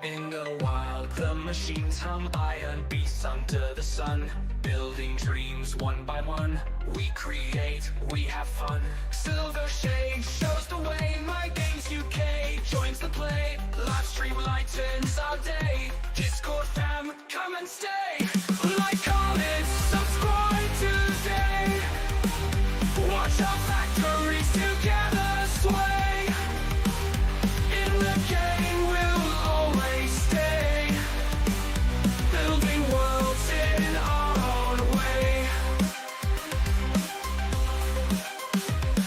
In the wild, the machines hum, iron beasts under the sun. Building dreams one by one, we create, we have fun. Silvershade shows the way, My Games UK joins the play. Live stream lightens our day, Discord fam, come and stay. Like, comment, subscribe today. Watch our factories together sway. In the game we'll always stay, building worlds in our own way.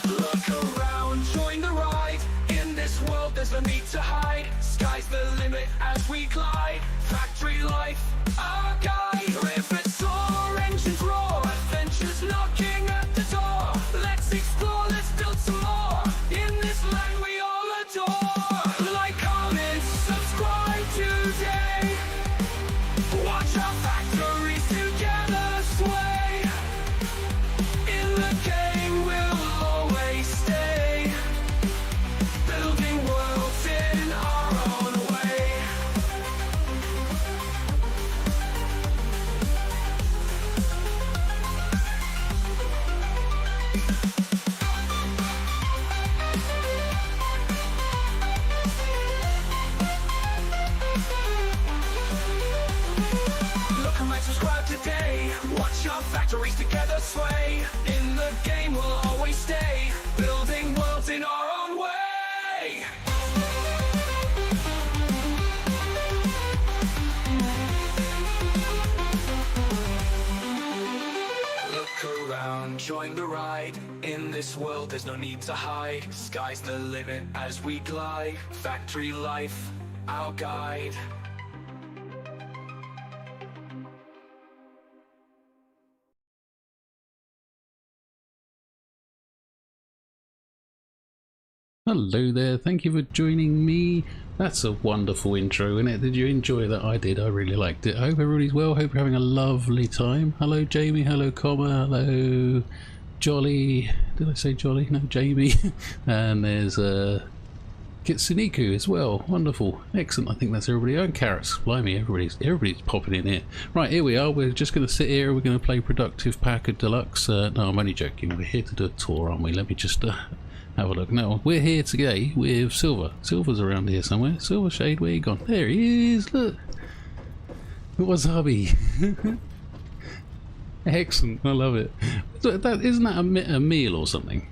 Look around, join the ride. In this world there's no need to hide. Sky's the limit as we glide. Factory life, our guide. Rivers soar, engines roar, adventures knocking at the door. Let's explore, let's build some more. In this land we all adore. Like, comment, subscribe today. Watch our factories together sway. In the game we'll always stay, building worlds in our own way. Look and subscribe today. Watch our factories together sway. In the game we'll always stay, building worlds in our own way. Look around, join the ride. In this world there's no need to hide. Sky's the limit as we glide. Factory life, our guide. Hello there, thank you for joining me. That's a wonderful intro, isn't it? Did you enjoy that? I did, I really liked it. I hope everybody's well, hope you're having a lovely time. Hello Jamie, hello Comma, hello Jolly. Did I say Jolly? No, Jamie. And there's Kitsuniku as well. Wonderful, excellent. I think that's everybody. Oh, and Carrots, blimey, everybody's popping in here. Right, here we are. We're just going to sit here. We're going to play Productive Pack of Deluxe. No, I'm only joking. We're here to do a tour, aren't we? Let me just have a look. No, we're here today with Silver. Silver's around here somewhere. Silvershade, where you gone? There he is, look. Wasabi. Excellent, I love it. Isn't that a meal or something?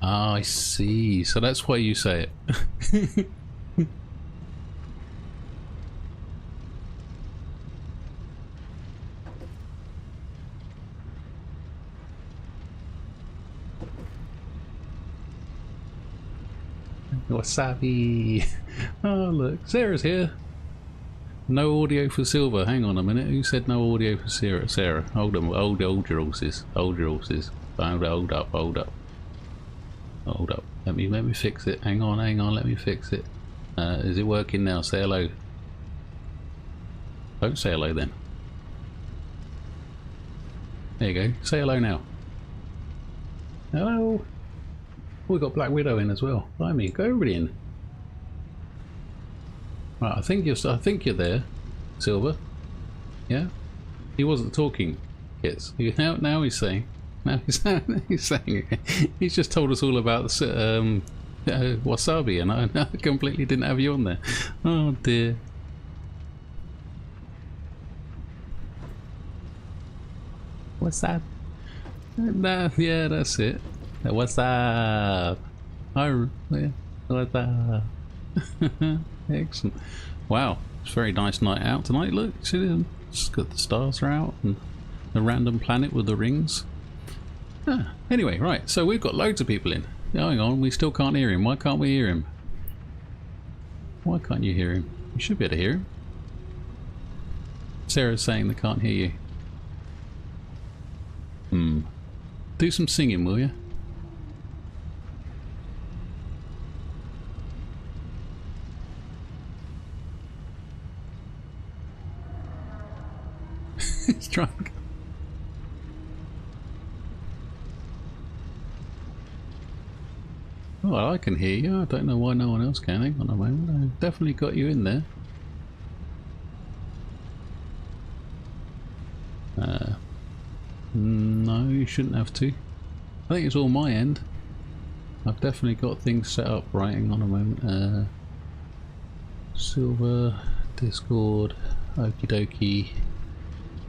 Ah, I see. So that's why you say it. Wasabi. Oh look, Sarah's here. No audio for Silver. Hang on a minute. Who said no audio for Sarah? Sarah, hold on. Hold your horses. Hold your horses. Hold up. Let me fix it. Hang on. Let me fix it. Is it working now? Say hello. Don't say hello then. There you go. Say hello now. Hello. We've got Black Widow in as well. Blimey, go everybody in. Right, I think you're there, Silver. Yeah? He wasn't talking, Kits. Now he's saying. Now he's saying. He's just told us all about the wasabi, and I completely didn't have you on there. Oh dear. What's that? Nah, yeah, that's it. What's up? What's up? Excellent. Wow, it's a very nice night out tonight. Look, see, it's got the stars are out and the random planet with the rings. Anyway, right, so we've got loads of people in. Hang on, we still can't hear him. Why can't we hear him? Why can't you hear him? You should be able to hear him. Sarah's saying they can't hear you. Do some singing, will you? He's trying. Well, I can hear you. I don't know why no one else can. Hang on a moment. I've definitely got you in there. No, you shouldn't have to. I think it's all my end. I've definitely got things set up right. Hang on a moment. Silver, Discord, okie dokie.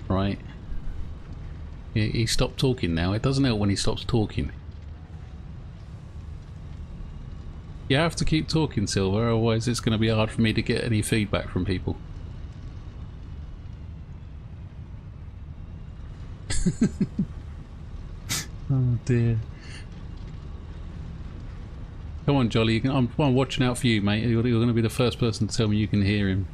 Right. He stopped talking now. It doesn't help when he stops talking. You have to keep talking, Silver, otherwise it's going to be hard for me to get any feedback from people. Oh dear. Come on, Jolly. I'm watching out for you, mate. You're going to be the first person to tell me you can hear him.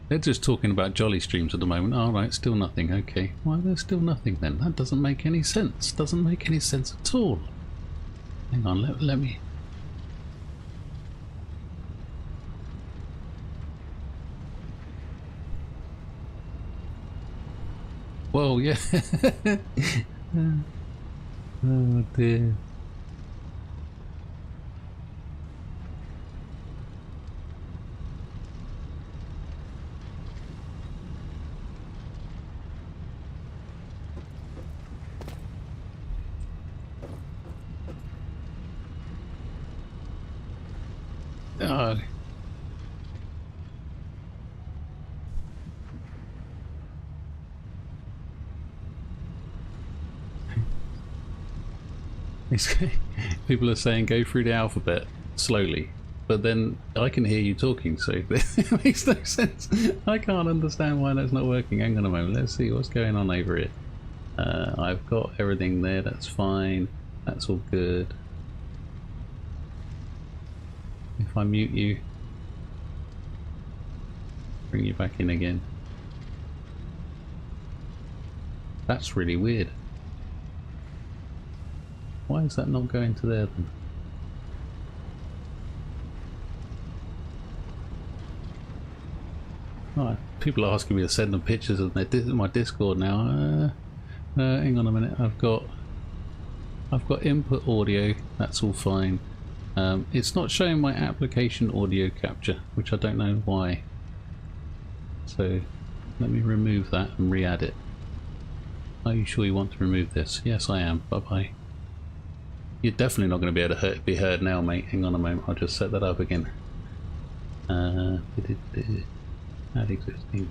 They're just talking about Jolly streams at the moment. Alright, still nothing. Okay. Why there's still nothing then? That doesn't make any sense. Doesn't make any sense at all. Hang on, let me... Whoa, yeah. Oh dear. Oh. People are saying go through the alphabet slowly, but then I can hear you talking, so it makes no sense. I can't understand why that's not working. Hang on a moment, let's see what's going on over here. I've got everything there, that's fine, that's all good. If I mute you, bring you back in again. That's really weird. Why is that not going to there then? Right, people are asking me to send them pictures of my Discord now. Hang on a minute. I've got input audio. That's all fine. It's not showing my application audio capture, which I don't know why. So let me remove that and re-add it. Are you sure you want to remove this? Yes, I am. Bye bye. You're definitely not going to be able to be heard now, mate. Hang on a moment. I'll just set that up again. Add existing.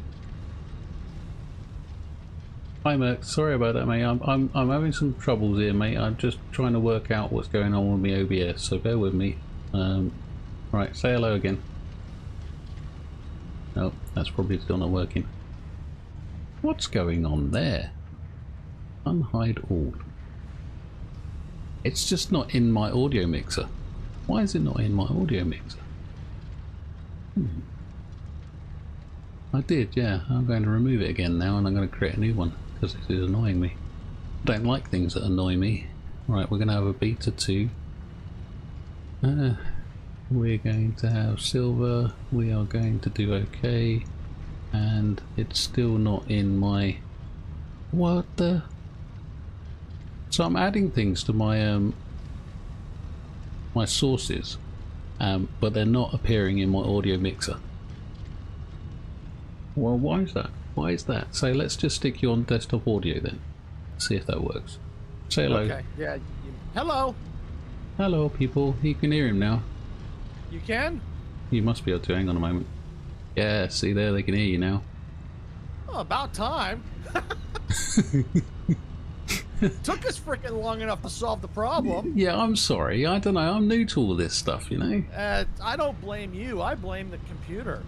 Hi, Merc. Sorry about that, mate. I'm having some troubles here, mate. I'm just trying to work out what's going on with my OBS, so bear with me. Right, say hello again. Oh, that's probably still not working. What's going on there? Unhide all. It's just not in my audio mixer. Why is it not in my audio mixer? I did, yeah. I'm going to remove it again now, and I'm going to create a new one because this is annoying me. I don't like things that annoy me. Right, we're going to have a beta 2. We're going to have silver. We are going to do okay, and it's still not in my... What the... So I'm adding things to my my sources, but they're not appearing in my audio mixer. Well, why is that? Why is that? So let's just stick you on desktop audio then. See if that works. Say hello. Okay. Yeah. Hello. Hello, people. You can hear him now. You can? You must be able to. Hang on a moment. Yeah. See there, they can hear you now. Oh, about time. Took us freaking long enough to solve the problem. Yeah, I'm sorry. I don't know. I'm new to all this stuff, you know. I don't blame you. I blame the computer.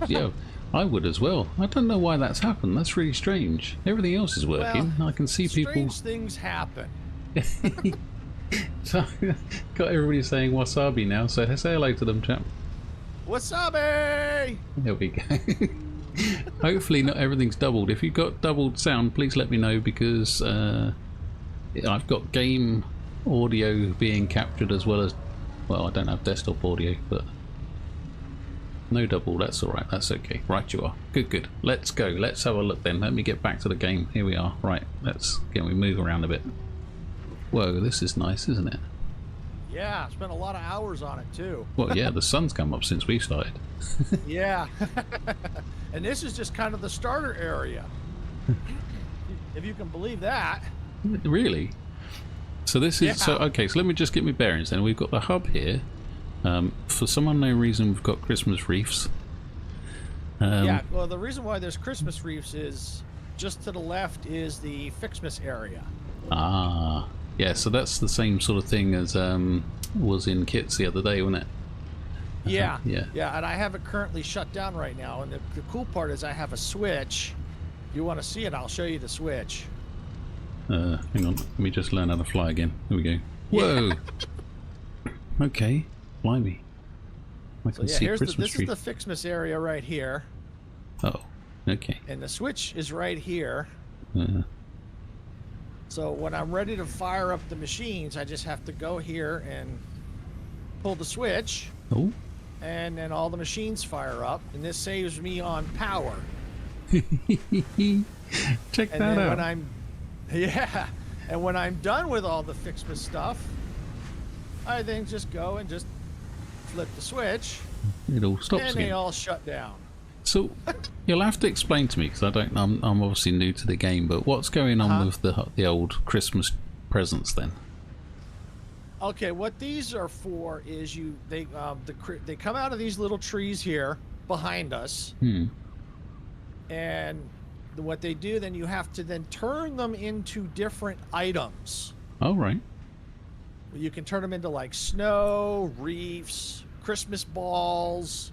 Yeah, I would as well. I don't know why that's happened. That's really strange. Everything else is working. Well, I can see people. Strange things happen. So, got everybody saying wasabi now. So say hello to them, chap. Wasabi. There we go. Hopefully not everything's doubled. If you've got doubled sound, please let me know, because I've got game audio being captured as well as, well, I don't have desktop audio, but No double, that's alright, that's okay. Right you are. Good, good. Let's go. Let's have a look then. Let me get back to the game. Here we are. Right, we move around a bit. Whoa, this is nice, isn't it? Yeah, spent a lot of hours on it too. Well, yeah, the sun's come up since we started. Yeah. And this is just kind of the starter area. If you can believe that. Really? So this is... So, okay, so let me just get my bearings then. We've got the hub here. For some unknown reason, we've got Christmas wreaths. Yeah, well, the reason why there's Christmas wreaths is just to the left is the Fixmas area. Ah, yeah, so that's the same sort of thing as was in kits the other day, wasn't it? Yeah, yeah, yeah, and I have it currently shut down right now. And the cool part is I have a switch. If you want to see it, I'll show you the switch. Hang on, let me just learn how to fly again. Here we go. Whoa! Okay, fly me. I can see Christmas this is the Fixmas area right here. Oh, okay. And the switch is right here. So when I'm ready to fire up the machines, I just have to go here and pull the switch. Oh. And then all the machines fire up, and this saves me on power. Check and that then out. And when I'm done with all the Fixmas stuff, I then just go and just flip the switch. It all stops and again. they all shut down. So you'll have to explain to me, because I'm obviously new to the game, but what's going on with the old Christmas presents then? Okay, what these are for is they come out of these little trees here behind us. And what they do, then you have to then turn them into different items. Oh, right. You can turn them into like snow, wreaths, Christmas balls,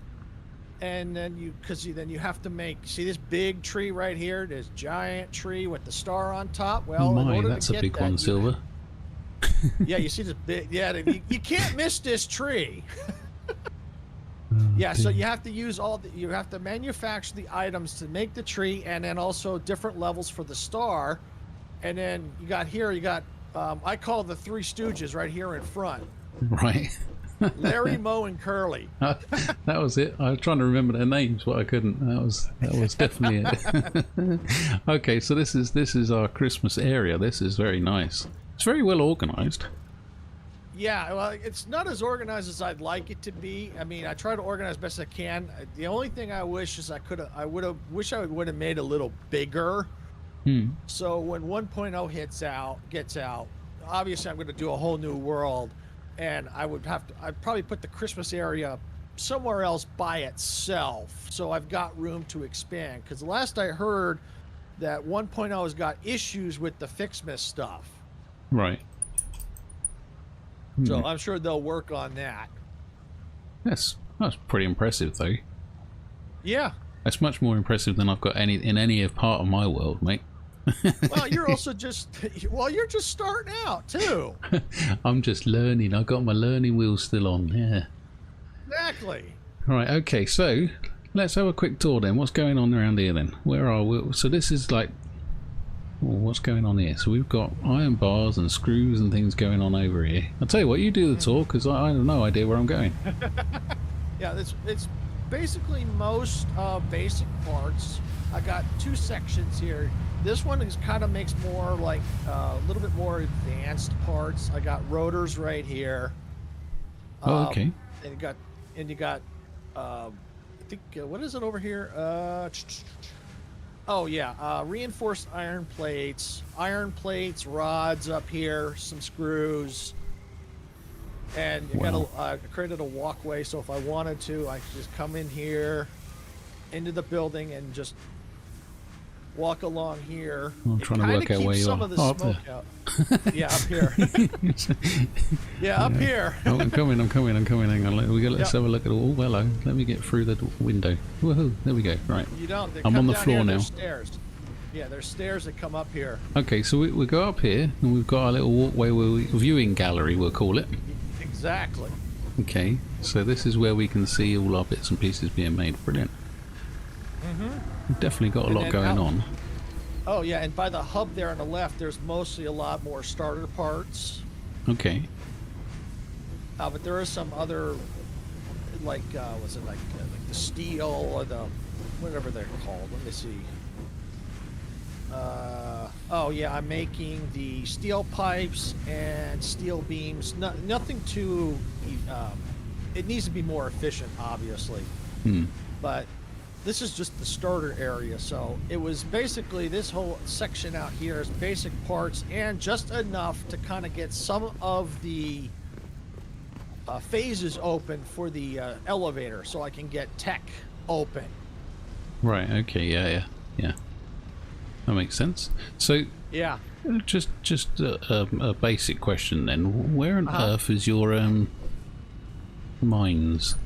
and then you have to make, see this big tree right here, this giant tree with the star on top. Well, oh in my, order that's to a get big that, one, Silver. Yeah, you see this big, yeah, you can't miss this tree. Yeah, so you have to use you have to manufacture the items to make the tree, and then also different levels for the star. And then you got I call the Three Stooges right here in front. Right. Larry, Moe, and Curly. That was it. I was trying to remember their names, but I couldn't. That was definitely it. Okay, so this is our Christmas area. This is very nice. It's very well organized. Yeah, well, it's not as organized as I'd like it to be. I mean, I try to organize best I can. The only thing I wish is I would have made a little bigger. So when 1.0 gets out, obviously I'm going to do a whole new world, and I'd probably put the Christmas area somewhere else by itself, so I've got room to expand. Because the last I heard, that 1.0 has got issues with the Fixmas stuff. Right. So I'm sure they'll work on that. That's pretty impressive, though. Yeah. That's much more impressive than I've got in any part of my world, mate. Well, you're also you're just starting out too. I'm just learning. I got my learning wheels still on. Yeah. Exactly. Right. Okay. So let's have a quick tour then. What's going on around here then? Where are we? So this is like, what's going on here? So we've got iron bars and screws and things going on over here. I'll tell you what. You do the tour, because I have no idea where I'm going. Yeah. It's basically most basic parts. I got two sections here. This one makes more like a little bit more advanced parts. I got rotors right here. Oh, okay. And you got I think what is it over here? Oh yeah, reinforced iron plates, rods up here, some screws, and I created a walkway. So if I wanted to, I could just come in here into the building and just walk along here. I'm trying to work out where you are. Up there. Yeah, up here. Yeah, up here. Oh, I'm coming. Hang on. Let's have a look at all. Oh, hello. Let me get through the window. Woohoo! There we go. Right. I'm on the floor now. Stairs. Yeah, there's stairs that come up here. Okay, so we go up here, and we've got our little walkway, viewing gallery, we'll call it. Exactly. Okay, so this is where we can see all our bits and pieces being made. Brilliant. We've definitely got a lot going on. Oh yeah, and by the hub there on the left, there's mostly a lot more starter parts. Okay. But there are some other like was it like the steel or the whatever they're called? Let me see. Oh yeah, I'm making the steel pipes and steel beams. Nothing too. It needs to be more efficient, obviously. But this is just the starter area, so it was basically this whole section out here is basic parts and just enough to kind of get some of the phases open for the elevator, so I can get tech open. Right. Okay. Yeah. That makes sense. So Yeah. just a basic question then. Where on earth is your mines?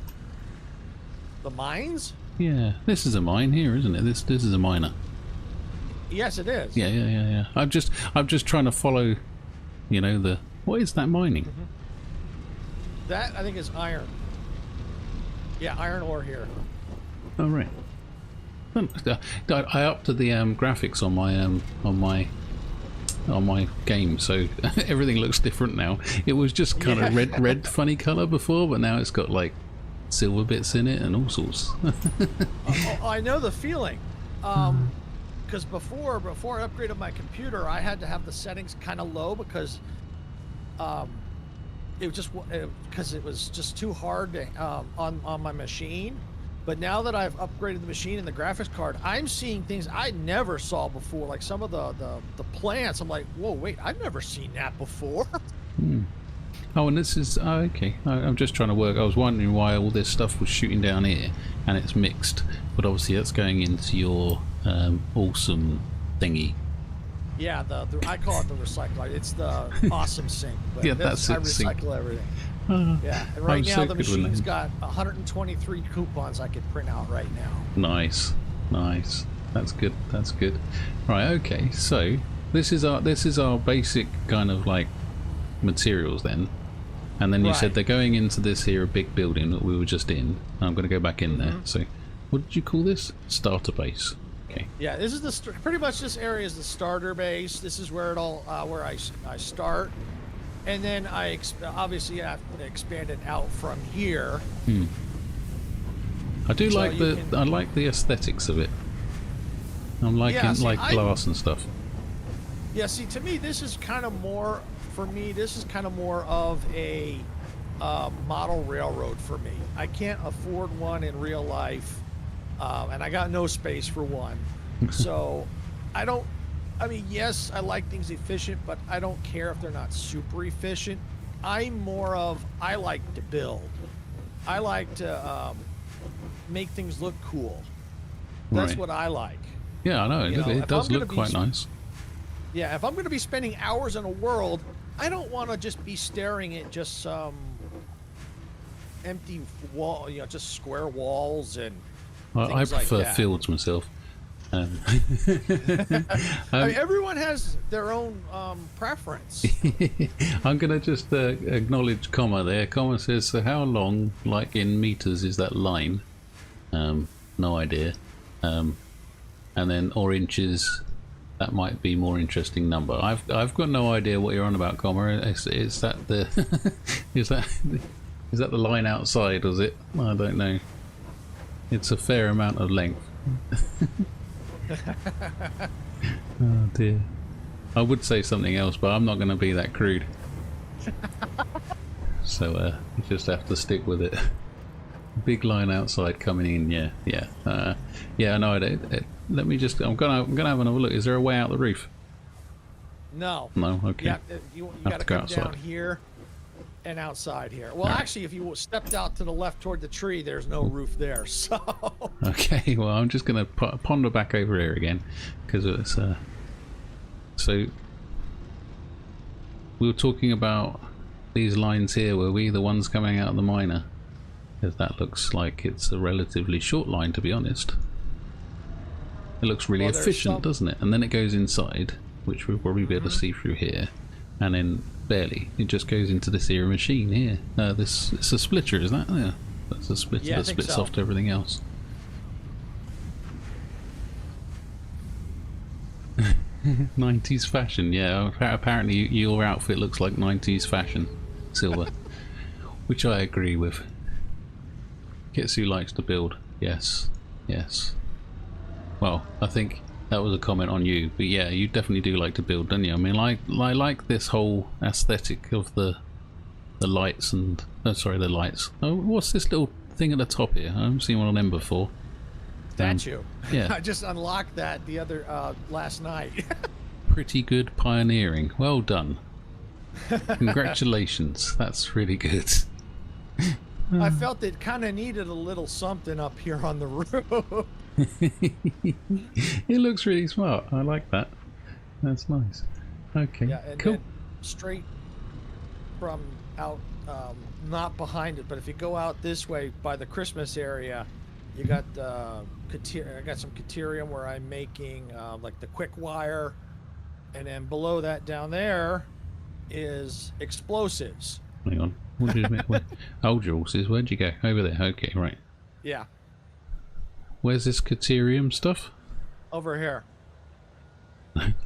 The mines? Yeah, this is a mine here, isn't it? This is a miner. Yes, it is. Yeah. I'm just trying to follow, you know, what is that mining? That I think is iron. Yeah, iron ore here. Oh right. I upped the graphics on my game, so everything looks different now. It was just kind of red funny color before, but now it's got like silver bits in it and all sorts. I know the feeling. Because before I upgraded my computer, I had to have the settings kind of low because it was just too hard to, on my machine. But now that I've upgraded the machine and the graphics card, I'm seeing things I never saw before. Like some of the plants, I'm like, whoa, wait, I've never seen that before. Oh, and this is okay. I'm just trying to work. I was wondering why all this stuff was shooting down here, and it's mixed. But obviously, that's going into your awesome thingy. Yeah, I call it the recycler. It's the awesome sink. But Yeah, that's it, I recycle sink. everything. Yeah, and right I'm now so the good with machine's names. got 123 coupons I could print out right now. Nice. That's good. Right. Okay. So this is our basic kind of like materials then, and then you said they're going into this here big building that we were just in. I'm going to go back in there. So, what did you call this? Starter base. Okay. Yeah, this is pretty much this area is the starter base. This is where it all where I start, and then I obviously have to expand it out from here. I do So like I like the aesthetics of it. I'm liking glass and stuff. Yeah, see, to me, this is kind of more of a model railroad for me. I can't afford one in real life, and I got no space for one. So I mean, yes, I like things efficient, but I don't care if they're not super efficient. I like to build. I like to make things look cool. That's Right. what I like. Yeah, I know. It if does I'm gonna look be quite nice. Yeah, if I'm going to be spending hours in a world, I don't want to just be staring at just some empty wall, just square walls and I things like prefer that. fields myself. I mean, everyone has their own preference. I'm going to just acknowledge comma there. Comma says, so how long, like in meters, is that line? No idea. And then or inches, that might be more interesting number. I've got no idea what you're on about, comma. Is that the is that the line outside? Was it? I don't know. It's a fair amount of length. Oh dear. I would say something else, but I'm not going to be that crude. So you just have to stick with it. Big line outside coming in. Yeah. No, let me just. I'm gonna have another look. Is there a way out the roof? No. No. Okay. You Have got to to go come outside. down here and outside here. Well, actually, if you stepped out to the left toward the tree, there's no roof there. So. Okay. Well, I'm just gonna ponder back over here again because it's So we were talking about these lines here. Were we the ones coming out of the miner? Because that looks like it's a relatively short line, to be honest. It looks really efficient, doesn't it? And then it goes inside, which we'll probably be able to see through here, and then barely. It just goes into this here machine here. It's a splitter, is that? Yeah, that's a splitter that splits off to everything else. '90s fashion, yeah. Apparently, your outfit looks like '90s fashion, Silver, which I agree with. Kitsu likes to build. Yes. Yes. Well, I think that was a comment on you, but yeah, you definitely do like to build, don't you? I mean, I like this whole aesthetic of the lights and... Oh, sorry, the lights. Oh, what's this little thing at the top here? I haven't seen one of them before. Statue. Yeah. I just unlocked that the other last night. Pretty good pioneering. Well done. Congratulations. That's really good. I felt it kind of needed a little something up here on the roof. It looks really smart. I like that. That's nice. Okay, Yeah, and cool. then straight from out, not behind it, but if you go out this way by the Christmas area, you got I got some Caterium where I'm making like the quick wire, and then below that down there is explosives. Hang on. What did you make? Hold your horses. Where'd you go? Over there. Okay, right. Yeah, Where's this Caterium stuff? over here.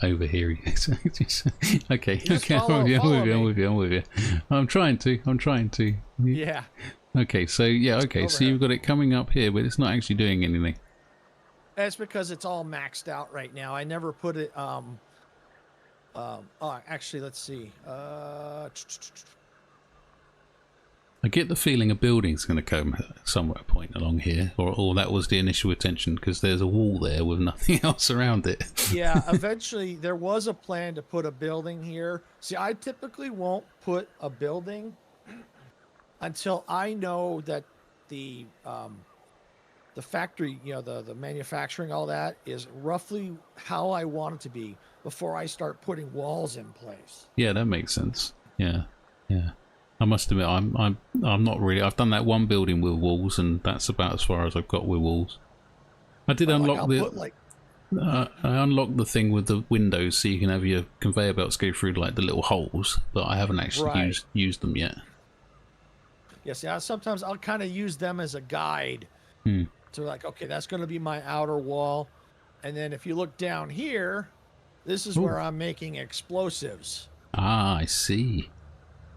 Over here. Okay. Just Okay. follow I'm with you. I'm trying to. Yeah. Okay. So yeah. Okay. Over So here. you've got it coming up here, but it's not actually doing anything. That's because it's all maxed out right now. I never put it. Oh, actually, let's see. I get the feeling a building's going to come somewhere a point along here, or that was the initial intention, because there's a wall there with nothing else around it. Yeah, eventually there was a plan to put a building here. See, I typically won't put a building until I know that the factory, you know, the manufacturing, all that is roughly how I want it to be before I start putting walls in place. Yeah, that makes sense. Yeah, yeah. I must admit, I'm not really. I've done that one building with walls, and that's about as far as I've got with walls. I did unlock I unlocked the thing with the windows, so you can have your conveyor belts go through like the little holes, but I haven't actually used them yet. Yes, yeah. Sometimes I'll kind of use them as a guide to like, okay, that's going to be my outer wall, and then if you look down here, this is where I'm making explosives. Ah, I see.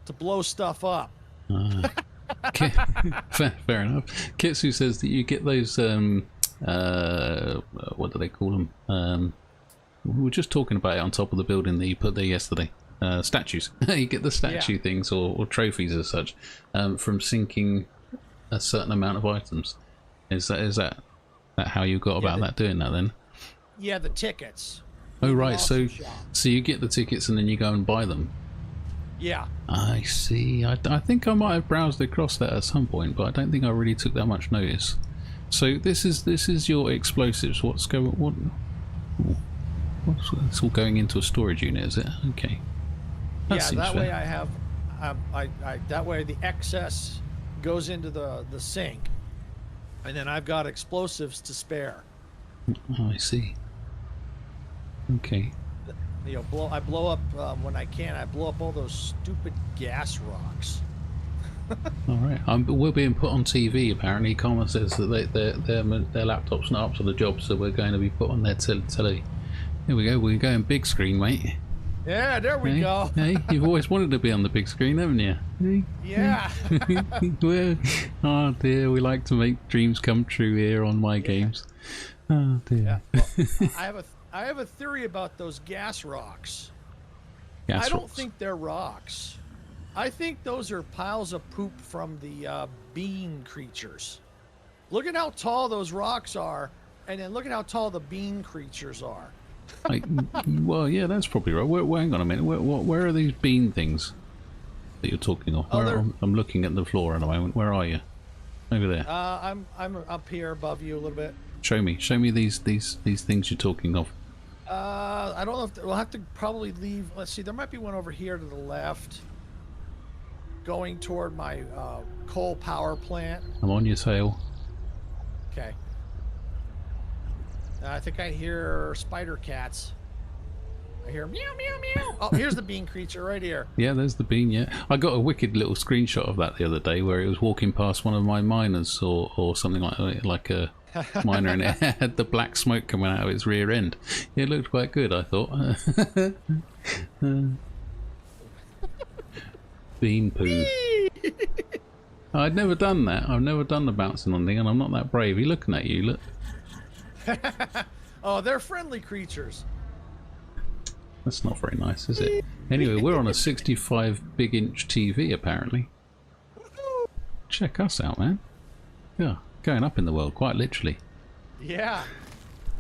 To blow stuff up. Fair enough. Kitsu says that you get those what do they call them? We were just talking about it on top of the building that you put there yesterday. Statues. You get the statue things or trophies as such from sinking a certain amount of items. Is that how you got about that, doing that then? Yeah, the tickets. Oh right, Awesome so shop. so you get the tickets and then you go and buy them. Yeah. I see. I think I might have browsed across that at some point, but I don't think I really took that much notice. So this is your explosives. What's going? It's all going into a storage unit, is it? Okay. That Yeah, seems that fair. way I have, that way the excess goes into the sink, and then I've got explosives to spare. Oh, I see. Okay. You know, I blow up when I can. I blow up all those stupid gas rocks. All right. We're being put on TV apparently. Carmen says that their laptop's not up to the job, so we're going to be put on their telly. Here we go. We're going big screen, mate. Yeah, there we go. Hey, you've always wanted to be on the big screen, haven't you? Hey. Yeah. Well, oh dear, we like to make dreams come true here on my games. Oh dear. Yeah. Well, I have a theory about those gas rocks. Gas I don't rocks. think they're rocks. I think those are piles of poop from the bean creatures. Look at how tall those rocks are, and then look at how tall the bean creatures are. Well, yeah, that's probably right. Hang on a minute. Where are these bean things that you're talking of? I'm looking at the floor at the moment. Where are you? Over there. I'm up here above you a little bit. Show me these things you're talking of. I don't know if we'll have to probably leave. Let's see. There might be one over here to the left, going toward my coal power plant. I'm on your tail. Okay. I think I hear spider cats. I hear meow meow meow. Oh, here's the bean creature right here. Yeah, there's the bean. Yeah, I got a wicked little screenshot of that the other day, where it was walking past one of my miners or something like a miner, and it had the black smoke coming out of its rear end. It looked quite good, I thought. Bean poo. I'd never done that. I've never done the bouncing on thing, and I'm not that brave. He's looking at you. Look. Oh, they're friendly creatures. That's not very nice, is it? Anyway, we're on a 65 big inch TV apparently. Check us out, man. Yeah, going up in the world, quite literally. Yeah.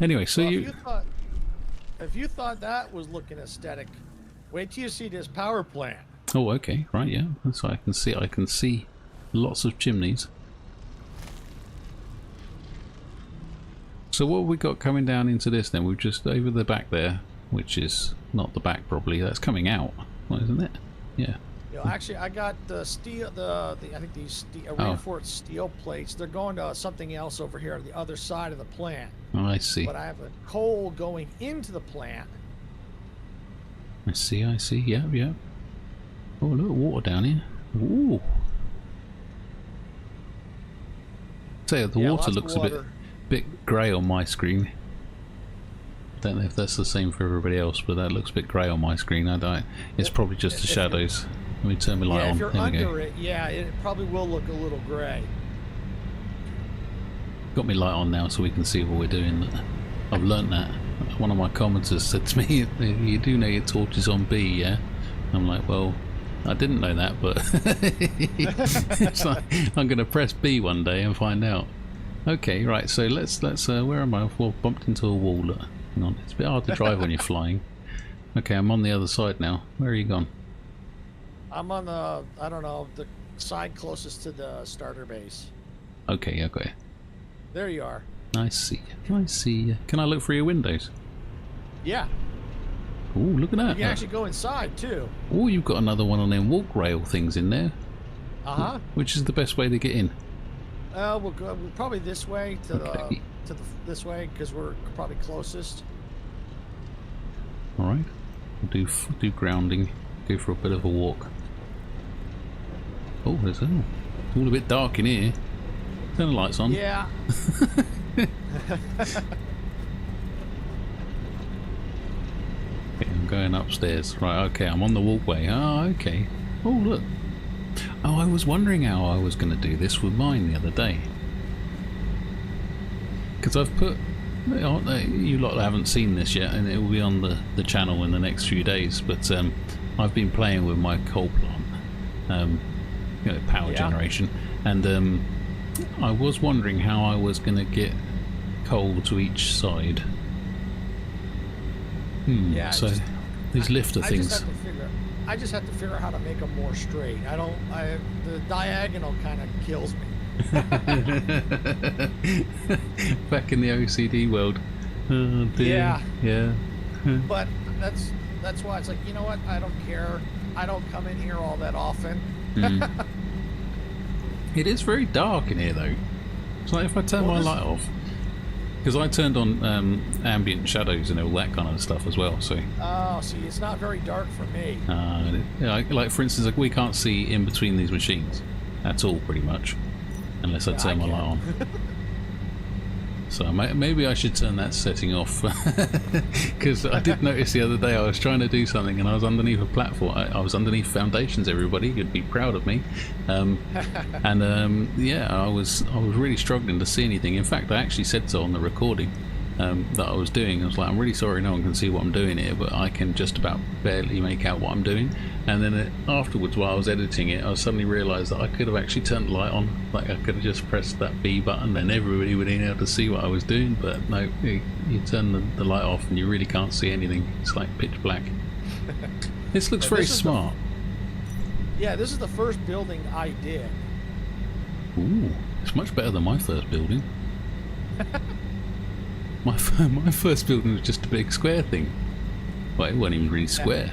Anyway, so well, if you thought that was looking aesthetic, wait till you see this power plant. Oh, okay, right, yeah. So I can see. I can see lots of chimneys. So what have we got coming down into this then? We've just over the back there, which is not the back probably. That's coming out, isn't it? Yeah. You know, actually, I got the steel. I think these reinforced steel plates. They're going to something else over here on the other side of the plant. Oh, I see. But I have a coal going into the plant. I see. I see. Yeah, yeah. Oh, look, water down here. Ooh. Tell you, the water looks a bit grey on my screen. Don't know if that's the same for everybody else, but that looks a bit grey on my screen. It's probably just the shadows. Let me turn my light on. If you're there under it, yeah, it probably will look a little grey. Got my light on now so we can see what we're doing. I've learnt that. One of my commenters said to me, "You do know your torch is on B, yeah?" I'm like, well, I didn't know that, but it's like, I'm going to press B one day and find out. Okay, right. So let's. Where am I? Well, bumped into a wall. Hang on. It's a bit hard to drive when you're flying. Okay, I'm on the other side now. Where are you gone? I'm on the, I don't know, the side closest to the starter base. Okay, okay. There you are. I see. I see. Can I look through your windows? Yeah. Oh, look at that. You can actually go inside too. Oh, you've got another one on them walk rail things in there. Uh-huh. Which is the best way to get in? We'll go probably this way to this way because we're probably closest. All right. We'll do grounding. Go for a bit of a walk. Oh, it's all a bit dark in here. Turn the lights on. Yeah. Okay, I'm going upstairs. Right, okay, I'm on the walkway. Oh, okay. Oh, look. Oh, I was wondering how I was going to do this with mine the other day. Because I've put... You lot haven't seen this yet, and it will be on the channel in the next few days, but I've been playing with my coal plant, power generation, and I was wondering how I was going to get coal to each side. Yeah, so these lifter things. I just have to figure out how to make them more straight. The diagonal kind of kills me. Back in the OCD world. Oh dear. Yeah. But that's why it's like, you know what? I don't care. I don't come in here all that often. It is very dark in here though. It's like if I turn my light off, because I turned on ambient shadows and all that kind of stuff as well. So. Oh, see, it's not very dark for me. Like for instance, like we can't see in between these machines at all, pretty much, unless I turn my light on. So maybe I should turn that setting off, because I did notice the other day I was trying to do something and I was underneath a platform. I was underneath foundations. Everybody, you'd be proud of me. Yeah, I was really struggling to see anything. In fact, I actually said so on the recording that I was doing. I was like, I'm really sorry, no one can see what I'm doing here, but I can just about barely make out what I'm doing. And then afterwards, while I was editing it, I suddenly realised that I could have actually turned the light on. Like I could have just pressed that B button and everybody would have been able to see what I was doing. But no, you turn the light off and you really can't see anything. It's like pitch black. This looks very smart. Yeah, this is the first building I did. Ooh, it's much better than my first building. My first building was just a big square thing. Well, it wasn't even really square.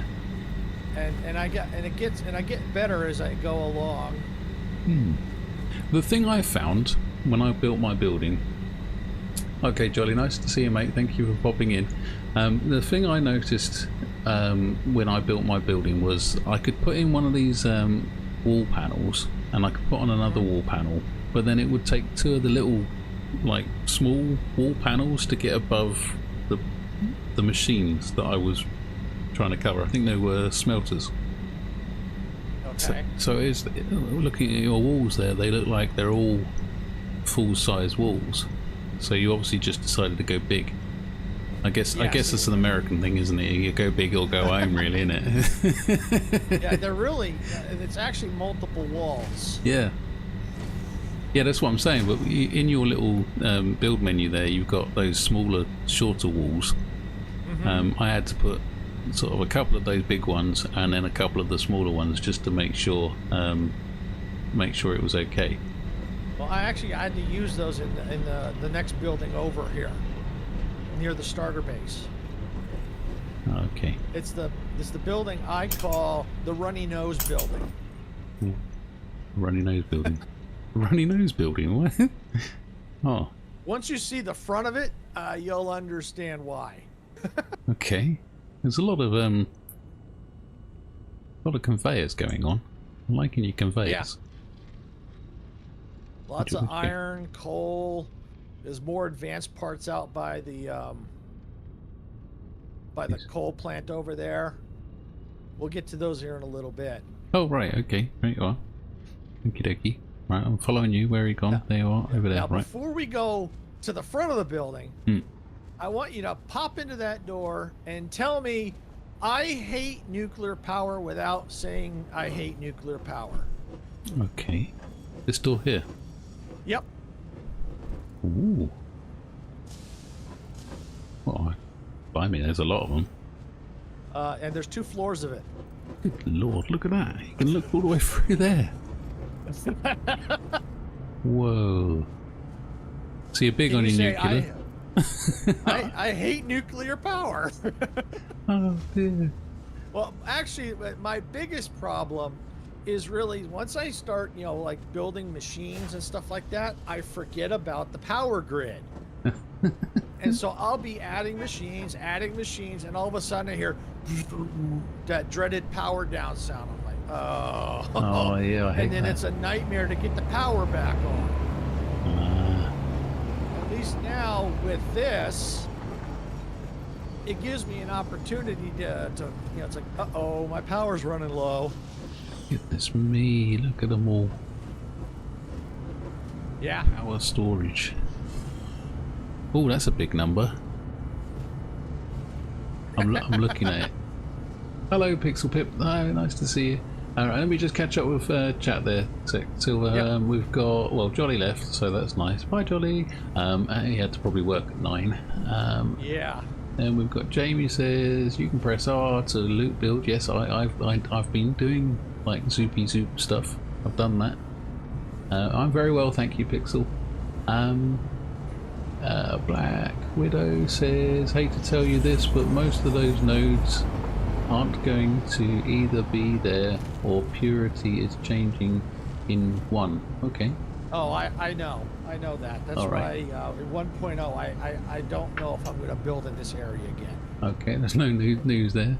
And I get better as I go along. The thing I found when I built my building. Okay, Jolly, nice to see you, mate. Thank you for popping in. The thing I noticed when I built my building was I could put in one of these wall panels, and I could put on another wall panel, but then it would take two of the little, like, small wall panels to get above the machines that I was trying to cover. I think they were smelters. Okay. So is looking at your walls there, they look like they're all full-size walls. So you obviously just decided to go big. I guess it's an American thing, isn't it? You go big or go home, really, isn't it? Yeah, they're really. It's actually multiple walls. Yeah. Yeah, that's what I'm saying. But in your little build menu there, you've got those smaller, shorter walls. I had to put sort of a couple of those big ones and then a couple of the smaller ones just to make sure it was okay. Well, I had to use those in the next building over here, near the starter base. Okay. It's the building I call the runny nose building. Ooh. Runny nose building. Runny nose building. What? Oh. Once you see the front of it, you'll understand why. Okay. There's a lot of conveyors going on. I'm liking your conveyors. Yeah. Lots of iron, coal. There's more advanced parts out by the coal plant over there. We'll get to those here in a little bit. Oh right, okay. There you are. Okie dokie. Right, I'm following you. Where are you gone? Now, there you are, over there. Now, right. Before we go to the front of the building, I want you to pop into that door and tell me I hate nuclear power without saying I hate nuclear power. Okay. This door here. Yep. Ooh. Oh, blimey, there's a lot of them. And there's 2 floors of it. Good lord, look at that. You can look all the way through there. Whoa. So you're big on your nuclear? I hate nuclear power. Oh dear. Well, actually, my biggest problem is really once I start, like building machines and stuff like that, I forget about the power grid. And so I'll be adding machines, and all of a sudden I hear that dreaded power down sound. I'm like, oh. Oh yeah, I hate And then that. it's a nightmare to get the power back on. At least now with this, it gives me an opportunity to it's like, uh-oh, my power's running low. Goodness me, look at them all. Yeah. Power storage. Oh, that's a big number. I'm looking at it. Hello, Pixel Pip. Hi, nice to see you. Alright, let me just catch up with chat there, Silver. Yep. We've got, well, Jolly left, so that's nice. Bye, Jolly. He had to probably work at 9. Yeah. And we've got Jamie says you can press R to loot build. Yes, I've been doing like zoopy zoop stuff. I've done that. I'm very well, thank you, Pixel. Black Widow says, hate to tell you this, but most of those nodes aren't going to either be there or purity is changing in 1. Okay. Oh, I know that. That's right. why in 1.0 I don't know if I'm going to build in this area again. Okay, there's no news there.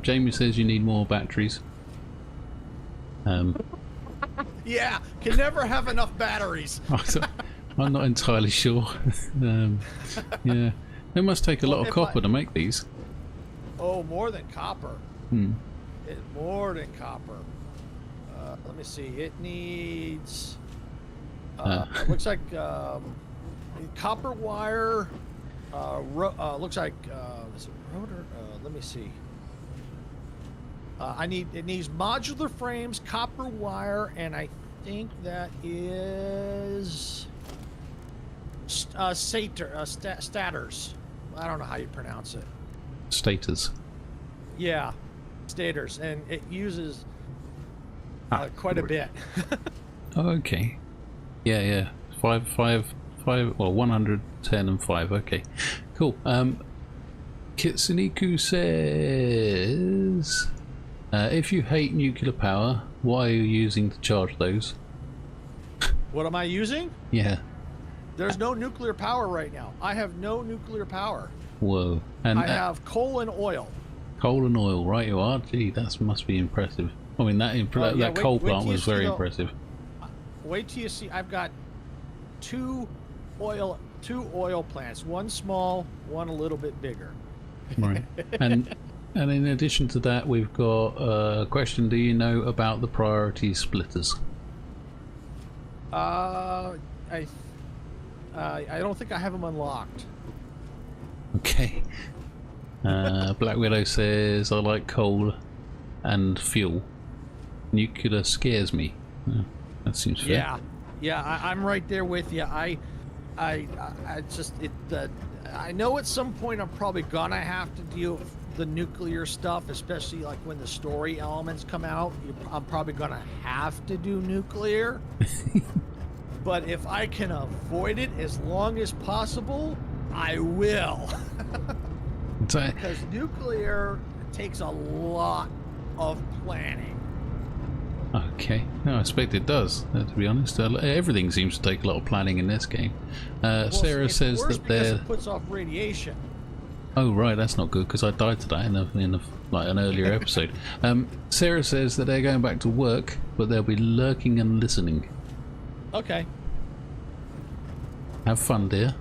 Jamie says you need more batteries. Yeah, can never have enough batteries. I'm not entirely sure. Yeah, it must take a lot of copper to make these. Oh, more than copper. More than copper. Let me see. It needs. Looks like copper wire. Looks like is it rotor? Let me see. It needs modular frames, copper wire, and I think that is stators. I don't know how you pronounce it. Stators. Yeah, stators, and it uses quite a bit. Okay. Yeah. 5. Well, 110 and 5. Okay, cool. Kitsuniku says, if you hate nuclear power, why are you using to charge those? What am I using? Yeah. There's no nuclear power right now. I have no nuclear power. Whoa. And I have coal and oil. Coal and oil, right you are. Gee, that must be impressive. I mean, that coal plant was very impressive. Wait till you see. I've got two oil plants. One small, one a little bit bigger. Right. And And in addition to that, we've got a question. Do you know about the priority splitters? I don't think I have them unlocked. Okay. Black Widow says, I like coal and fuel. Nuclear scares me. That seems fair. Yeah, I'm right there with you. I know at some point I'm probably gonna have to deal with the nuclear stuff, especially like when the story elements come out. I'm probably gonna have to do nuclear. But if I can avoid it as long as possible, I will. Because nuclear takes a lot of planning. Okay, no, I expect it does, to be honest. Everything seems to take a lot of planning in this game. Sarah says that they're... it puts off radiation. Oh, right, that's not good, because I died to that in like an earlier episode. Sarah says that they're going back to work, but they'll be lurking and listening. Okay. Have fun, dear.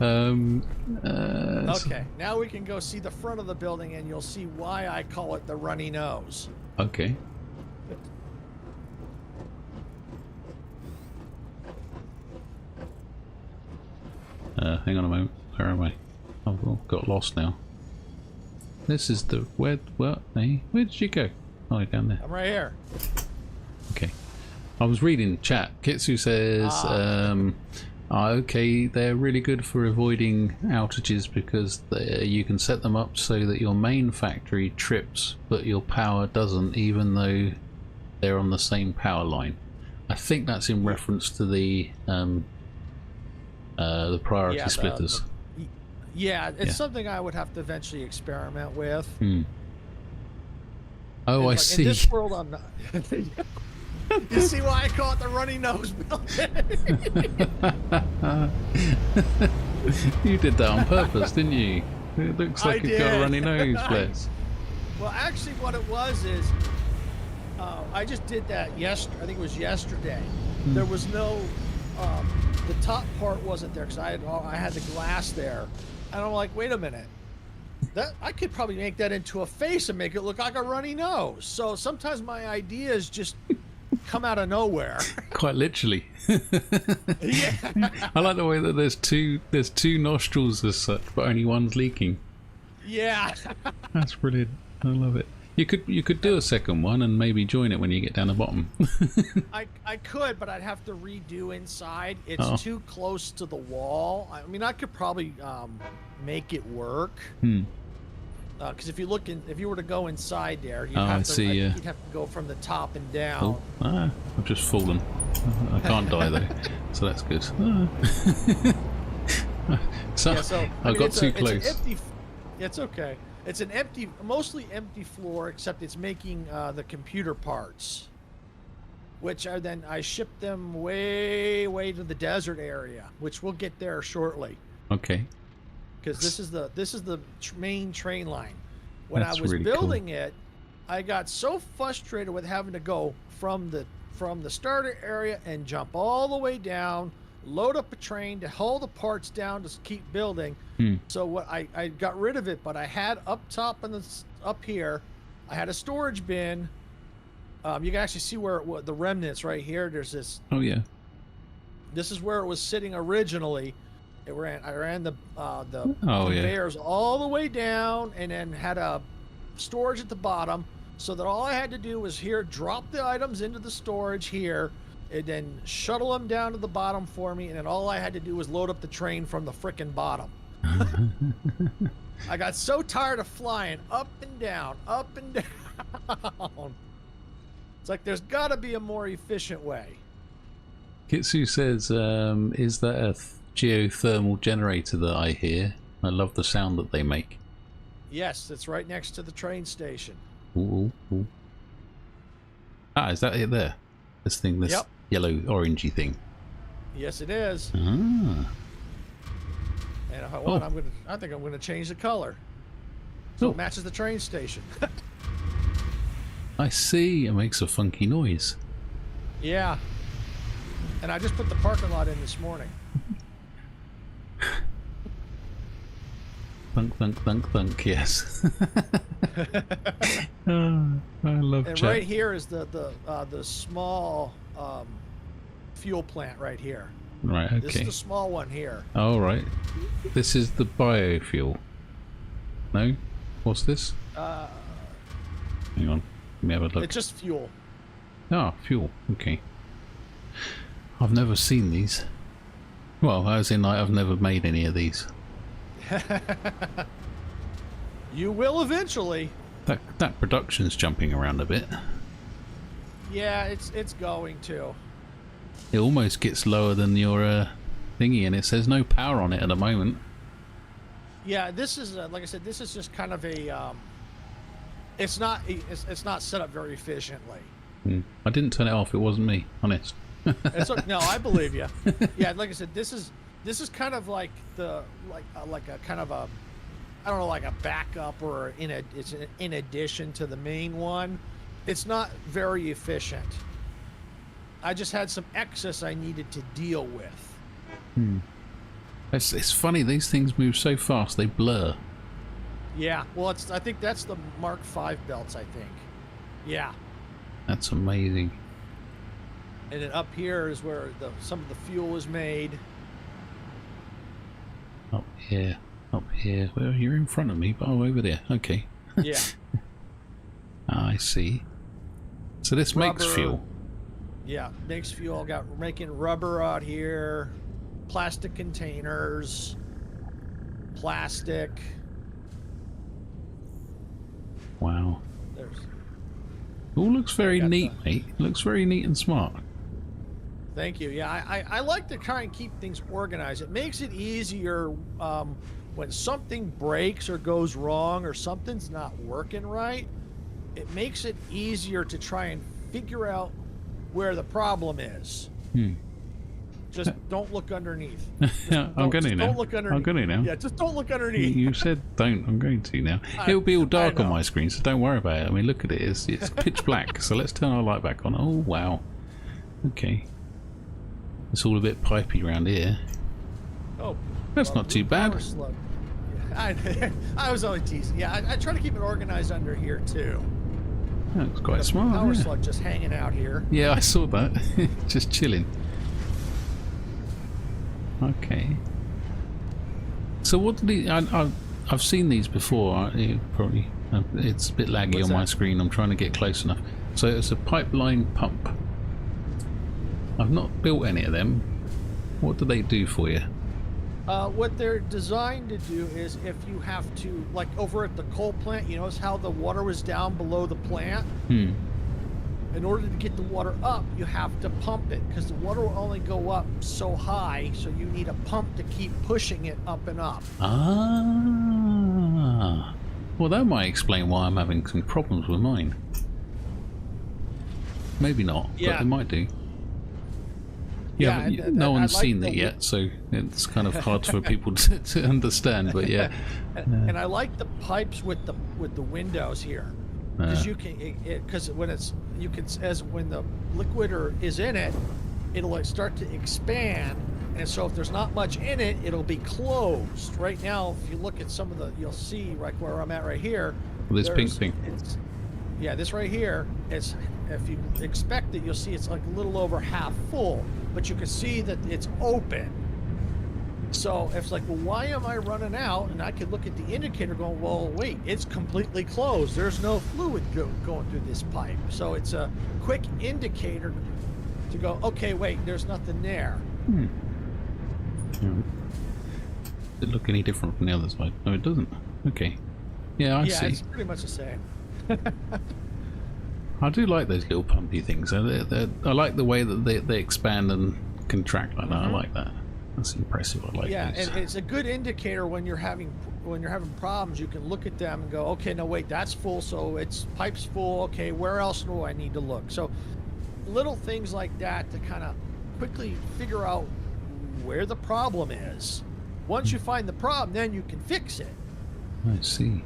Okay, now we can go see the front of the building and you'll see why I call it the runny nose. Okay. Hang on a moment. Where am I? I've got lost now. This is the... Where did you go? Oh, you're down there. I'm right here. Okay. I was reading chat. Kitsu says, okay, they're really good for avoiding outages because you can set them up so that your main factory trips, but your power doesn't, even though they're on the same power line. I think that's in reference to the priority splitters. It's something I would have to eventually experiment with. Oh, I see. In this world, I'm not. You see why I call it the runny nose building? You did that on purpose, didn't you? It looks like it's got a runny nose, bless. Well, actually, what it was is, I just did that yesterday. I think it was yesterday. There was no, the top part wasn't there because I had the glass there, and I'm like, wait a minute. That I could probably make that into a face and make it look like a runny nose. So sometimes my ideas just come out of nowhere. Quite literally. Yeah. I like the way that there's two nostrils as such, but only one's leaking. Yeah. That's brilliant. I love it. You could do a second one and maybe join it when you get down the bottom. I could, but I'd have to redo inside. It's too close to the wall. I mean, I could probably make it work. Because if you were to go inside there, you'd have to go from the top and down. Oh, I've just fallen. I can't die though, so that's good. I got too close. It's okay. It's an mostly empty floor, except it's making the computer parts, which I ship them way to the desert area, which we'll get there shortly. Okay. Because this is the main train line. When I was really building it, I got so frustrated with having to go from the starter area and jump all the way down, load up a train to hold the parts down to keep building. So what I got rid of it, but I had up top and up here, I had a storage bin. You can actually see where the remnants right here. There's this. Oh yeah. This is where it was sitting originally. I ran the conveyors all the way down, and then had a storage at the bottom, so that all I had to do was drop the items into the storage here, and then shuttle them down to the bottom for me, and then all I had to do was load up the train from the frickin' bottom. I got so tired of flying up and down. It's like there's got to be a more efficient way. Kitsu says, is that a geothermal generator that I hear? I love the sound that they make. Yes, it's right next to the train station. Ooh. Is that it there? This thing, this yellow orangey thing. Yes, it is. And if I want, I think I'm gonna change the color so it matches the train station. I see. It makes a funky noise. Yeah. And I just put the parking lot in this morning. Thunk, thunk, thunk, thunk, yes. Oh, I love And chat. right here is the small fuel plant right here. Right, okay. This is the small one here. Oh, right. This is the biofuel. No? What's this? Hang on. Let me have a look. It's just fuel. Ah, fuel. Okay. I've never seen these. Well, as in, like, I've never made any of these. You will eventually. That production's jumping around a bit. Yeah, it's going to. It almost gets lower than your thingy, and it says no power on it at the moment. Yeah, this is like I said. This is just kind of a. It's not set up very efficiently. I didn't turn it off. It wasn't me, honest. No, I believe you. Yeah, like I said, this is kind of like a kind of a, I don't know, like a backup or it's in addition to the main one. It's not very efficient. I just had some excess I needed to deal with. It's funny. These things move so fast they blur. Yeah, well, I think that's the Mark V belts. I think. Yeah. That's amazing. And then up here is where some of the fuel is made. Up here. Well, you're in front of me, but over there. Okay. Yeah. I see. So this makes fuel. Yeah, makes fuel. We're making rubber out here, plastic containers, plastic. Wow. There's. It all looks very neat, mate. It looks very neat and smart. Thank you. Yeah, I like to try and keep things organized. It makes it easier when something breaks or goes wrong or something's not working right. It makes it easier to try and figure out where the problem is. Just don't look underneath. I'm going to now. Don't look underneath. I'm going to now. Yeah, just don't look underneath. You said don't. I'm going to now. It'll be all dark on my screen, so don't worry about it. I mean, look at it. It's pitch black. So let's turn our light back on. Oh, wow. Okay. It's all a bit pipey around here. Oh, that's not too bad. Yeah, I was only teasing. Yeah, I try to keep it organized under here too. That's quite smart. Power slug just hanging out here. Yeah, I saw that. Just chilling. Okay. So what did he? I've seen these before. Probably it's a bit laggy on my screen. I'm trying to get close enough. So it's a pipeline pump. I've not built any of them. What do they do for you? What they're designed to do is if you have to, like over at the coal plant, you notice how the water was down below the plant? In order to get the water up, you have to pump it because the water will only go up so high, so you need a pump to keep pushing it up and up. Ah. Well, that might explain why I'm having some problems with mine. Maybe not, but it might do. Yeah, no one's seen it yet, so it's kind of hard for people to understand. But yeah, and I like the pipes with the windows here, because you can when the liquid is in it, it'll like start to expand, and so if there's not much in it, it'll be closed. Right now, if you look at some of you'll see right where I'm at right here. This pink thing. Yeah, this right here is. If you inspect it, you'll see it's like a little over half full, but you can see that it's open. So it's like, well, why am I running out? And I could look at the indicator going, well, wait, it's completely closed. There's no fluid going through this pipe. So it's a quick indicator to go, okay, wait, there's nothing there. Does it look any different from the other side? No, it doesn't. Okay. Yeah, I see. Yeah, it's pretty much the same. I do like those little pumpy things. I like the way that they expand and contract like that. I like that. That's impressive. I like those. And it's a good indicator when you're having problems. You can look at them and go, okay, no, wait, that's full, so it's pipe's full. Okay, where else do I need to look? So little things like that to kind of quickly figure out where the problem is. Once you find the problem, then you can fix it. I see.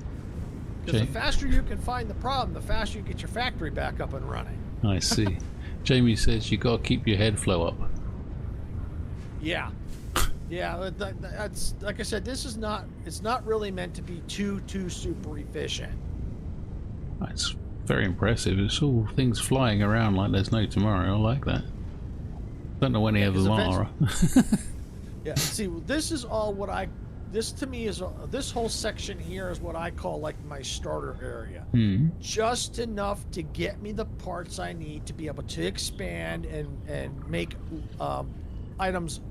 Because the faster you can find the problem, the faster you get your factory back up and running. I see. Jamie says you got to keep your head flow up. Yeah. Yeah, that's like I said. This is not. It's not really meant to be too super efficient. That's very impressive. It's all things flying around like there's no tomorrow. I like that. Don't know any of them are. Yeah. See, this is all what I. This to me is this whole section here is what I call like my starter area. Just enough to get me the parts I need to be able to expand and make items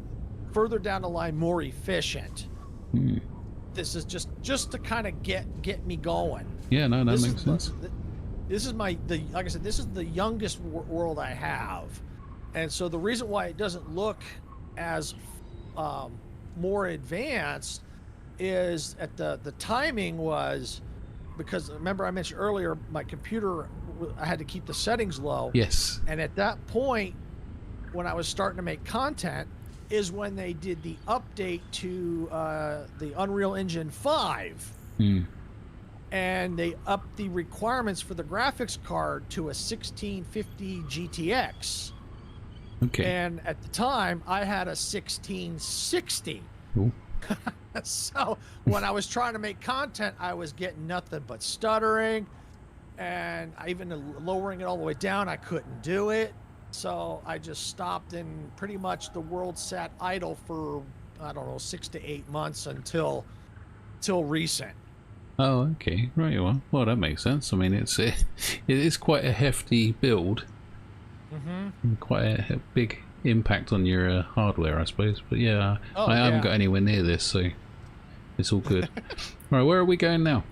further down the line more efficient. This is just to kind of get me going. Yeah, no, that makes sense. This is like I said, this is the youngest world I have, and so the reason why it doesn't look as more advanced is at the timing was because remember I mentioned earlier my computer, I had to keep the settings low. Yes. And at that point, when I was starting to make content, is when they did the update to the Unreal Engine 5. And they upped the requirements for the graphics card to a 1650 GTX. Okay. And at the time, I had a 1660. Ooh. So when I was trying to make content, I was getting nothing but stuttering. And even lowering it all the way down, I couldn't do it. So I just stopped, and pretty much the world sat idle for, I don't know, 6 to 8 months until recent. Oh, okay. Right, well, that makes sense. I mean, it is quite a hefty build. Quite a big impact on your hardware, I suppose. But yeah, I haven't got anywhere near this, so it's all good. All right, where are we going now?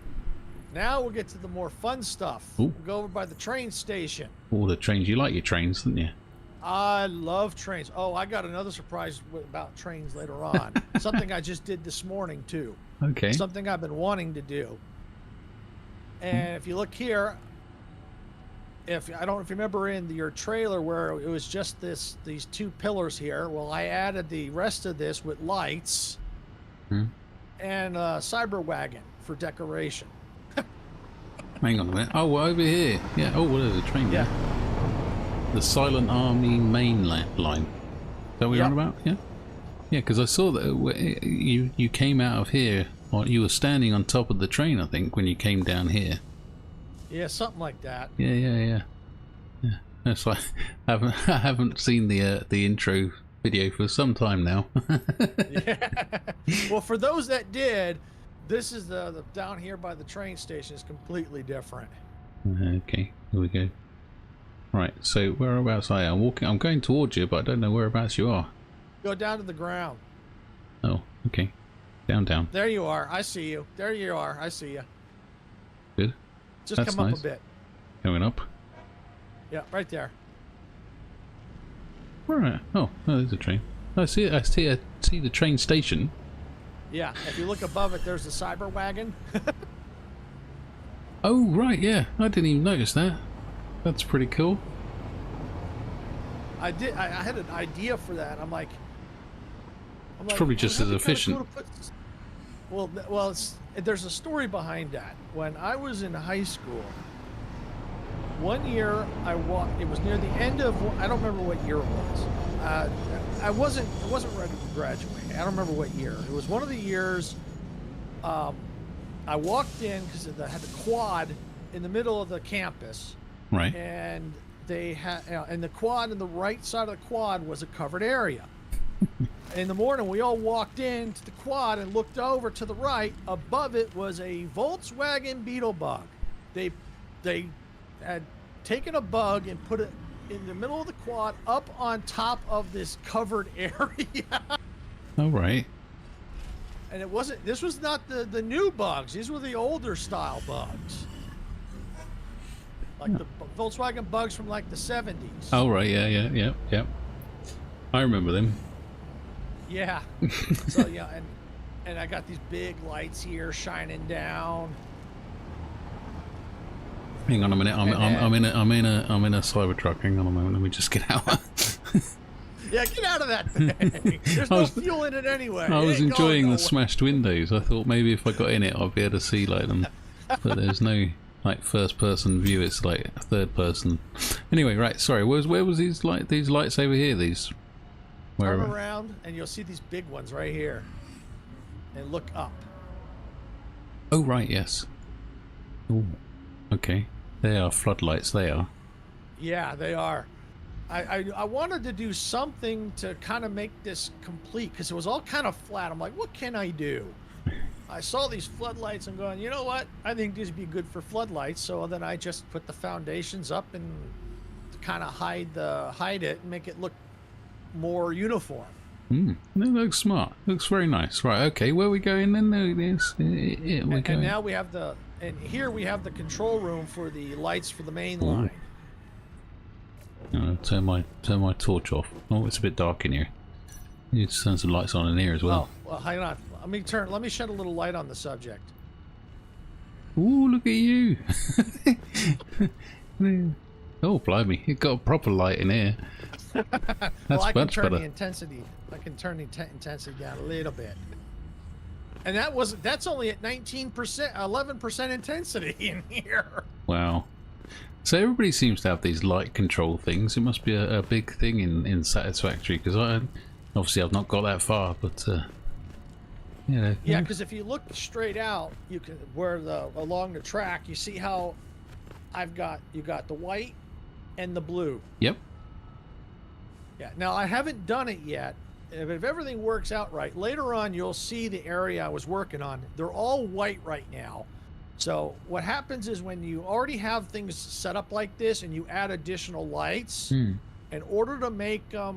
Now we'll get to the more fun stuff. Ooh. We'll go over by the train station. All the trains. You like your trains, don't you? I love trains. Oh, I got another surprise about trains later on. Something I just did this morning, too. Okay. Something I've been wanting to do. And if you look here, I don't know if you remember in your trailer where it was just these two pillars here. Well, I added the rest of this with lights and a cyber wagon for decoration. Hang on a minute. Oh, over here. Yeah. Oh, well, there's a train there. The Silent Army main line. Is that what you're on about? Yeah. Yeah, because I saw that you came out of here, or you were standing on top of the train, I think, when you came down here. Yeah, something like that. Yeah. That's why I haven't seen the intro video for some time now. Yeah. Well, for those that did, this is the down here by the train station is completely different. Okay, here we go. Right, so whereabouts I am? I'm going towards you, but I don't know whereabouts you are. Go down to the ground. Oh, okay. Down. There you are. I see you. There you are. I see you. Good. Just That's come nice. up a bit. Going up. Yeah, right there. Right. Oh, there's a train. I see it. I see the train station. Yeah, if you look above it, there's the cyber wagon. Oh, right, yeah. I didn't even notice that. That's pretty cool. I had an idea for that. I'm like, It's probably just as efficient. Cool well, there's a story behind that. When I was in high school, one year it was near the end of, I don't remember what year it was. I wasn't ready to graduate. I don't remember what year. It was one of the years. I walked in because I had the quad in the middle of the campus. Right. And they had, and the quad, and the right side of the quad was a covered area. In the morning, we all walked into the quad and looked over to the right. Above it was a Volkswagen Beetle bug. They had taken a bug and put it in the middle of the quad up on top of this covered area. All right. And this was not the new bugs. These were the older style bugs. Like the Volkswagen bugs from like the 70s. Oh, right. Yeah. I remember them. Yeah. So yeah, and I got these big lights here shining down. Hang on a minute. I'm in a Cybertruck. Hang on a moment. Let me just get out. Yeah, get out of that thing. There's no fuel in it anyway. I was enjoying the smashed windows. I thought maybe if I got in it, I'd be able to see like them. But there's no like first person view. It's like third person. Anyway, right. Sorry. Where was these lights over here? Turn around and you'll see these big ones right here. And look up. Oh, right, yes. Ooh, okay. They are floodlights, they are. Yeah, they are. I wanted to do something to kind of make this complete because it was all kind of flat. I'm like, what can I do? I saw these floodlights and going, you know what? I think these would be good for floodlights. So then I just put the foundations up and kind of hide it and make it look more uniform. That looks smart. Looks very nice. Right, okay, where are we going then? And now we have here we have the control room for the lights for the main line. Turn my torch off. Oh, it's a bit dark in here. You need to turn some lights on in here as well. Well, hang on. Let me shed a little light on the subject. Ooh, look at you. Oh, blimey. It got a proper light in here. That's I can much turn better. the intensity. I can turn the intensity down a little bit. And that's only at 19%, 11% intensity in here. Wow. So everybody seems to have these light control things. It must be a big thing in Satisfactory, because obviously I've not got that far, but you know. Yeah, because if you look straight out, you can along the track, you see how you got the white and the blue. Yep. Yeah. Now I haven't done it yet. If everything works out right, later on you'll see the area I was working on. They're all white right now. So what happens is when you already have things set up like this and you add additional lights, in order to make to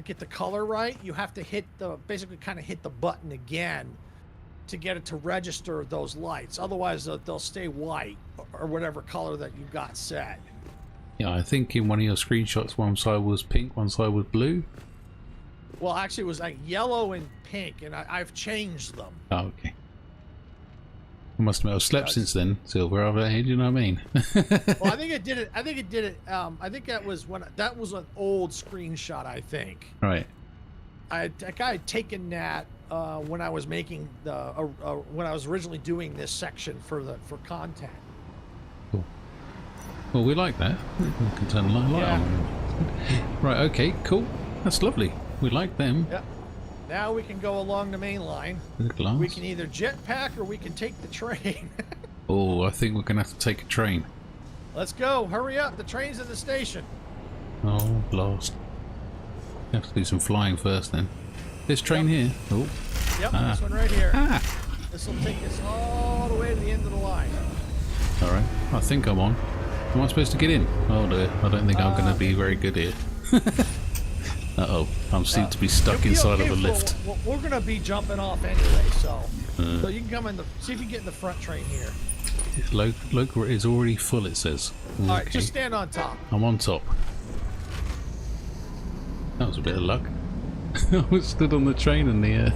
get the color right, you have to basically kind of hit the button again to get it to register those lights. Otherwise they'll stay white or whatever color that you got set. Yeah, I think in one of your screenshots, one side was pink, one side was blue. Well, actually, it was like yellow and pink, and I've changed them. Oh, okay. I must admit, I've slept since then, Silver. Do you know what I mean? Well, I think it did it. I think that was an old screenshot. I think. Right. I had taken that when I was making when I was originally doing this section for content. Cool. Well, we like that. We can turn the light on. Right. Okay. Cool. That's lovely. We like them. Yep. Now we can go along the main line. We can either jetpack or we can take the train. Oh, I think we're going to have to take a train. Let's go. Hurry up. The train's at the station. Oh, blast. We have to do some flying first then. This train here. Oh. Yep, this one right here. This will take us all the way to the end of the line. Alright. I think I'm on. Am I supposed to get in? Oh dear. I don't think I'm going to be very good here. Uh-oh, I seem to be stuck inside of a lift. We're going to be jumping off anyway, so you can come see if you can get in the front train here. Local is already full, it says. Okay. Alright, just stand on top. I'm on top. That was a bit of luck. I was stood on the train and the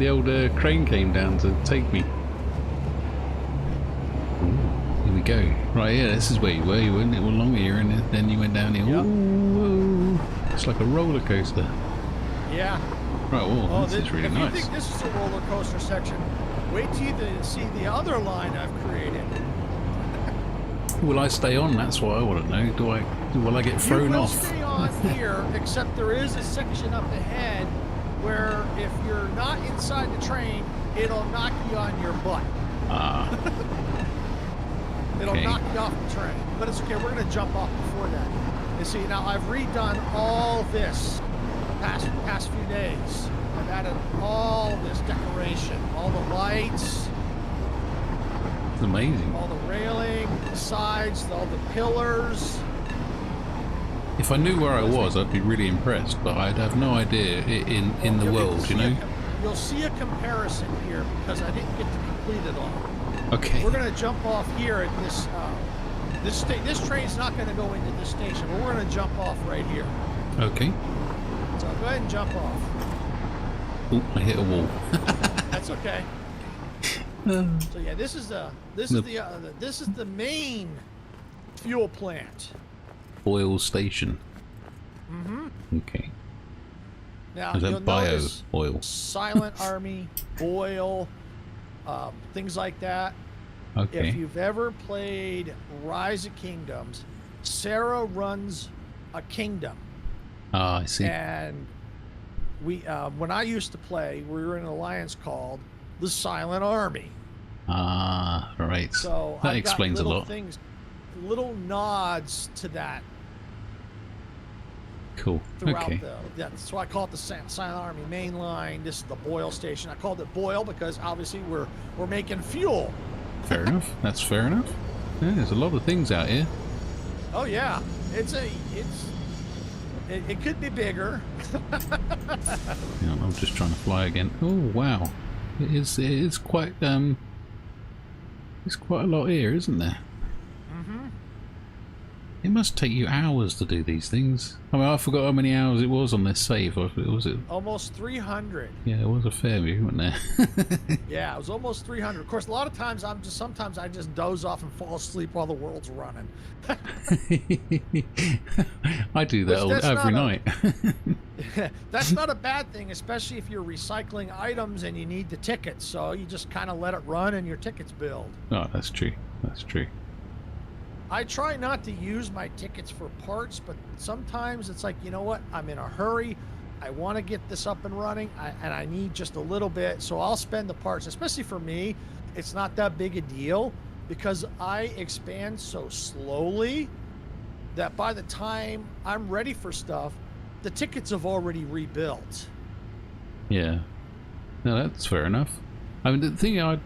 old crane came down to take me. Ooh, here we go. Right, yeah, this is where you were. You went along here and then you went down here. Yep. Ooh, it's like a roller coaster. Yeah. Right, well, this is really nice. If you think this is a roller coaster section, wait till you see the other line I've created. Will I stay on? That's what I want to know. Will I get thrown off? You will stay on here, except there is a section up ahead where if you're not inside the train, it'll knock you on your butt. It'll knock you off the train. But it's okay, we're going to jump off before that. You see, now I've redone all this past few days. I've added all this decoration, all the lights. It's amazing. All the railing, the sides, all the pillars. If I knew where I was, I'd be really impressed, but I'd have no idea in the world, you know? You'll see a comparison here because I didn't get to complete it all. Okay. We're going to jump off here at this train's not going to go into this station, but we're going to jump off right here. Okay. So go ahead and jump off. Oop, I hit a wall. That's okay. So yeah, this is the main fuel plant. Oil station. Okay. Now Is that you'll bio notice oil? Silent Army, oil, things like that. Okay. If you've ever played Rise of Kingdoms, Sarah runs a kingdom. Ah, I see. And we, when I used to play, we were in an alliance called the Silent Army. Ah, right. So That I've explains got a little lot. things, little nods to that Cool. throughout Okay. so I call it the Silent Army main line. This is the Boyle station. I called it Boyle because obviously we're making fuel. Fair enough. That's fair enough. Yeah, there's a lot of things out here. Oh yeah, it could be bigger. Yeah, I'm just trying to fly again. Oh wow, it is quite it's quite a lot here, isn't there? It must take you hours to do these things. I mean, I forgot how many hours it was on this save. Was it? Almost 300. Yeah, it was a fair few, wasn't there? Yeah, it was almost 300. Of course, a lot of times sometimes I just doze off and fall asleep while the world's running. I do that every night. That's not a bad thing, especially if you're recycling items and you need the tickets. So you just kind of let it run and your tickets build. Oh, that's true. That's true. I try not to use my tickets for parts, but sometimes it's like, you know what? I'm in a hurry. I want to get this up and running, and I need just a little bit. So I'll spend the parts, especially for me. It's not that big a deal because I expand so slowly that by the time I'm ready for stuff, the tickets have already rebuilt. Yeah. No, that's fair enough. I mean, the thing I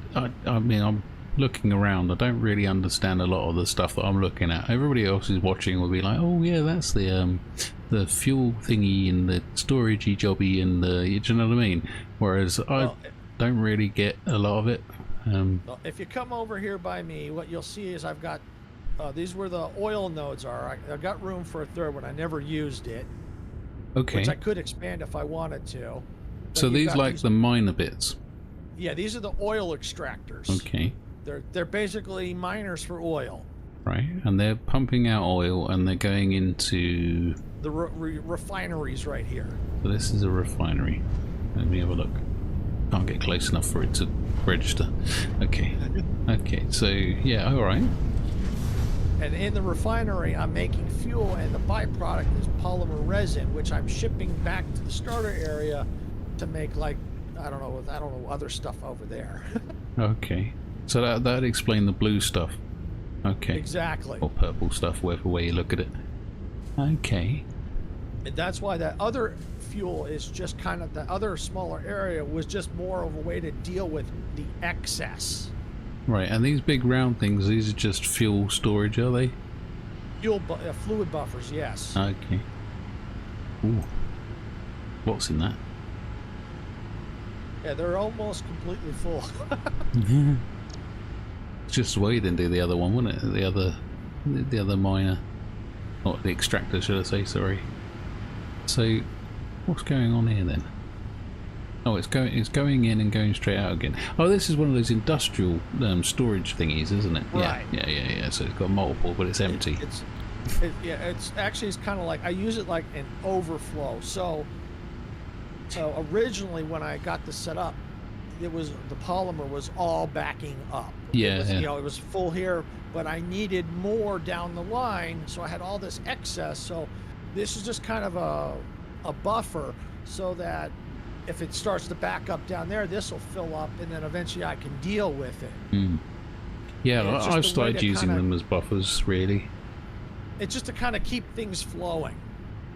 mean, I'm looking around. I don't really understand a lot of the stuff that I'm looking at. Everybody else is watching will be like, oh yeah, that's the fuel thingy and the storagey jobby and the, you know what I mean? Whereas I don't really get a lot of it. If you come over here by me, what you'll see is I've got these where the oil nodes are. I've got room for a third one. I never used it. Okay. Which I could expand if I wanted to. But So these like the minor bits. Yeah, these are the oil extractors. Okay. They're basically miners for oil. Right, and they're pumping out oil and they're going into The refineries right here. So this is a refinery. Let me have a look. Can't get close enough for it to register. Okay. Okay, so yeah, alright. And in the refinery, I'm making fuel, and the byproduct is polymer resin, which I'm shipping back to the starter area to make, like, I don't know, other stuff over there. Okay. So that'd explain the blue stuff. Okay. Exactly. Or purple stuff, whatever way you look at it. Okay. And that's why that other fuel is just kind of, the other smaller area was just more of a way to deal with the excess. Right, and these big round things, these are just fuel storage, are they? Fluid buffers, yes. Okay. Ooh. What's in that? Yeah, they're almost completely full. It's just the way you didn't do the other one, wasn't it? The other miner. Or the extractor, should I say, sorry. So, what's going on here then? Oh, it's going in and going straight out again. Oh, this is one of those industrial storage thingies, isn't it? Right. Yeah. So it's got multiple, but it's empty. It's kind of like, I use it like an overflow. So originally when I got this set up, the polymer was all backing up. Yeah, it was, yeah. You know, it was full here, but I needed more down the line, so I had all this excess. So this is just kind of a buffer, so that if it starts to back up down there, this will fill up, and then eventually I can deal with it. Mm. Yeah, I've started using them as buffers, really. It's just to kind of keep things flowing.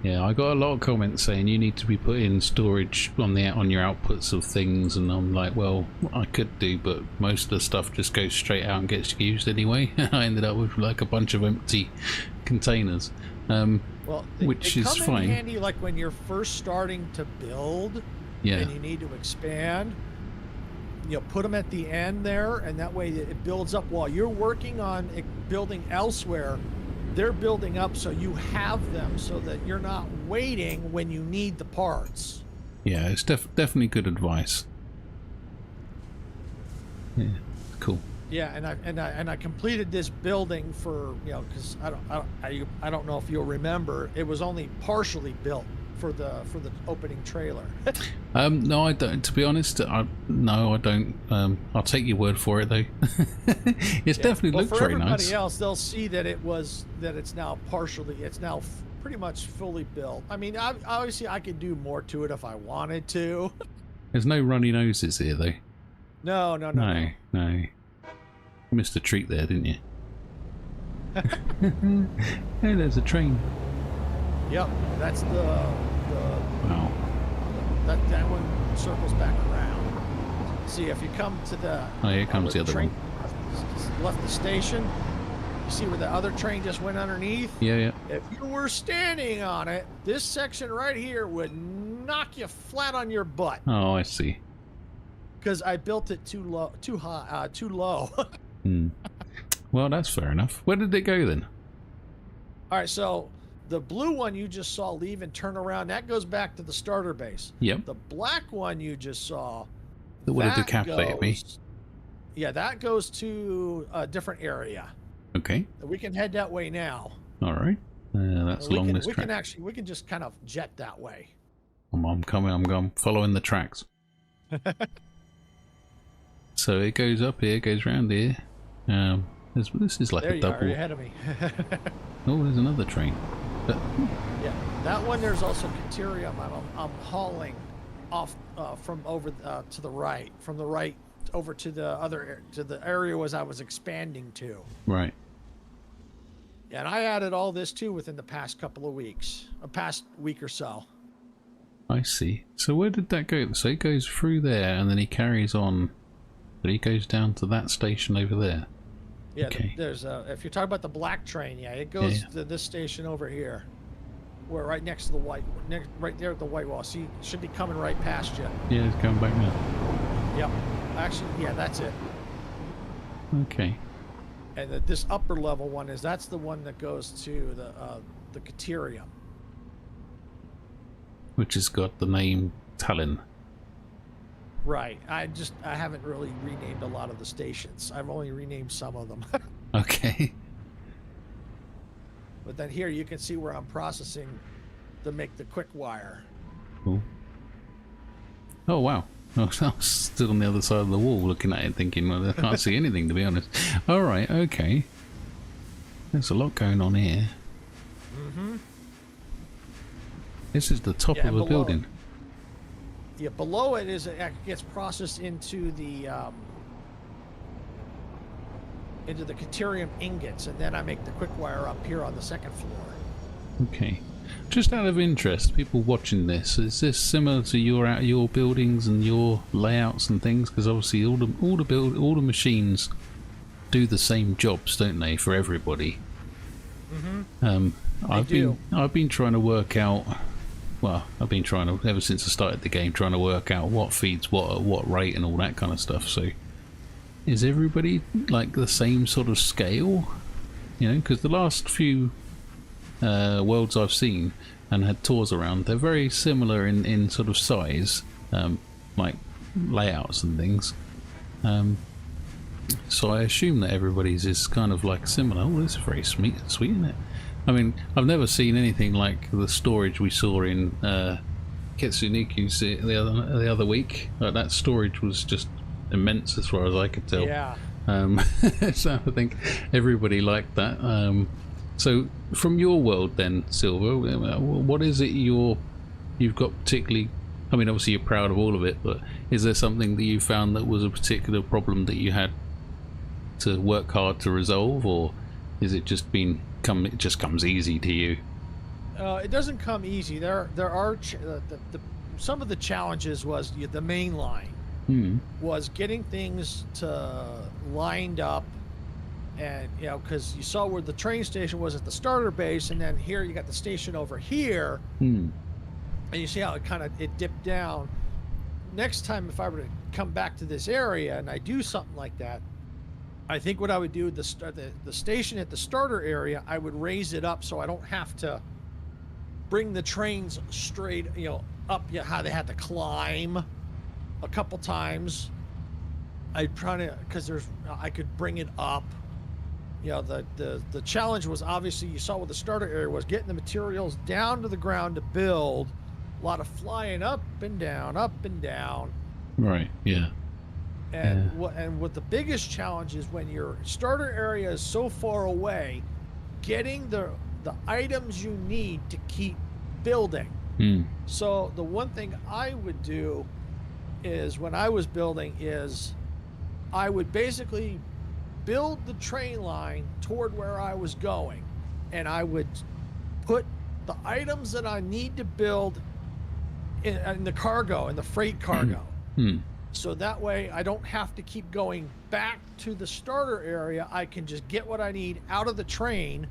Yeah, I got a lot of comments saying you need to be putting storage on your outputs of things, and I'm like, well, I could do, but most of the stuff just goes straight out and gets used anyway. I ended up with like a bunch of empty containers, which is fine. In handy, like when you're first starting to build, and you need to expand. You know, put them at the end there, and that way it builds up while you're working on building elsewhere. They're building up, so you have them, so that you're not waiting when you need the parts. Yeah, it's definitely good advice. Yeah, cool. Yeah, and I completed this building for, you know, because I don't know if you'll remember, it was only partially built for the opening trailer. No, I don't. To be honest, no, I don't. I'll take your word for it, though. It's definitely looks very nice. For everybody else, they'll see that it's now pretty pretty much fully built. I mean, obviously I could do more to it if I wanted to. There's no runny noses here, though. No. No. You missed a treat there, didn't you? Hey, there's a train. Yep, that's the Wow. that one circles back around. See, if you come to the Oh, here comes the other train one. left the station, you see where the other train just went underneath? Yeah. If you were standing on it, this section right here would knock you flat on your butt. Oh, I see. Because I built it too low. Well, that's fair enough. Where did it go then? All right, so the blue one you just saw leave and turn around, that goes back to the starter base. Yep. The black one you just saw, That would have decapitated me. yeah, that goes to a different area. Okay. We can head that way now. All right. That's along this track. We can just kind of jet that way. I'm coming. I'm going. Following the tracks. So it goes up here, goes round here. This is like There a you double. are, you're ahead of me. Oh, there's another train. But, Yeah, that one there's also Caterium. I'm hauling off from over to the right, from the right over to the other to the area as I was expanding to. right. And I added all this too within the past couple of weeks, a past week or so. I see. So where did that go? So it goes through there, and then he carries on. But he goes down to that station over there. Yeah, Okay. there's if you're talking about the black train, yeah, it goes to this station over here. We're right next to the right there at the white wall. See, it should be coming right past you. Yeah, it's coming back now. Yep. Actually, yeah, that's it. Okay. And this upper level one that's the one that goes to the Caterium. Which has got the name Tallinn. Right. I haven't really renamed a lot of the stations. I've only renamed some of them. Okay. But then here you can see where I'm processing to make the quick wire. Cool. Oh wow. I was still on the other side of the wall looking at it thinking, well, I can't see anything to be honest. Alright, okay. There's a lot going on here. Mm-hmm. This is the top of a building. Yeah, below it it gets processed into the Caterium ingots, and then I make the quick wire up here on the second floor. Okay. Just out of interest, people watching this, is this similar to your buildings and your layouts and things? Because obviously all the machines do the same jobs, don't they, for everybody? Mm-hmm. I've been trying to work out. Well, I've been trying to ever since I started the game, trying to work out what feeds what at what rate and all that kind of stuff. So, is everybody like the same sort of scale? You know, because the last few worlds I've seen and had tours around, they're very similar in sort of size, like layouts and things. So I assume that everybody's is kind of like similar. Oh, this is very sweet, isn't it? I mean, I've never seen anything like the storage we saw in Ketsuniku's the other week. That storage was just immense as far as I could tell. Yeah. So I think everybody liked that. So from your world then, Silver, what is it you've got particularly? I mean, obviously you're proud of all of it, but is there something that you found that was a particular problem that you had to work hard to resolve, or is it just it just comes easy to you? It doesn't come easy. There are some of the challenges was the main line was getting things lined up, and because you saw where the train station was at the starter base, and then here you got the station over here, and you see how it dipped down. Next time, if I were to come back to this area and I do something like that, I think what I would do, the station at the starter area, I would raise it up so I don't have to bring the trains straight, up. How they had to climb a couple times. I'd try to, because I could bring it up. The challenge was obviously, you saw what the starter area was, getting the materials down to the ground to build. A lot of flying up and down, up and down. Right. Yeah. And what the biggest challenge is when your starter area is so far away, getting the the items you need to keep building. So the one thing I would do is when I was building is I would basically build the train line toward where I was going, and I would put the items that I need to build in the cargo, in the freight cargo. So that way I don't have to keep going back to the starter area. I can just get what I need out of the train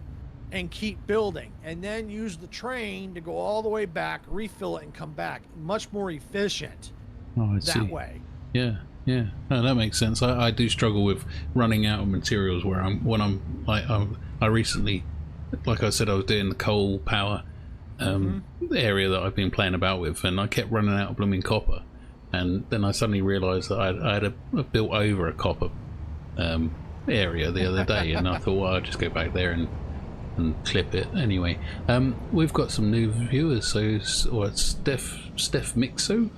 and keep building, and then use the train to go all the way back, refill it, and come back. Much more efficient that way. Yeah. No, that makes sense. I do struggle with running out of materials where I recently, like I said, I was doing the coal power area that I've been playing about with, and I kept running out of blooming copper, and then I suddenly realised that I had built over a copper area the other day, and I thought, well, I'll just go back there and clip it anyway. We've got some new viewers, so it's Steph Mixo.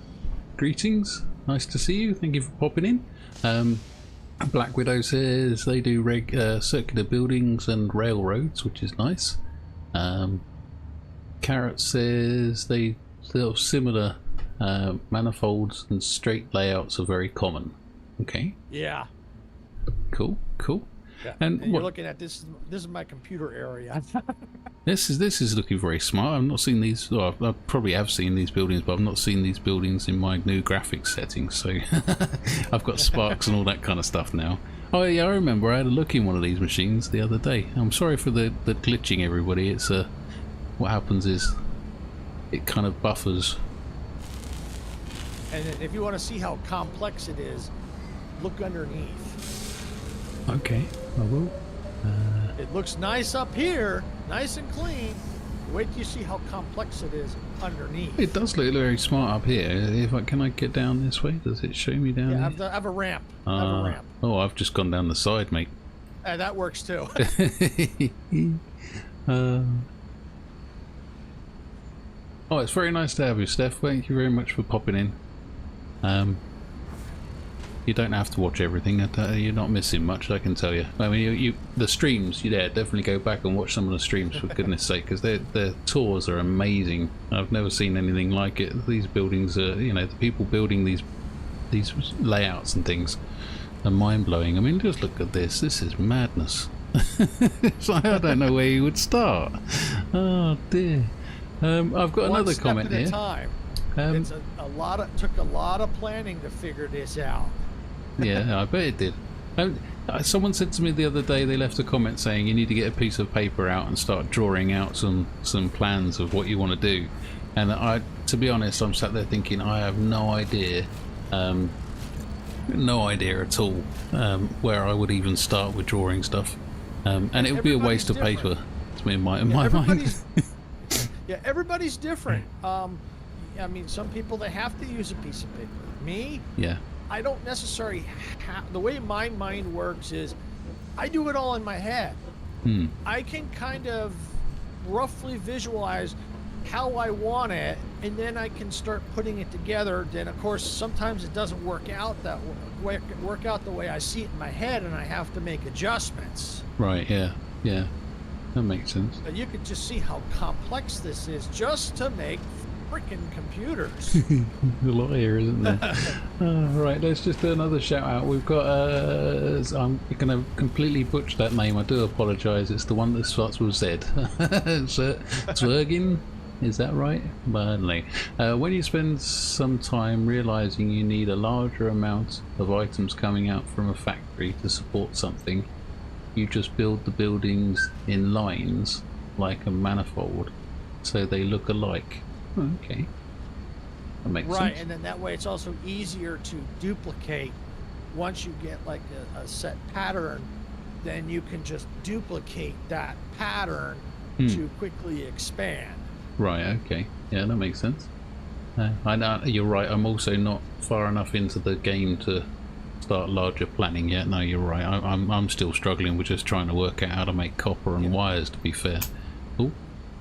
Greetings, nice to see you, thank you for popping in. Black Widow says they do circular buildings and railroads, which is nice. Carrot says they have similar manifolds and straight layouts are very common. Okay. Yeah. Cool. Yeah. And you're looking at this is my computer area. This is looking very smart. I've not seen these. Well, I probably have seen these buildings, but I've not seen these buildings in my new graphics settings. So I've got sparks and all that kind of stuff now. Oh yeah, I remember I had a look in one of these machines the other day. I'm sorry for the glitching, everybody. It's what happens is it kind of buffers. And if you want to see how complex it is, look underneath. Okay, I will. It looks nice up here, nice and clean. Wait till you see how complex it is underneath. It does look very smart up here. Can I get down this way? Does it show me down? Yeah, here? I have a ramp. Oh, I've just gone down the side, mate. That works too. Oh, it's very nice to have you, Steph. Thank you very much for popping in. You don't have to watch everything. You're not missing much, I can tell you. I mean, the streams, definitely go back and watch some of the streams, for goodness sake, because their tours are amazing. I've never seen anything like it. These buildings are, the people building these layouts and things are mind-blowing. I mean, just look at this. This is madness. It's like, I don't know where you would start. Oh, dear. I've got another comment here. It's took a lot of planning to figure this out. Yeah, I bet it did. Someone said to me the other day, they left a comment saying you need to get a piece of paper out and start drawing out some plans of what you want to do. And to be honest, I'm sat there thinking I have no idea at all where I would even start with drawing stuff. And it would be a waste of paper. It's me in my mind. Yeah, everybody's different. I mean, some people, they have to use a piece of paper. Me? Yeah. I don't necessarily have... The way my mind works is I do it all in my head. I can kind of roughly visualize how I want it, and then I can start putting it together. Then, of course, sometimes it doesn't work out the way I see it in my head, and I have to make adjustmts. Right, yeah. That makes sense. But you can just see how complex this is just to make freaking computers. A lot here, isn't there? Right, let's just do another shout out. We've got I'm going to completely butcher that name. I do apologise. It's the one that starts with Z. Zwergin, is that right? But no. When you spend some time realising you need a larger amount of items coming out from a factory to support something, you just build the buildings in lines like a manifold so they look alike. Okay, that makes sense. Right, and then that way it's also easier to duplicate. Once you get like a set pattern, then you can just duplicate that pattern to quickly expand. Right, okay. Yeah, that makes sense. I know, you're right, I'm also not far enough into the game to start larger planning yet. No, you're right. I'm still struggling with just trying to work out how to make copper and wires, to be fair. Oh.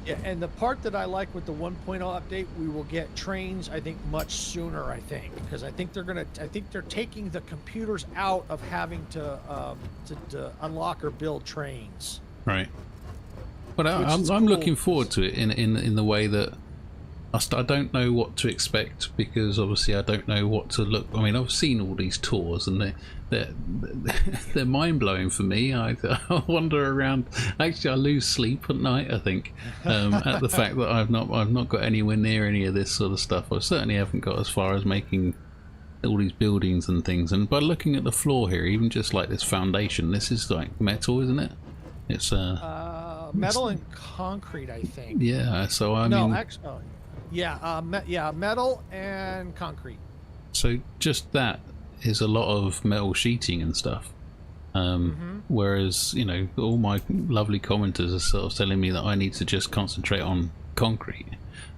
Yeah, and the part that I like with the 1.0 update, we will get trains, I think, much sooner, because I think they're taking the computers out of having to unlock or build trains. Right. But I'm cool. looking forward to it in the way that I don't know what to expect, because obviously I don't know what to look. I mean, I've seen all these tours and they're mind blowing for me. I wander around. Actually, I lose sleep at night, I think, at the fact that I've not got anywhere near any of this sort of stuff. I certainly haven't got as far as making all these buildings and things. And by looking at the floor here, even just like this foundation, this is like metal, isn't it? It's metal and concrete, I think. yeah. So I No, mean, actually, yeah, metal and concrete. so just that is a lot of metal sheeting and stuff. Whereas, you know, all my lovely commenters are sort of telling me that I need to just concentrate on concrete.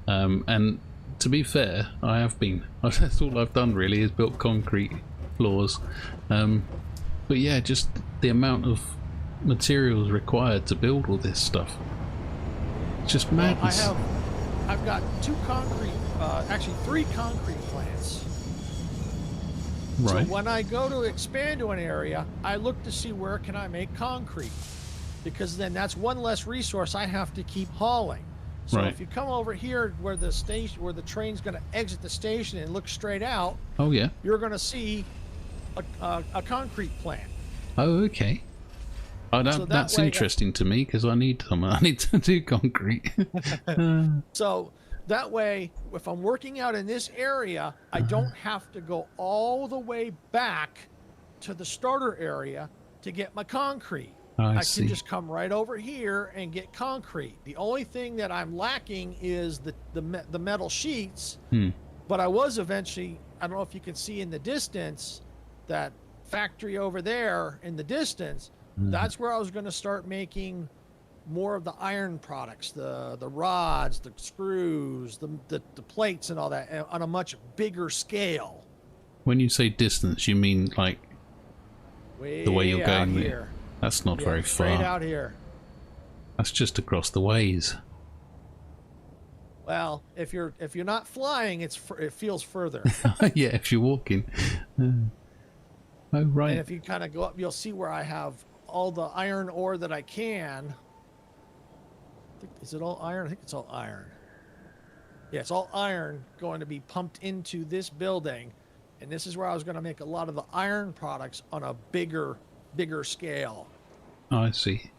And to be fair, I have been. That's all I've done really, is built concrete floors. But yeah, just the amount of materials required to build all this stuff. It's just madness. Well, I've got actually 3 concrete plants. Right. So when I go to expand to an area, I look to see where can I make concrete, because then that's one less resource I have to keep hauling. So Right. if you come over here where the train's going to exit the station and look straight out, Oh yeah. you're going to see a concrete plant. Oh okay. Oh, So that that's way- interesting to me, because I need to do concrete. So that way, if I'm working out in this area, I don't have to go all the way back to the starter area to get my concrete. I see. can just come right over here and get concrete. The only thing that I'm lacking is the metal sheets. But I was eventually, I don't know if you can see in the distance, that factory over there in the distance, that's where I was going to start making more of the iron products, the rods, the screws, the plates and all that on a much bigger scale. When you say distance, you mean like Way the way you're out going there? here. That's not Yeah, very straight far. out here. That's just across the ways. Well, if you're not flying, it feels further. Yeah, if you're walking. Oh right. And if you kind of go up, you'll see where I have all the iron ore that I can. Is it all iron? I think it's all iron. Yeah, it's all iron going to be pumped into this building. And this is where I was going to make a lot of the iron products on a bigger scale. Oh, I see.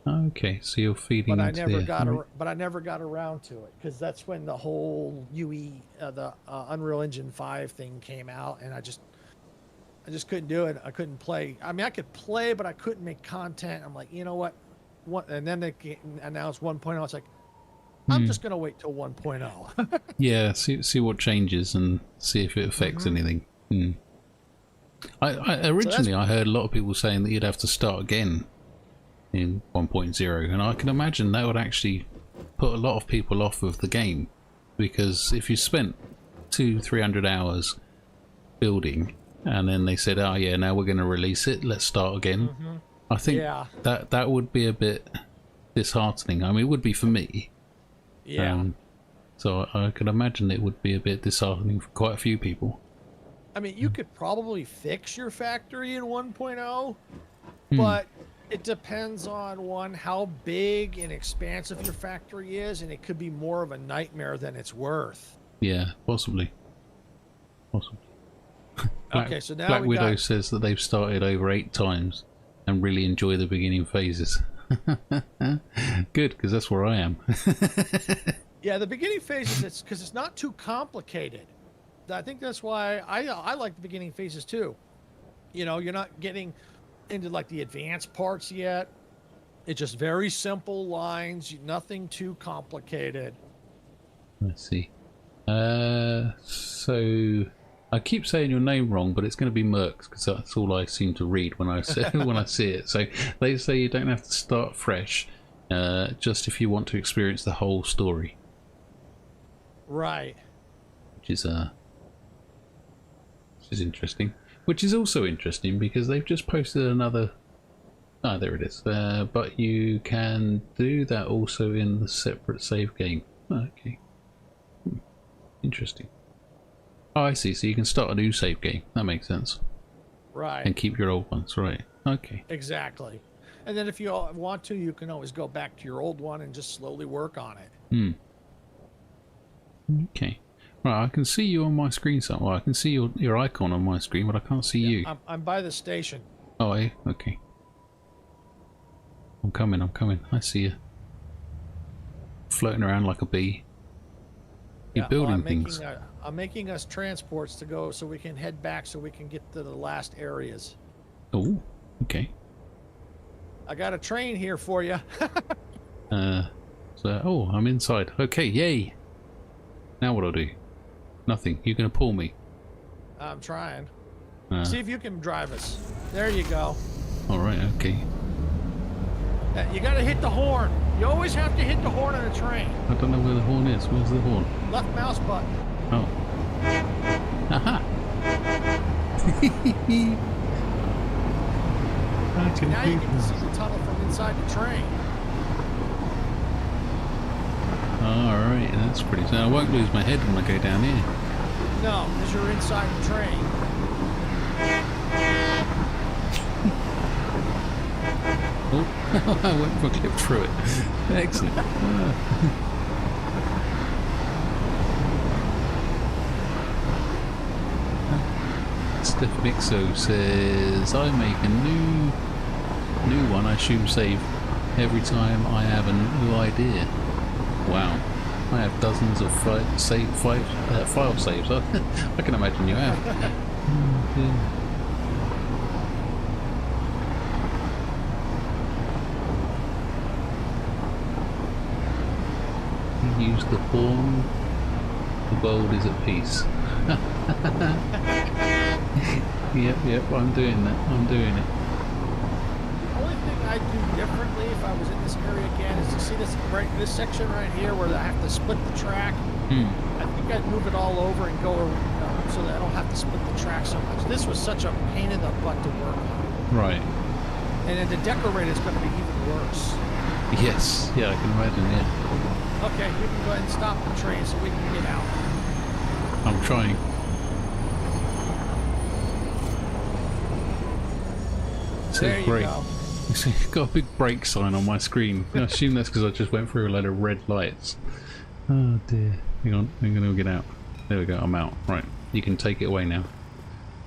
Okay, so you're feeding But I into never the... got but I never got around to it, because that's when the whole the Unreal Engine 5 thing came out, and I just couldn't do it. I couldn't play. I mean, I could play, but I couldn't make content. I'm like, you know what? And then they announced 1.0. It's like, I'm just gonna wait till 1.0. Yeah, see what changes and see if it affects anything. I originally I heard a lot of people saying that you'd have to start again in 1.0, and I can imagine that would actually put a lot of people off of the game, because if you spent 200-300 hours building and then they said, oh yeah, now we're going to release it, let's start again, I think that would be a bit disheartening. I mean, it would be for me. Yeah. So I could imagine it would be a bit disheartening for quite a few people. I mean, you could probably fix your factory in 1.0, but it depends on how big and expansive your factory is, and it could be more of a nightmare than it's worth. Yeah, possibly. Okay, so now Black we Widow got... says that they've started over 8 times and really enjoy the beginning phases. Good, because that's where I am. Yeah, the beginning phases, it's because it's not too complicated. I think that's why I like the beginning phases too. You know, you're not getting into like the advanced parts yet. It's just very simple lines, nothing too complicated. Let's see. So I keep saying your name wrong, but it's going to be Mercs, because that's all I seem to read when I see it. So they say you don't have to start fresh, just if you want to experience the whole story. Right. Which is interesting. Which is also interesting because they've just posted another. Ah, there it is. But you can do that also in the separate save game. Okay. Interesting. Oh, I see. So you can start a new save game. That makes sense. Right. And keep your old ones. Right. Okay. Exactly. And then if you want to, you can always go back to your old one and just slowly work on it. Hmm. Okay. Right, I can see you on my screen somewhere. I can see your icon on my screen, but I can't see you. I'm by the station. Oh, eh? Okay. I'm coming, I'm coming. I see you. Floating around like a bee. You're building things. I'm making us transports to go so we can head back so we can get to the last areas. Oh, okay. I got a train here for you. Oh, I'm inside. Okay, yay. Now what do I do? Nothing. You're going to pull me. I'm trying. See if you can drive us. There you go. All right, okay. You got to hit the horn. You always have to hit the horn on a train. I don't know where the horn is. Where's the horn? Left mouse button. Oh. Aha! Now you can see the tunnel from inside the train. Alright, that's pretty... So I won't lose my head when I go down here. No, because you're inside the train. Oh, I went for a clip through it. Excellent. Steph Mixo says, I make a new one, I assume save every time I have a new idea. Wow. I have dozens of file saves. I can imagine you have. Use the horn. The world is at peace. Yep, I'm doing that. I'm doing it. The only thing I'd do differently if I was in this area again is to see this section right here where I have to split the track. I think I'd move it all over and go so that I don't have to split the track so much. This was such a pain in the butt to work on. Right. And then the decorate is going to be even worse. Yes. Yeah, I can imagine, yeah. Okay, you can go ahead and stop the train so we can get out. I'm trying. There you go. It's got a big brake sign on my screen. I assume that's because I just went through a load of red lights. Oh dear. Hang on, I'm going to get out. There we go, I'm out. Right, you can take it away now.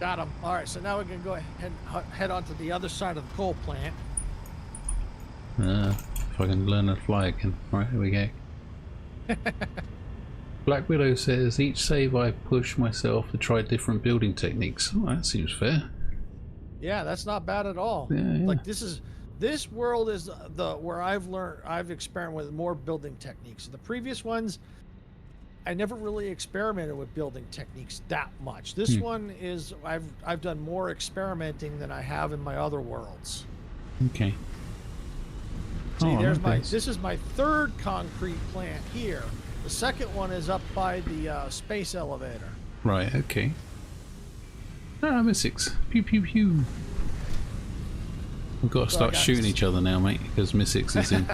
Got him. Alright, so now we can go ahead and head on to the other side of the coal plant. If I can learn to fly again. Right, here we go. Black Widow says, each save I push myself to try different building techniques. Oh, that seems fair. Yeah, that's not bad at all. Yeah. Like this world is where I've experimented with more building techniques. The previous ones, I never really experimented with building techniques that much. This one is I've done more experimenting than I have in my other worlds. Okay. See, this is my third concrete plant here. The second one is up by the space elevator. Right, okay. Ah, Mystics. Pew pew pew. We've got to start shooting each other now, mate, because Mystics is in.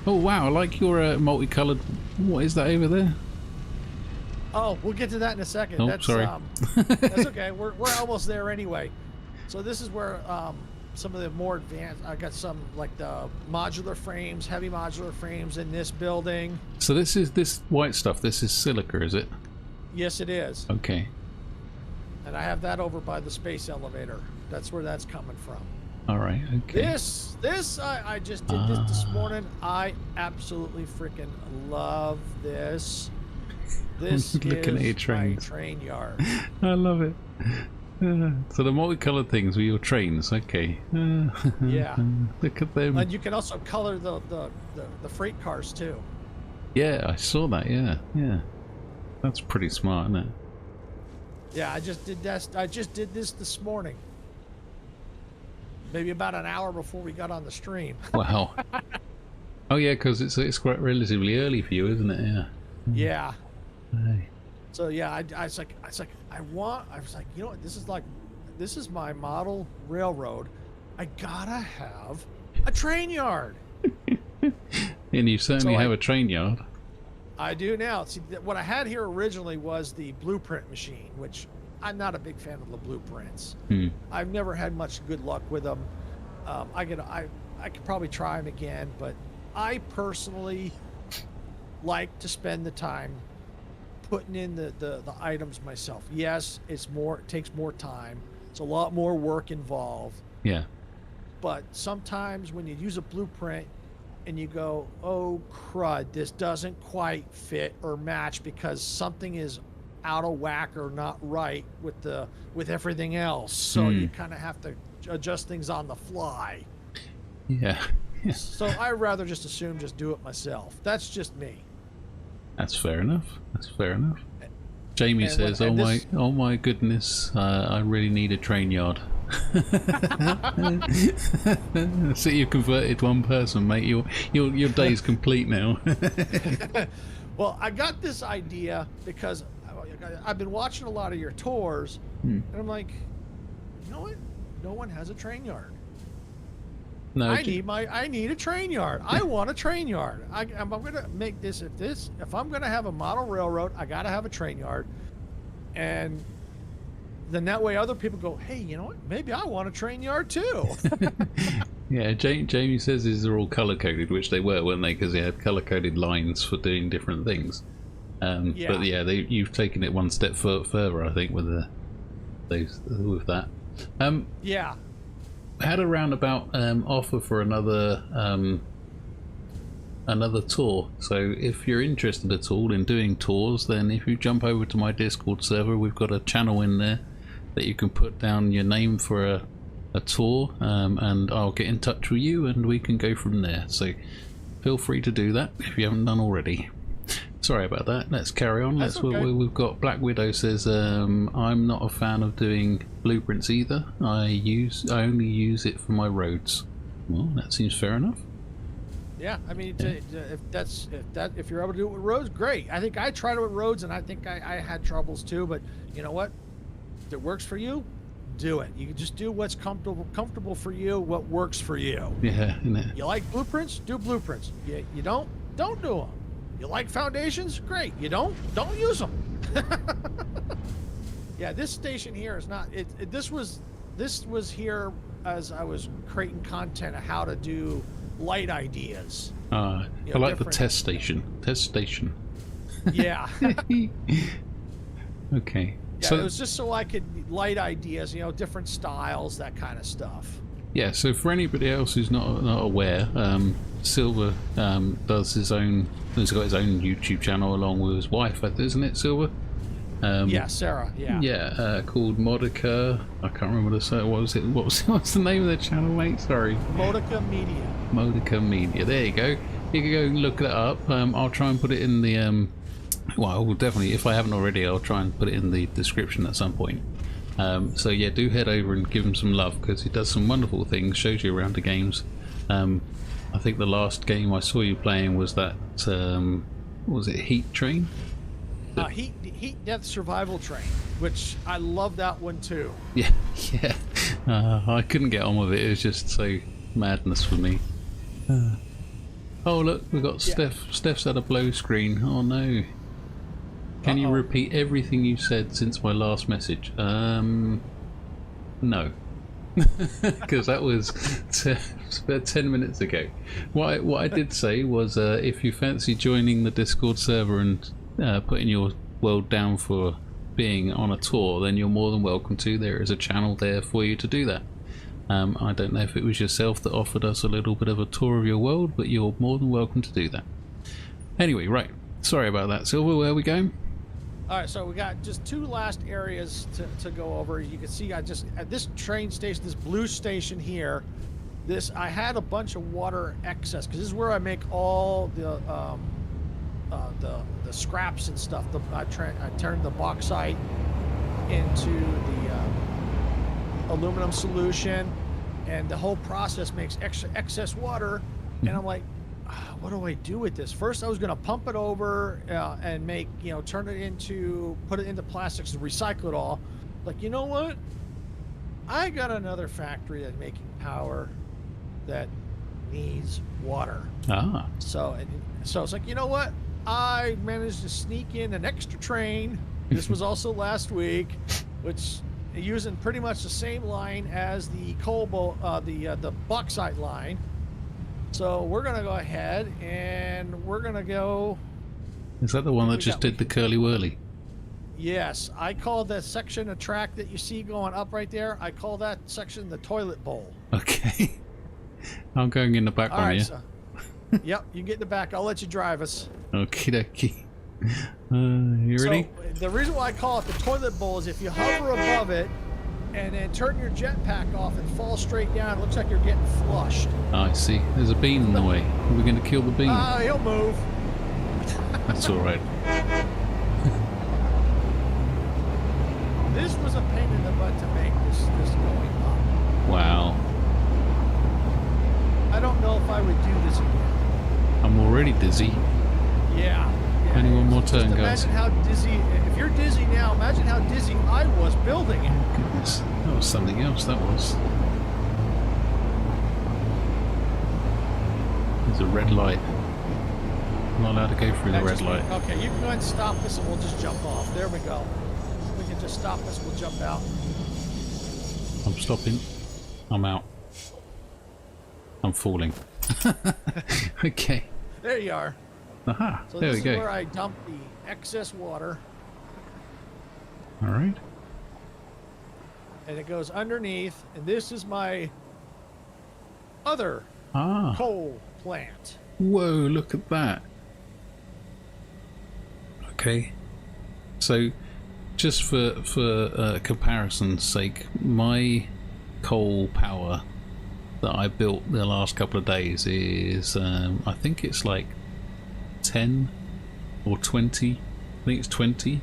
Oh wow, I like your multicoloured. What is that over there? Oh, we'll get to that in a second. Oh, that's, sorry. That's okay. We're almost there anyway. So this is where some of the more advanced. I got some like the modular frames, heavy modular frames in this building. So this white stuff. This is silica, is it? Yes, it is. Okay. And I have that over by the space elevator. That's where that's coming from. All right. Okay. I just did this morning. I absolutely freaking love this. This is my train yard. I love it. So the multicolored things were your trains. Okay. Yeah. Look at them. And you can also color the freight cars too. Yeah, I saw that. Yeah. That's pretty smart, isn't it? Yeah, I just did this morning. Maybe about an hour before we got on the stream. Wow. Oh yeah, because it's quite relatively early for you, isn't it? Yeah. Yeah. Hey. So yeah, I was like, you know what? This is my model railroad. I gotta have a train yard. And you certainly have a train yard. I do now. See, what I had here originally was the blueprint machine, which I'm not a big fan of the blueprints. I've never had much good luck with them. I could probably try them again, but I personally like to spend the time putting in the items myself. Yes, it takes more time. It's a lot more work involved. Yeah. But sometimes when you use a blueprint and you go, oh crud, this doesn't quite fit or match because something is out of whack or not right with everything else. So you kind of have to adjust things on the fly. Yeah. So I rather just do it myself. That's just me. That's fair enough. That's fair enough. Jamie says, "Oh my goodness, I really need a train yard." So you've converted one person, mate. Your day's complete now. Well, I got this idea because I've been watching a lot of your tours, and I'm like, you know what? No one has a train yard. No, I need a train yard. I want a train yard. I'm gonna make this. If I'm gonna have a model railroad, I gotta have a train yard, and then that way other people go, hey, you know what? Maybe I want a train yard too. Yeah, Jamie says these are all color coded, which they were, weren't they? Because they had color coded lines for doing different things. Yeah. But yeah, you've taken it one step further, I think, with that. Yeah. Had a roundabout offer for another tour. So if you're interested at all in doing tours, then if you jump over to my Discord server, we've got a channel in there that you can put down your name for a tour, and I'll get in touch with you and we can go from there. So feel free to do that if you haven't done already. Sorry about that. Let's carry on. That's okay. We've got Black Widow says, I'm not a fan of doing blueprints either. I only use it for my roads. Well, that seems fair enough. Yeah, I mean, if you're able to do it with roads, great. I think I tried it with roads, and I think I had troubles too. But you know what? If it works for you, do it. You can just do what's comfortable for you, what works for you. Yeah. You like blueprints? Do blueprints. You don't do them. You like foundations? Great. You don't use them. Yeah, this station here is not. This was here as I was creating content of how to do light ideas. I like the test station. Yeah. Okay. Yeah, so it was just so I could light ideas, different styles, that kind of stuff. Yeah, so for anybody else who's not aware, Silver does he's got his own YouTube channel along with his wife, isn't it, Silver? Yeah, Sarah. Yeah. Yeah, called Modica. I can't remember what's the name of the channel, mate? Sorry. Modica Media. Modica Media. There you go. You can go and look that up. I'll try and put it in the well, I will definitely, if I haven't already, I'll try and put it in the description at some point. So yeah, do head over and give him some love because he does some wonderful things, shows you around the games. I think the last game I saw you playing was that, what was it, Heat Train? Heat Death Survival Train, which I love that one too. Yeah. I couldn't get on with it. It was just so madness for me. Oh look, we've got Steph. Steph's at a blue screen. Oh no. Can you repeat everything you said since my last message? No. Because that was about 10 minutes ago. What I did say was if you fancy joining the Discord server and putting your world down for being on a tour, then you're more than welcome to. There is a channel there for you to do that. I don't know if it was yourself that offered us a little bit of a tour of your world, but you're more than welcome to do that. Anyway, right. Sorry about that, Silver. Where are we going? All right, so we got just two last areas to go over. You can see at this train station, this blue station here, I had a bunch of water excess because this is where I make all the scraps and stuff. I turned the bauxite into the aluminum solution, and the whole process makes excess water. And I'm like, what do I do with this? First, I was going to pump it over and make, put it into plastics and recycle it all. Like, you know what? I got another factory that's making power that needs water. So it's like, you know what? I managed to sneak in an extra train. This was also last week, which using pretty much the same line as the the bauxite line. So we're gonna go ahead and we're gonna go. Is that the one that just did the curly whirly? Yes, I call the section of track that you see going up right there. I call that section the toilet bowl. Okay. I'm going in the back one here. So, yep, you get in the back. I'll let you drive us. Okie dokie. You ready? So the reason why I call it the toilet bowl is if you hover above it and then turn your jetpack off and fall straight down, it looks like you're getting flushed. I see. There's a bean in the way. Are we going to kill the bean? He'll move. That's all right. This was a pain in the butt to make this going up. Wow. I don't know if I would do this again. I'm already dizzy. Yeah. Only one more turn, guys. Imagine how dizzy. If you're dizzy now, imagine how dizzy I was building it. Goodness, that was something else. That was. There's a red light. I'm not allowed to go through the red light. Okay, you can go ahead and stop this, and we'll just jump off. There we go. We can just stop this. We'll jump out. I'm stopping. I'm out. I'm falling. Okay. There you are. Aha, So there we this go. is where I dump the excess water, All right. and it goes underneath. And this is my other Ah. coal plant. Whoa, look at that. Okay. So, just for comparison's sake, my coal power that I built the last couple of days is, I think it's like 10 or 20. I think it's 20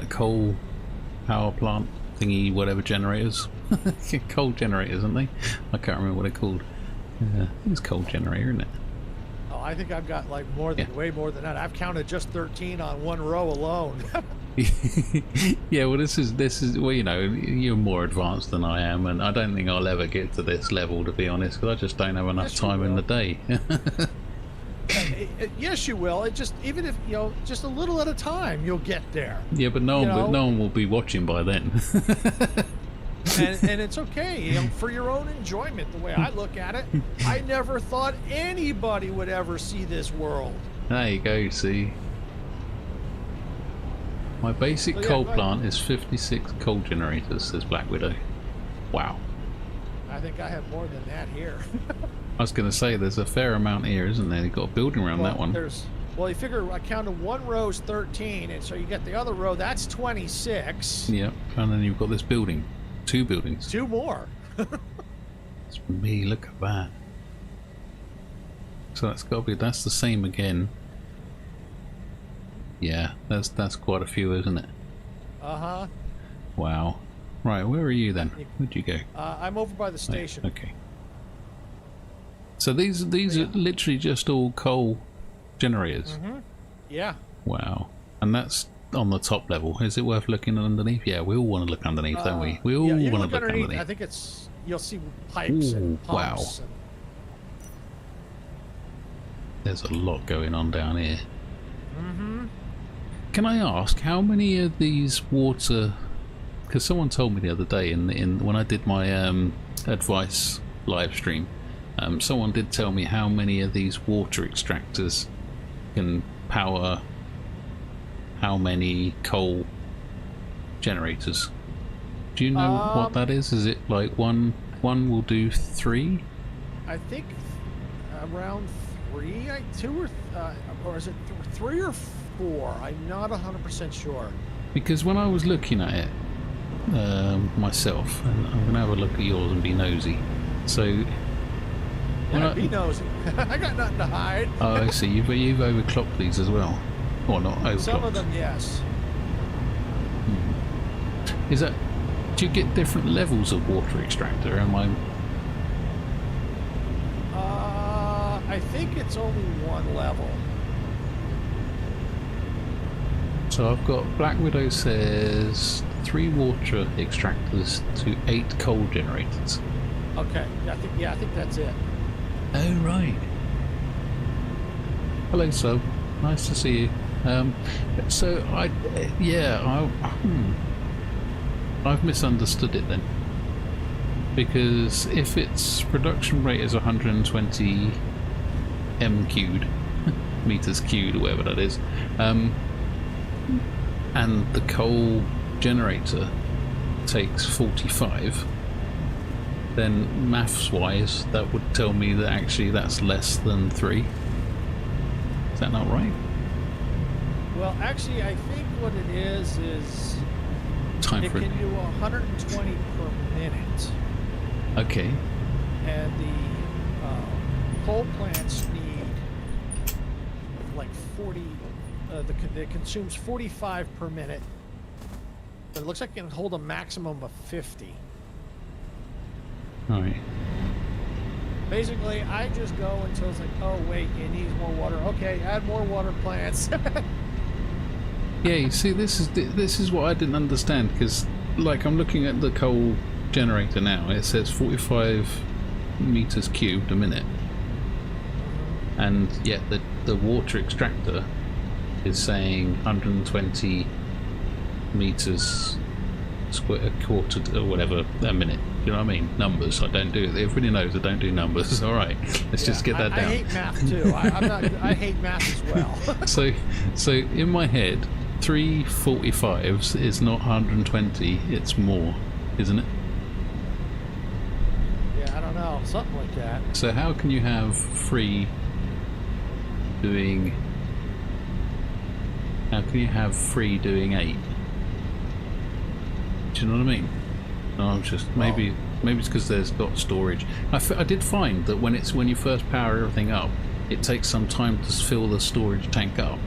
coal power plant thingy, whatever generators. Coal generators, aren't they? I can't remember what they're called. It's coal generator, isn't it? Oh, I think I've got like way more than that. I've counted just 13 on one row alone. Yeah, well, this is well, you know, you're more advanced than I am, and I don't think I'll ever get to this level, to be honest, because I just don't have enough time in the day. Yes, you will. It just, even if, you know, just a little at a time, you'll get there. Yeah, but no one will be watching by then. And it's okay, you know, for your own enjoyment. The way I look at it, I never thought anybody would ever see this world. There you go. See, my basic coal plant is 56 coal generators, says Black Widow. Wow. I think I have more than that here. I was going to say, there's a fair amount here, isn't there? You've got a building around that one. Well, you figure I counted one row's 13, and so you get the other row, that's 26. Yep, and then you've got this building. 2 buildings. 2 more. It's me, look at that. So that's got to be, that's the same again. Yeah, that's quite a few, isn't it? Uh-huh. Wow. Right, where are you then? Where'd you go? I'm over by the station. Oh, okay. So these are literally just all coal generators. Yeah. Wow. And that's on the top level. Is it worth looking underneath? Yeah, we all want to look underneath, don't we? We all want to look underneath. I think you'll see pipes and pumps. Wow. There's a lot going on down here. Can I ask how many of these water? Because someone told me the other day when I did my advice live stream, someone did tell me how many of these water extractors can power how many coal generators. Do you know what that is? Is it like one will do 3? I think around 3, 2 or is it 3 or 4? I'm not 100% sure. Because when I was looking at it myself, and I'm going to have a look at yours and be nosy. So, be nosy. I got nothing to hide. Oh, I see. You've overclocked these as well, or not overclocked? Some of them, yes. Is that? Do you get different levels of water extractor? Am I? I think it's only one level. So I've got Black Widow says 3 water extractors to 8 coal generators. Okay, I think that's it. Oh right. Hello, sub. Nice to see you. So I've misunderstood it then. Because if its production rate is 120 m cubed, meters cubed, or whatever that is, and the coal generator takes 45, then maths wise that would tell me that actually that's less than 3. Is that not right? Well, actually, I think what it is Time it for can do 120 per minute. Okay. And the coal plants need like 40. It consumes 45 per minute. But it looks like it can hold a maximum of 50. All right. Basically, I just go until it's like, oh wait, it needs more water. Okay, add more water plants. Yeah, you see, this is what I didn't understand, because like I'm looking at the coal generator now. It says 45 meters cubed a minute, and yet the water extractor is saying 120 meters square quarter or whatever a minute. You know what I mean? Numbers. I don't do it. Everybody knows I don't do numbers. All right, let's just get that down. I hate math too. I hate math as well. So in my head, 3 45s is not 120. It's more, isn't it? Yeah, I don't know, something like that. So how can you have 3 doing? How can you have 3 doing 8? Do you know what I mean? No, I'm just maybe it's because there's got storage. I did find that when you first power everything up, it takes some time to fill the storage tank up.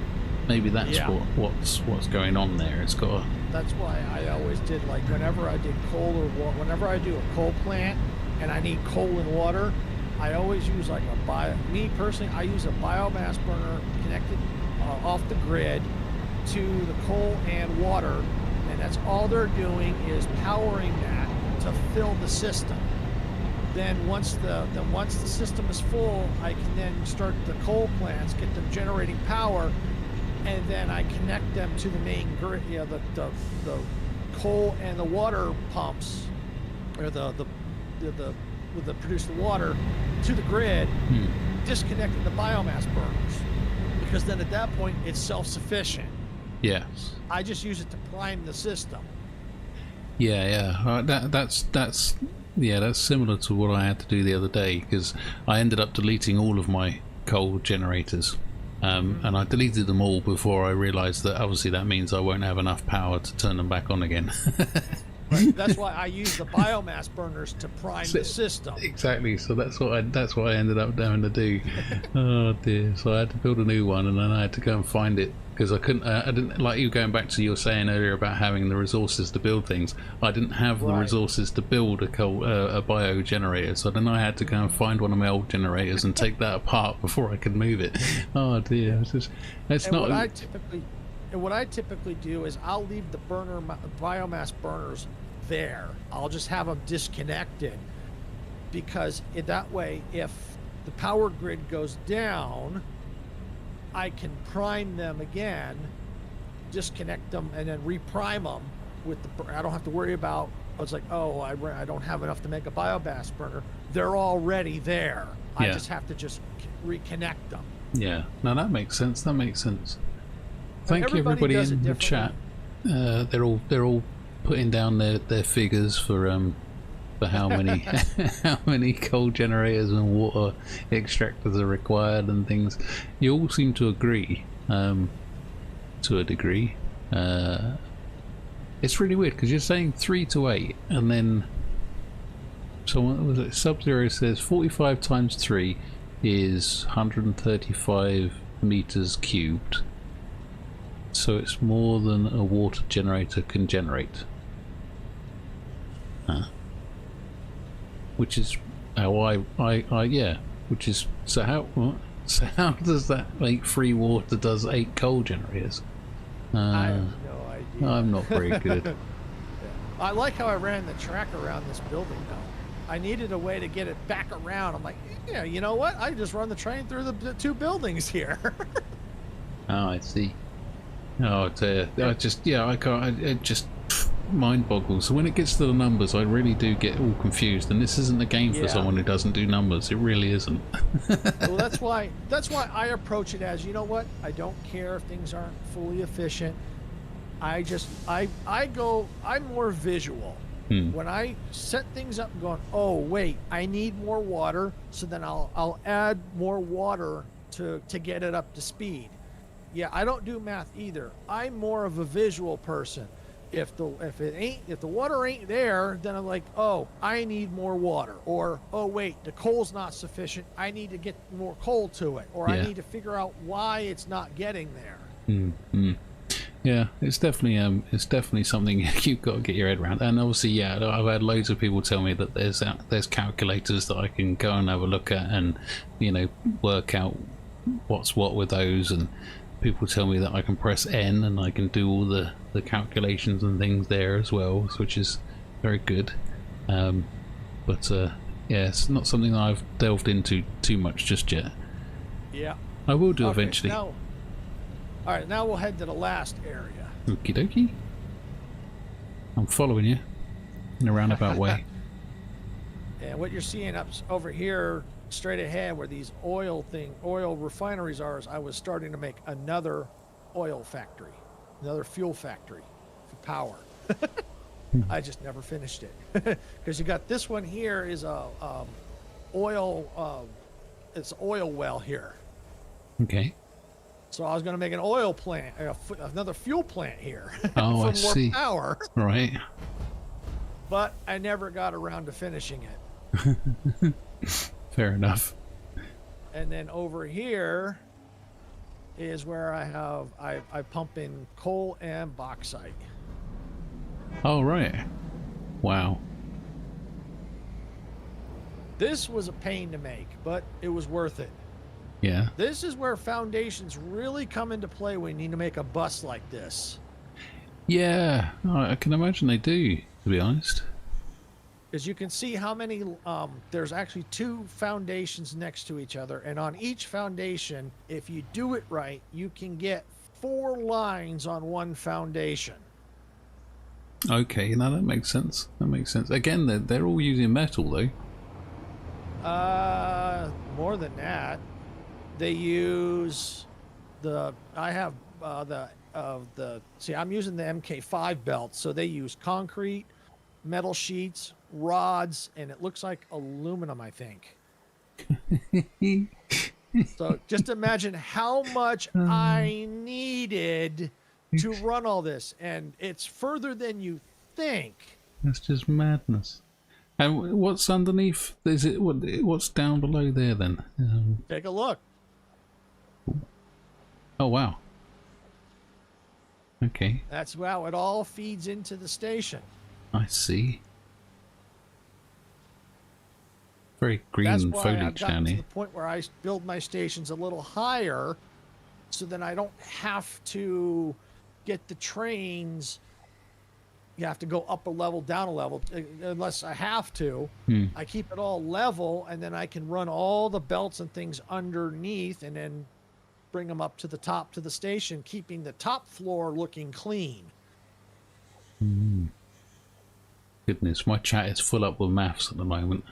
Maybe that's what's going on there. It's got a... That's why I always did, like, whenever I did coal or whenever I do a coal plant and I need coal and water, I always use like me personally, I use a biomass burner connected off the grid to the coal and water, and that's all they're doing is powering that to fill the system. Then once the system is full, I can then start the coal plants, get them generating power, and then I connect them to the main grid, the coal and the water pumps, or the produce the water to the grid, disconnecting the biomass burners, because then at that point it's self-sufficient. Yes. I just use it to prime the system. Yeah. That's similar to what I had to do the other day, because I ended up deleting all of my coal generators. And I deleted them all before I realised that obviously that means I won't have enough power to turn them back on again. Right. That's why I use the biomass burners to prime the system. Exactly. So that's what I ended up having to do. Oh dear. So I had to build a new one, and then I had to go and find it, because I couldn't. I didn't, like you going back to you were saying earlier about having the resources to build things. I didn't have the resources to build a bio generator, so then I had to go and find one of my old generators and take that apart before I could move it. Oh dear. What I typically do is I'll leave the biomass burners there. I'll just have them disconnected, because that way, if the power grid goes down, I can prime them again, disconnect them, and then reprime them with I don't have to worry about, it's like, oh, I don't have enough to make a biomass burner. They're already there. I just have to just reconnect them. Yeah. No, that makes sense. Thank you everybody in the chat. They're all putting down their figures for how many how many coal generators and water extractors are required and things. You all seem to agree to a degree. It's really weird because you're saying 3 to 8, and then someone was it Sub-Zero says 45 times 3 is 135 meters cubed. So it's more than a water generator can generate. Which is how which is so how does that make free water does 8 coal generators? I have no idea. I'm not very good. I like how I ran the track around this building though. I needed a way to get it back around. I'm like, yeah, you know what? I just run the train through the 2 buildings here. Oh, I see. Oh, I can't. mind boggles. So when it gets to the numbers, I really do get all confused. And this isn't a game for someone who doesn't do numbers. It really isn't. Well, that's why I approach it as, you know what? I don't care if things aren't fully efficient. I'm more visual. When I set things up and going, oh wait, I need more water, so then I'll add more water to get it up to speed. Yeah, I don't do math either. I'm more of a visual person. If the water ain't there, then I'm like, oh, I need more water, or oh wait, the coal's not sufficient. I need to get more coal to it, or I need to figure out why it's not getting there. Yeah, it's definitely something you've got to get your head around. And obviously, I've had loads of people tell me that there's calculators that I can go and have a look at, and work out what's what with those. And people tell me that I can press N and I can do all the calculations and things there as well, which is very good. But it's not something that I've delved into too much just yet. Yeah, I will do eventually. All right, now we'll head to the last area. Okie dokie. I'm following you in a roundabout way. And what you're seeing over here, straight ahead, where these oil refineries are, is I was starting to make another oil factory, another fuel factory for power. I just never finished it because you got this one here is it's an oil well here. Okay. So I was going to make an oil plant, another fuel plant here. Oh, for I see. More power. Right. But I never got around to finishing it. Fair enough. And then over here is where I pump in coal and bauxite. Oh, right. Wow. This was a pain to make, but it was worth it. Yeah. This is where foundations really come into play when you need to make a bus like this. Yeah, I can imagine they do, to be honest. Because you can see how many, there's actually 2 foundations next to each other. And on each foundation, if you do it right, you can get 4 lines on one foundation. Okay, now that makes sense. That makes sense. Again, they're all using metal, though. More than that. They use I'm using the MK5 belt, so they use concrete, metal sheets, rods, and it looks like aluminum, I think. So just imagine how much I needed to run all this, and it's further than you think. That's just madness. And what's underneath? Is it what's down below there then? Take a look. Oh wow. Okay. That's how it all feeds into the station. I see. Very green That's why foliage I've gotten down to here. the point where I build my stations a little higher, so then I don't have to get the trains. You have to go up a level, down a level, unless I have to. I keep it all level, and then I can run all the belts and things underneath, and then bring them up to the top to the station, keeping the top floor looking clean. Goodness, my chat is full up with maths at the moment.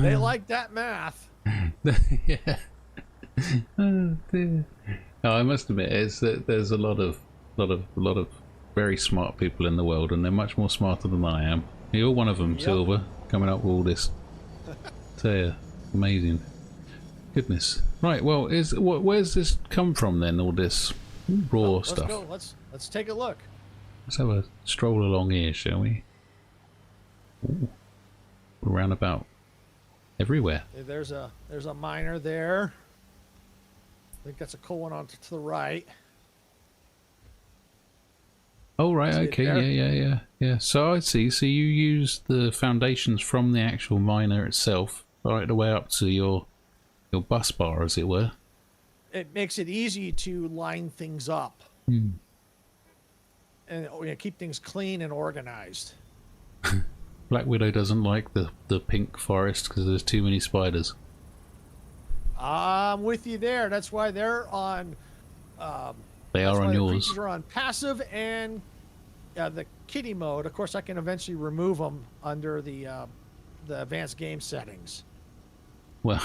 They like that math. Yeah. Oh dear. No, I must admit, there's a lot of very smart people in the world, and they're much more smarter than I am. You're one of them, Silver, coming up with all this. Tell you, amazing. Goodness. Right. Well, where's this come from then? All this raw stuff. Let's take a look. Let's have a stroll along here, shall we? Ooh. Roundabout everywhere. There's a miner there. I think that's a coal one on to the right. Oh right, okay, yeah. So I see. So you use the foundations from the actual miner itself, right the way up to your bus bar, as it were. It makes it easy to line things up and keep things clean and organized. Black Widow doesn't like the pink forest because there's too many spiders. I'm with you there. That's why they're on. They are on yours. Creatures are on passive and the kitty mode. Of course, I can eventually remove them under the advanced game settings. Well,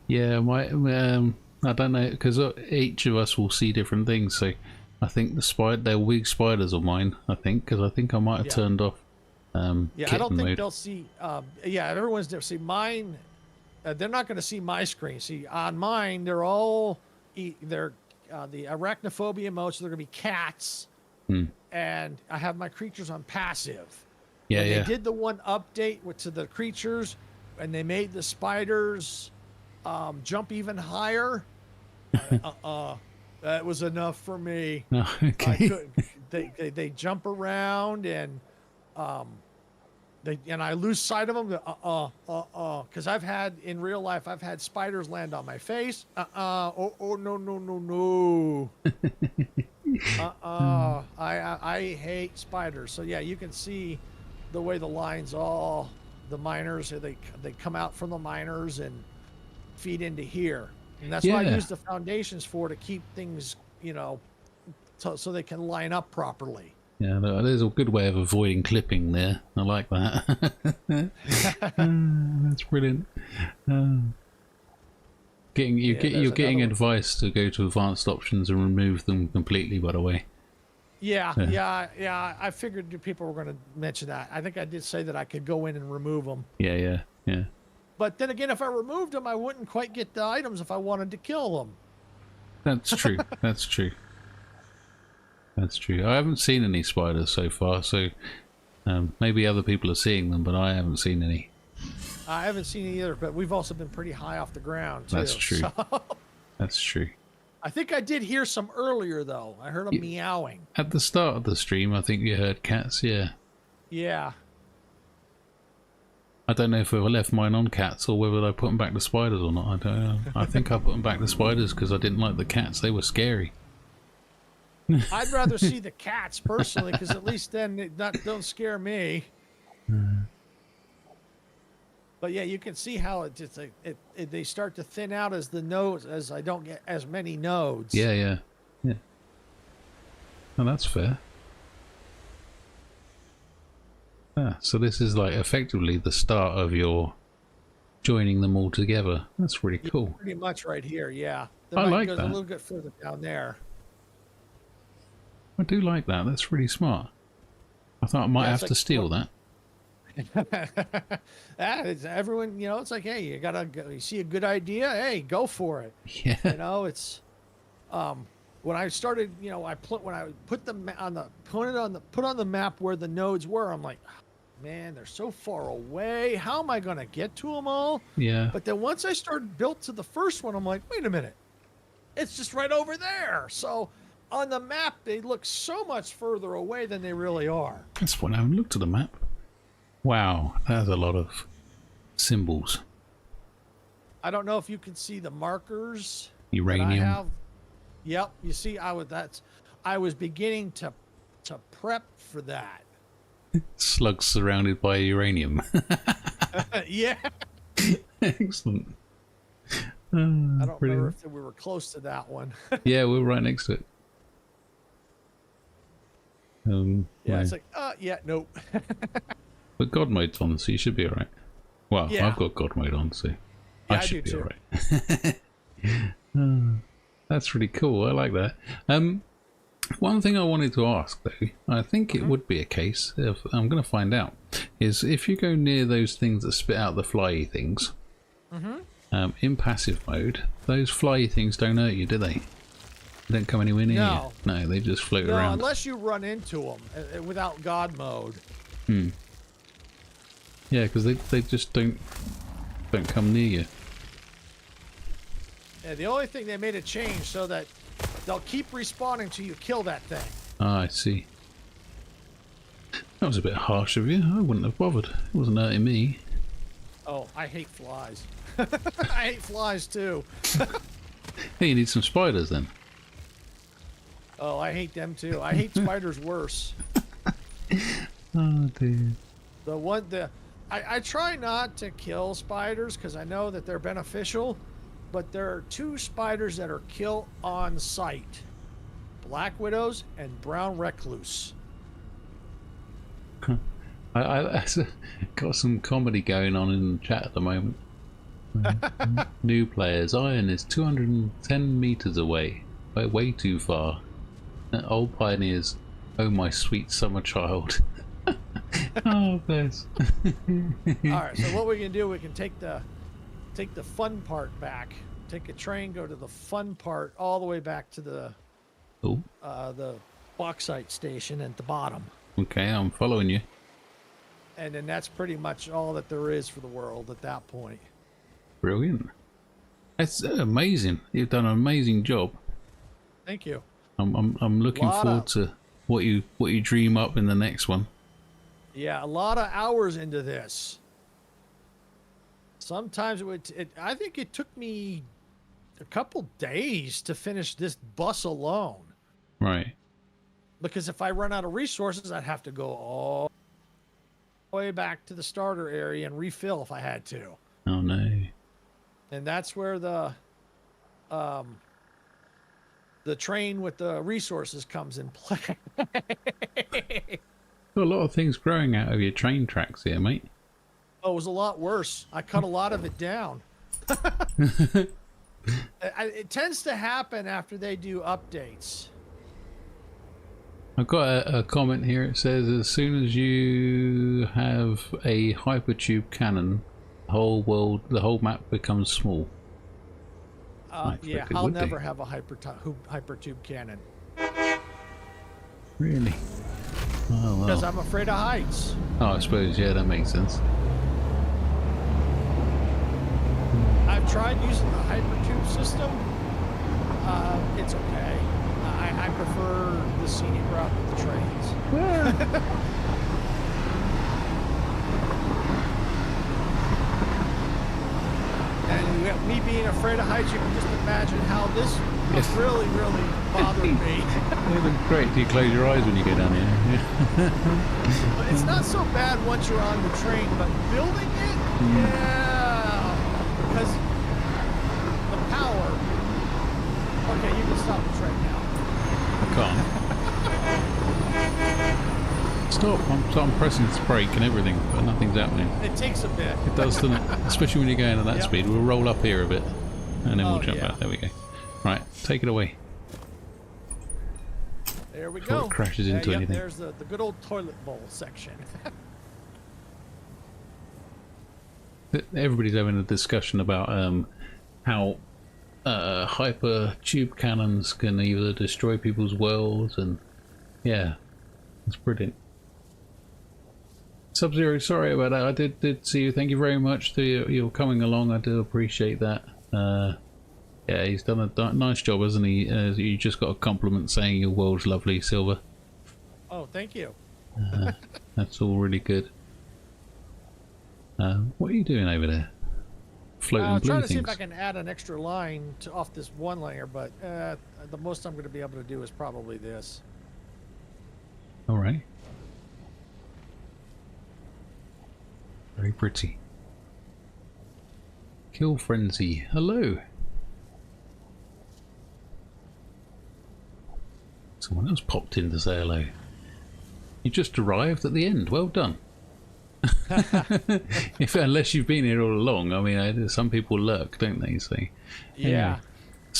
yeah, I don't know, because each of us will see different things. So I think they're weak spiders of mine. I think because I think I might have turned off. I don't think mode. they'll see. Everyone's there. See mine. They're not going to see my screen. See on mine, they're all they're the arachnophobia mode, so they're going to be cats. And I have my creatures on passive. Yeah, They did the one update to the creatures, and they made the spiders jump even higher. That was enough for me. No, okay. They jump around and I lose sight of them. Because I've had in real life, I've had spiders land on my face. No. I hate spiders. So yeah, you can see the way the lines the miners, they come out from the miners and feed into here. And that's why I use the foundations to keep things, so they can line up properly. Yeah, there's a good way of avoiding clipping there. I like that. That's brilliant. You're getting advice to go to advanced options and remove them completely, by the way. Yeah. I figured people were going to mention that. I think I did say that I could go in and remove them. Yeah. But then again, if I removed them, I wouldn't quite get the items if I wanted to kill them. That's true. That's true. I haven't seen any spiders so far, so maybe other people are seeing them, but I haven't seen any. I haven't seen any either, but we've also been pretty high off the ground, too. That's true. So. That's true. I think I did hear some earlier, though. I heard them meowing. At the start of the stream, I think you heard cats, yeah. Yeah. I don't know if I left mine on cats or whether I put them back to spiders or not. I don't know. I think I put them back to spiders because I didn't like the cats. They were scary. I'd rather see the cats, personally, because at least then they don't scare me. But yeah, you can see how they start to thin out as the nodes, as I don't get as many nodes. Yeah. Well, that's fair. So this is like effectively the start of your joining them all together. That's really cool. Yeah, pretty much right here, yeah. I like goes that. A little bit further down there. I do like that. That's really smart. I thought I might have to steal that. It's everyone, it's like, hey, you see a good idea, hey, go for it. Yeah. It's when I started, when I put on the map where the nodes were, I'm like, man, they're so far away. How am I going to get to them all? Yeah. But then once I started built to the first one, I'm like, wait a minute, it's just right over there. So on the map, they look so much further away than they really are. That's when I haven't looked at the map. Wow, that's a lot of symbols. I don't know if you can see the markers. Uranium. That I have. Yep, you see, I was beginning to prep for that. Slugs surrounded by uranium. Yeah. Excellent. I don't remember if we were close to that one. Yeah, we're right next to it. It's like, nope. But God mode's on, so you should be alright. Well, yeah. I've got God mode on, so I should be alright. That's really cool. I like that. One thing I wanted to ask, though, I think it would be a case, I'm going to find out, is if you go near those things that spit out the flyy things, in passive mode, those flyy things don't hurt you, do they? They don't come anywhere near you. No, they just float around. Unless you run into them without God mode. Yeah, because they just don't come near you. Yeah, the only thing they made a change so that they'll keep respawning till you kill that thing. Ah, I see. That was a bit harsh of you. I wouldn't have bothered. It wasn't hurting me. Oh, I hate flies. I hate flies too. Hey, you need some spiders then. Oh, I hate them too. I hate spiders worse. Oh dear. I try not to kill spiders because I know that they're beneficial, but there are two spiders that are kill on sight: black widows and brown recluse. I got some comedy going on in the chat at the moment. New players. Iron is 210 meters away. Way too far. Old pioneers. Oh my sweet summer child. Oh, bless. Alright, so what we can do, we can take the fun part back. Take a train, go to the fun part, all the way back to the bauxite station at the bottom. Okay, I'm following you. And then that's pretty much all that there is for the world at that point. Brilliant. That's amazing. You've done an amazing job. Thank you. I'm looking forward to what you dream up in the next one. Yeah, a lot of hours into this. Sometimes I think it took me a couple days to finish this bus alone. Right. Because if I run out of resources, I'd have to go all the way back to the starter area and refill if I had to. Oh no. And that's where the train with the resources comes in play. Got a lot of things growing out of your train tracks here, mate. Oh, it was a lot worse. I cut a lot of it down. It tends to happen after they do updates. I've got a comment here. It says, as soon as you have a hypertube cannon, the whole map becomes small. Yeah, I'll never have a hypertube cannon. Really? Oh, well. Because I'm afraid of heights. Oh, I suppose, yeah, that makes sense. I've tried using the hypertube system. It's okay. I prefer the scenic route with the trains. And me being afraid of heights, you can just imagine how this really, really bothered me. It would be great if you close your eyes when you go down here. It's not so bad once you're on the train, but building it, yeah, because the power. Okay, you can stop the train now. I can't. Stop! I'm pressing this brake and everything, but nothing's happening. It takes a bit. It does, doesn't it? Especially when you're going at that speed. We'll roll up here a bit, and then we'll jump back. There we go. Right, take it away. There we Before go. it crashes into anything. There's the good old toilet bowl section. Everybody's having a discussion about how hyper tube cannons can either destroy people's worlds, and yeah, it's brilliant. Sub-Zero, sorry about that. I did see you. Thank you very much for your coming along. I do appreciate that. Yeah, he's done a nice job, hasn't he? You just got a compliment saying your world's lovely, Silver. Oh, thank you. That's all really good. What are you doing over there? Floating blue I'm trying to things. see if I can add an extra line off this one layer, but the most I'm going to be able to do is probably this. All right. Very pretty. Kill Frenzy. Hello. Someone else popped in to say hello. You just arrived at the end. Well done. Unless you've been here all along. I mean, some people lurk, don't they? So, Yeah.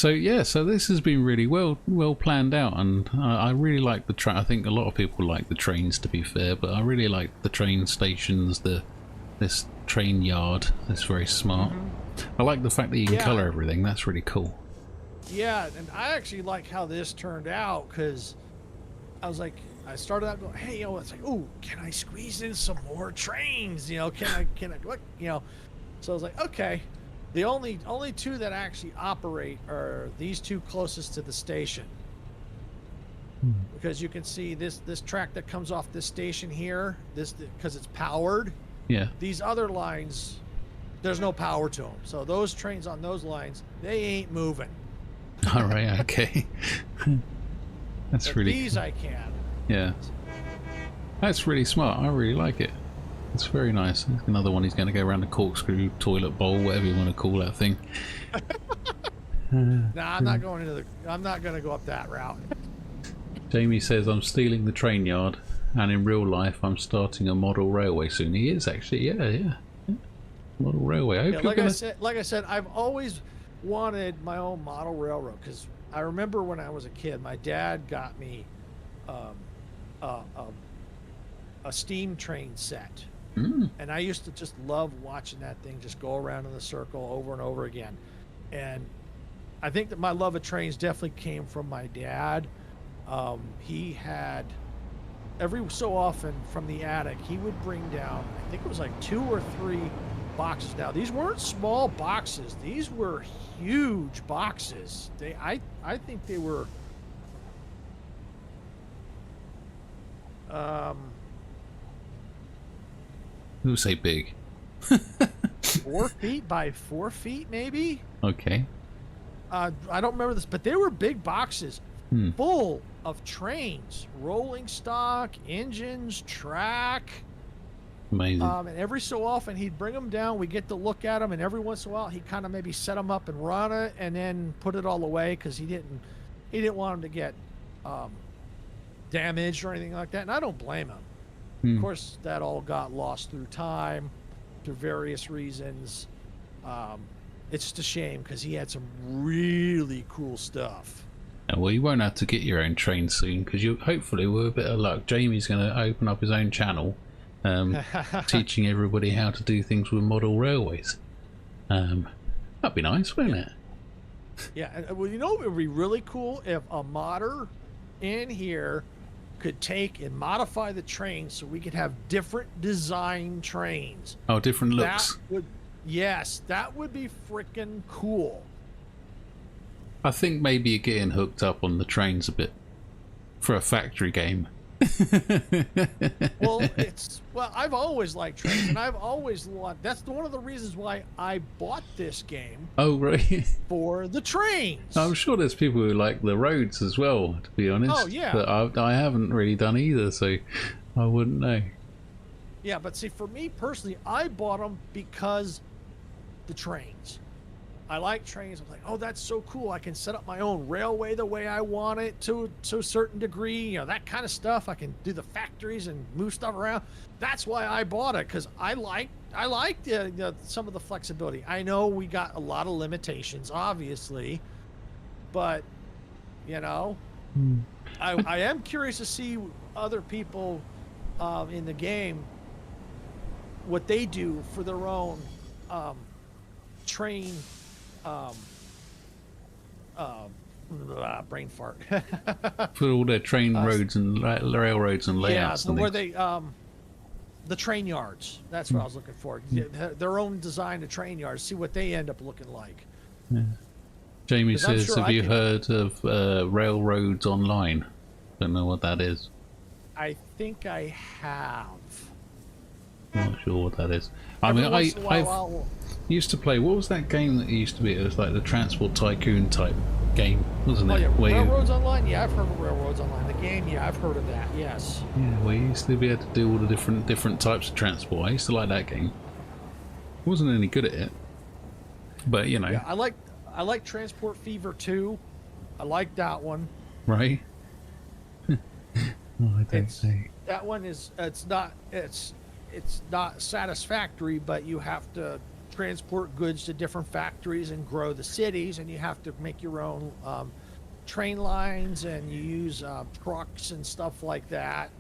Anyway. So this has been really well planned out, and I really like the train. I think a lot of people like the trains, to be fair, but I really like the train stations, this train yard. It's very smart. I like the fact that you can colour everything. That's really cool. Yeah, and I actually like how this turned out, because I was like, I started out going, hey, it's like, oh, can I squeeze in some more trains? Can I what? So I was like, okay. The only two that actually operate are these two closest to the station. Because you can see this track that comes off this station here, because it's powered. Yeah. These other lines, there's no power to them. So those trains on those lines, they ain't moving. All right, okay. That's but really these cool. I can. Yeah. That's really smart. I really like it. It's very nice. Another one. He's going to go around the corkscrew toilet bowl, whatever you want to call that thing. Nah, I'm not going to go up that route. Jamie says I'm stealing the train yard. and in real life, I'm starting a model railway soon. He is actually, yeah. Model railway. I hope Yeah, like I said, I've always wanted my own model railroad because I remember when I was a kid, my dad got me a steam train set. And I used to just love watching that thing just go around in the circle over and over again. And I think that my love of trains definitely came from my dad. He had every so often from the attic, he would bring down, I think it was like 2 or 3 boxes. Now, these weren't small boxes. These were huge boxes. I think they were who say big? 4 feet by 4 feet, maybe. Okay. I don't remember this, but they were big boxes full of trains, rolling stock, engines, track. Amazing. And every so often he'd bring them down. We get to look at them, and every once in a while he'd kind of maybe set them up and run it, and then put it all away because he didn't want them to get damaged or anything like that. And I don't blame him. Of course, that all got lost through time, through various reasons. It's just a shame because he had some really cool stuff. Well, you won't have to get your own train soon because you hopefully, with a bit of luck, Jamie's going to open up his own channel, teaching everybody how to do things with model railways. That'd be nice, wouldn't it? Yeah. Well, you know, it would be really cool if a modder in here could take and modify the train so we could have different design trains. Oh, different looks. Yes, that would be freaking cool. I think maybe you're getting hooked up on the trains a bit for a factory game. Well, I've always liked trains, and I've always loved. That's one of the reasons why I bought this game. Oh, right. For the trains. I'm sure there's people who like the roads as well, to be honest. Oh, yeah. But I haven't really done either, so I wouldn't know. Yeah, but see, for me personally, I bought them because the trains. I like trains. I'm like, oh, that's so cool. I can set up my own railway the way I want it to a certain degree. You know, that kind of stuff. I can do the factories and move stuff around. That's why I bought it, because I like some of the flexibility. I know we got a lot of limitations, obviously, but you know, I am curious to see other people in the game what they do for their own train. Brain fart. For all their train roads and railroads and layouts. Yeah, where they the train yards. That's what I was looking for. Their own design of train yards. See what they end up looking like. Yeah. Jamie says, sure "Have you heard of Railroads Online?" Don't know what that is. I think I have. I'm not sure what that is. I mean, I used to play. What was that game that used to be? It was like the Transport Tycoon type game, wasn't it? Yeah, where Railroads Online. Yeah, I've heard of Railroads Online. The game. Yeah, I've heard of that. Yes. Yeah, where you used to be able to do all the different types of transport. I used to like that game. Wasn't any good at it, but you know. Yeah, I like Transport Fever 2. I like that one. Right. Oh, I don't know. That one is. It's not satisfactory, but you have to transport goods to different factories and grow the cities, and you have to make your own train lines, and you use trucks and stuff like that.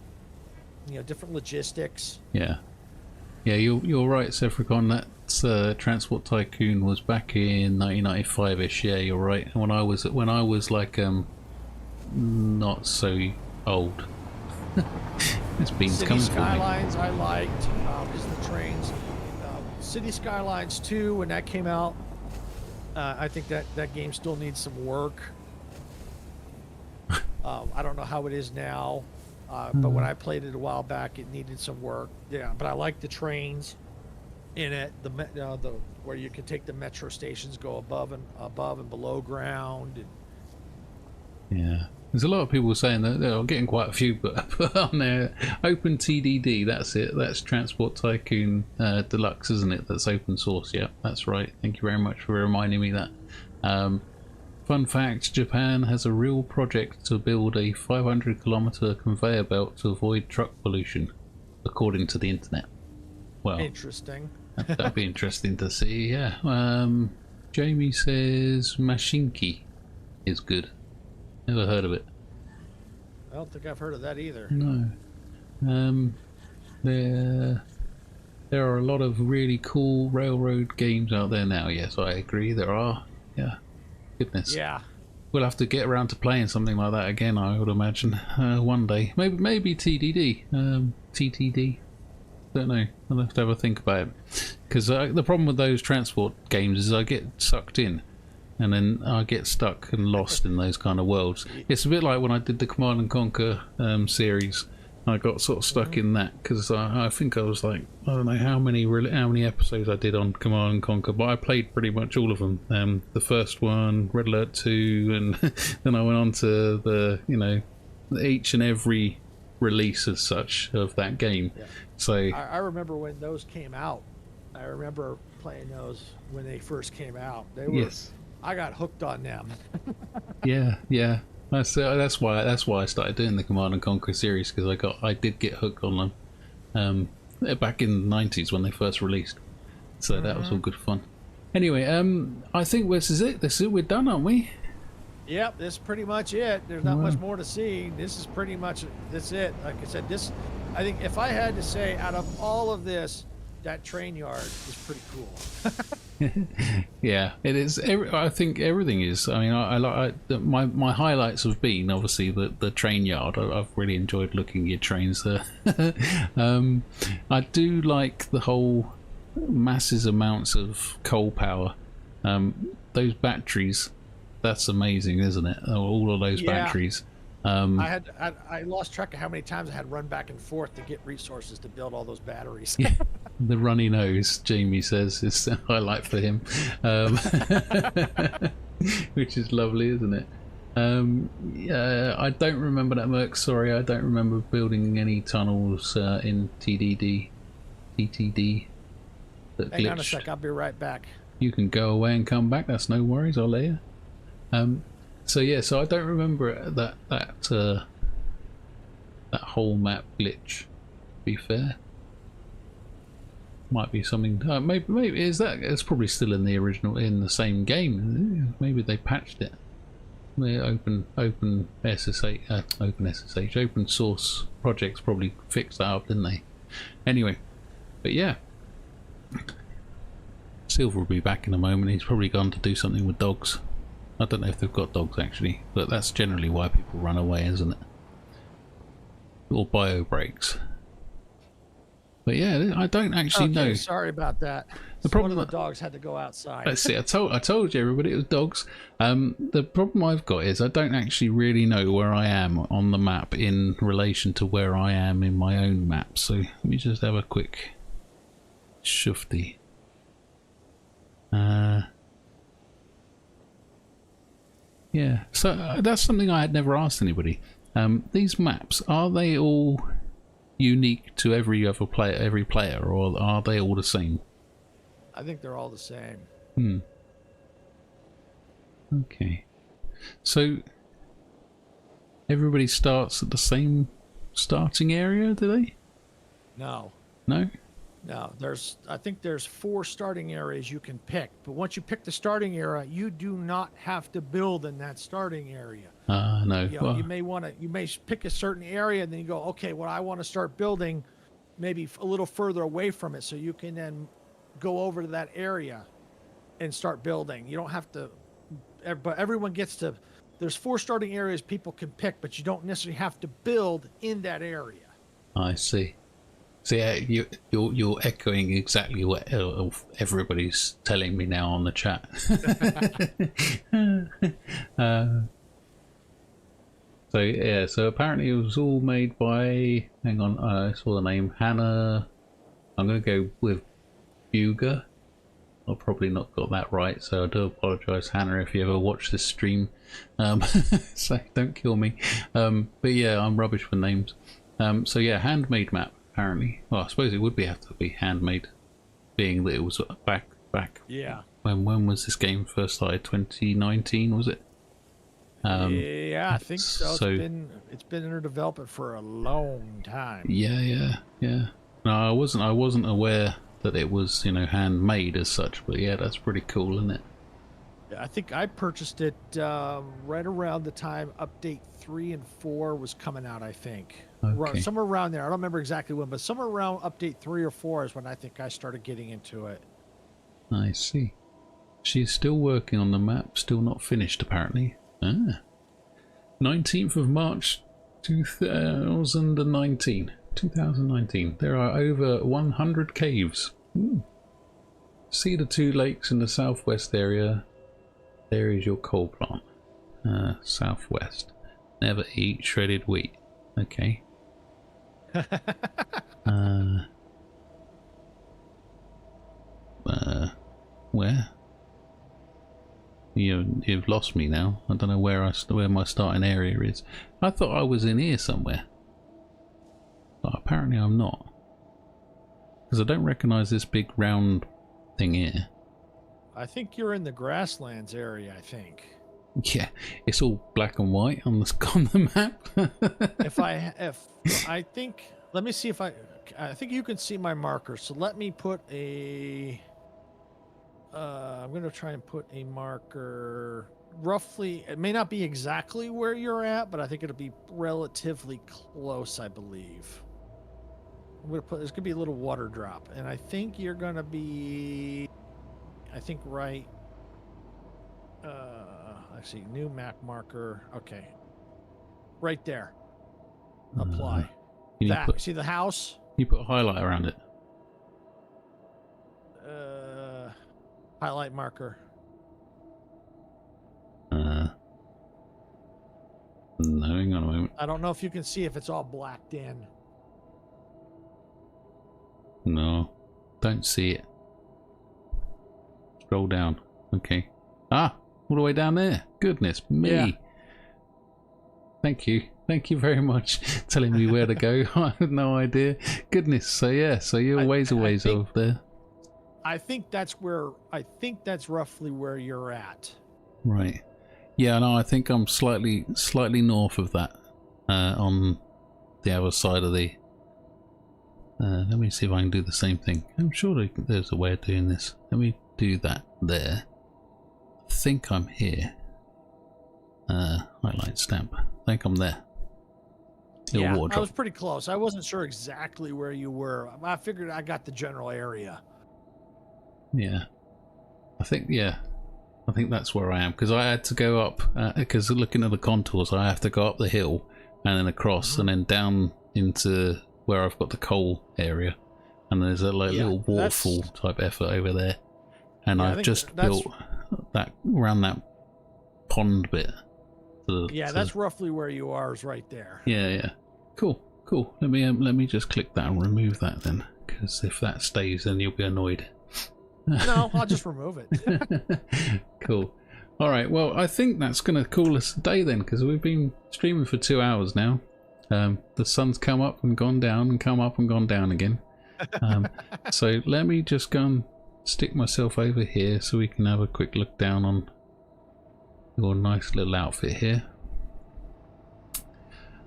You know, different logistics. Yeah, you're right, Sephricon. That Transport Tycoon was back in 1995ish. Yeah, you're right. When I was like not so old. It's been City coming for me. Skylines I liked because the trains. City Skylines 2, when that came out, I think that game still needs some work. I don't know how it is now, but when I played it a while back, it needed some work. Yeah, but I like the trains in it. The where you can take the metro stations, go above and below ground. Yeah. There's a lot of people saying that they're getting quite a few, but on there, Open TDD, that's it. That's Transport Tycoon Deluxe, isn't it? That's open source. Yeah, that's right. Thank you very much for reminding me that. Fun fact, Japan has a real project to build a 500-kilometer conveyor belt to avoid truck pollution, according to the internet. Well, Interesting. that'd be interesting to see, yeah. Jamie says Mashinki is good. Never heard of it. I don't think I've heard of that either. No. There are a lot of really cool railroad games out there now. Yes, I agree, there are. Yeah. Goodness. Yeah. We'll have to get around to playing something like that again, I would imagine, one day. Maybe TDD. TTD. Don't know. I'll have to have a think about it. Because the problem with those transport games is I get sucked in, and then I get stuck and lost in those kind of worlds. It's a bit like when I did the Command and Conquer series. I got sort of stuck in that because I think I was like, I don't know how many episodes I did on Command and Conquer, but I played pretty much all of them. The first one, Red Alert 2, and then I went on to the each and every release as such of that game. Yeah. So I remember when those came out. I remember playing those when they first came out. They were, yes. I got hooked on them. yeah. That's why I started doing the Command and Conquer series, because I did get hooked on them back in the 90s when they first released. So that was all good fun. Anyway, I think this is it. We're done, aren't we? Yep, this is pretty much it. There's not much more to see. This is pretty much it. Like I said, I think if I had to say, out of all of this, that train yard is pretty cool. Yeah, it is. I think everything is. I mean, I like my highlights have been obviously the train yard. I've really enjoyed looking at your trains there. I do like the whole massive amounts of coal power. Those batteries, that's amazing, isn't it? All of those batteries. I lost track of how many times I had run back and forth to get resources to build all those batteries. Yeah, the runny nose, Jamie says, is a highlight for him, which is lovely, isn't it? Yeah, I don't remember that, Merc. Sorry, I don't remember building any tunnels in TTD. That Hang on a sec, I'll be right back. You can go away and come back. That's no worries. I'll let you. So I don't remember that whole map glitch. To be fair, might be something. Maybe is that? It's probably still in the original, in the same game. Maybe they patched it. Open source projects probably fixed that up, didn't they? Anyway, but yeah, Silver will be back in a moment. He's probably gone to do something with dogs. I don't know if they've got dogs actually, but that's generally why people run away, isn't it? Or bio breaks. But yeah, I don't actually know. Sorry about that. The problem, one of the dogs had to go outside. Let's see. I told you, everybody, it was dogs. The problem I've got is I don't actually really know where I am on the map in relation to where I am in my own map. So let me just have a quick shufty. Yeah, so that's something I had never asked anybody. These maps, are they all unique to every player, or are they all the same? I think they're all the same. Okay. So everybody starts at the same starting area, do they? No. No? No, I think there's 4 starting areas you can pick, but once you pick the starting area, you do not have to build in that starting area. No. You may pick a certain area, and then you go, okay, well, I want to start building maybe a little further away from it, so you can then go over to that area and start building. You don't have to, but everyone gets to. There's 4 starting areas people can pick, but you don't necessarily have to build in that area. I see. So yeah, you're echoing exactly what everybody's telling me now on the chat. So apparently it was all made by. Hang on, I saw the name Hannah. I'm going to go with Buger. I've probably not got that right, so I do apologise, Hannah, if you ever watch this stream. So don't kill me. But yeah, I'm rubbish for names. So yeah, handmade map. Apparently, well, I suppose it would have to be handmade, being that it was back. Yeah. When was this game first started? 2019, was it? Yeah, I think so. So It's been under development for a long time. yeah. No, I wasn't aware that it was, you know, handmade as such, but yeah, that's pretty cool, isn't it? I think I purchased it right around the time Update 3 and 4 was coming out, I think. Okay. Somewhere around there. I don't remember exactly when, but somewhere around Update 3 or 4 is when I think I started getting into it. I see. She's still working on the map, still not finished apparently. 19th of March 2019. 2019. There are over 100 caves. See the 2 lakes in the southwest area. There is your coal plant. Southwest. Never eat shredded wheat. Okay. Where? You've lost me now. I don't know where my starting area is. I thought I was in here somewhere, but apparently I'm not, because I don't recognise this big round thing here. I think you're in the grasslands area, I think. Yeah, it's all black and white on the map. I think, let me see if I think you can see my marker. So let me put I'm going to try and put a marker roughly. It may not be exactly where you're at, but I think it'll be relatively close, I believe. I'm going to put, there's going to be a little water drop, and I think you're going to be, right. Actually, new map marker. Okay. Right there. Apply. See the house? You put a highlight around it. Highlight marker. No, hang on a moment. I don't know if you can see if it's all blacked in. No, don't see it. Scroll down. Okay. Ah, all the way down there. Goodness me. Yeah. Thank you. Thank you very much telling me where to go. I had no idea. Goodness. So yeah, so you're ways over there. I think that's roughly where you're at. Right. Yeah, no, I think I'm slightly north of that, on the other side of the... let me see if I can do the same thing. I'm sure there's a way of doing this. Let me do that there. I think I'm here. Highlight stamp. I think I'm there. Yeah, I was pretty close. I wasn't sure exactly where you were. I figured I got the general area. Yeah. I think that's where I am, because I had to go up, because looking at the contours, I have to go up the hill and then across and then down into where I've got the coal area, and there's a little waterfall type effort over there, and I've just built that around that pond bit. That's roughly where you are, is right there. Yeah. Cool. Let me just click that and remove that then, because if that stays, then you'll be annoyed. No, I'll just remove it. Cool. All right. Well, I think that's going to call us a day then, because we've been streaming for 2 hours now. The sun's come up and gone down and come up and gone down again. So let me just go and stick myself over here so we can have a quick look down on your nice little outfit here,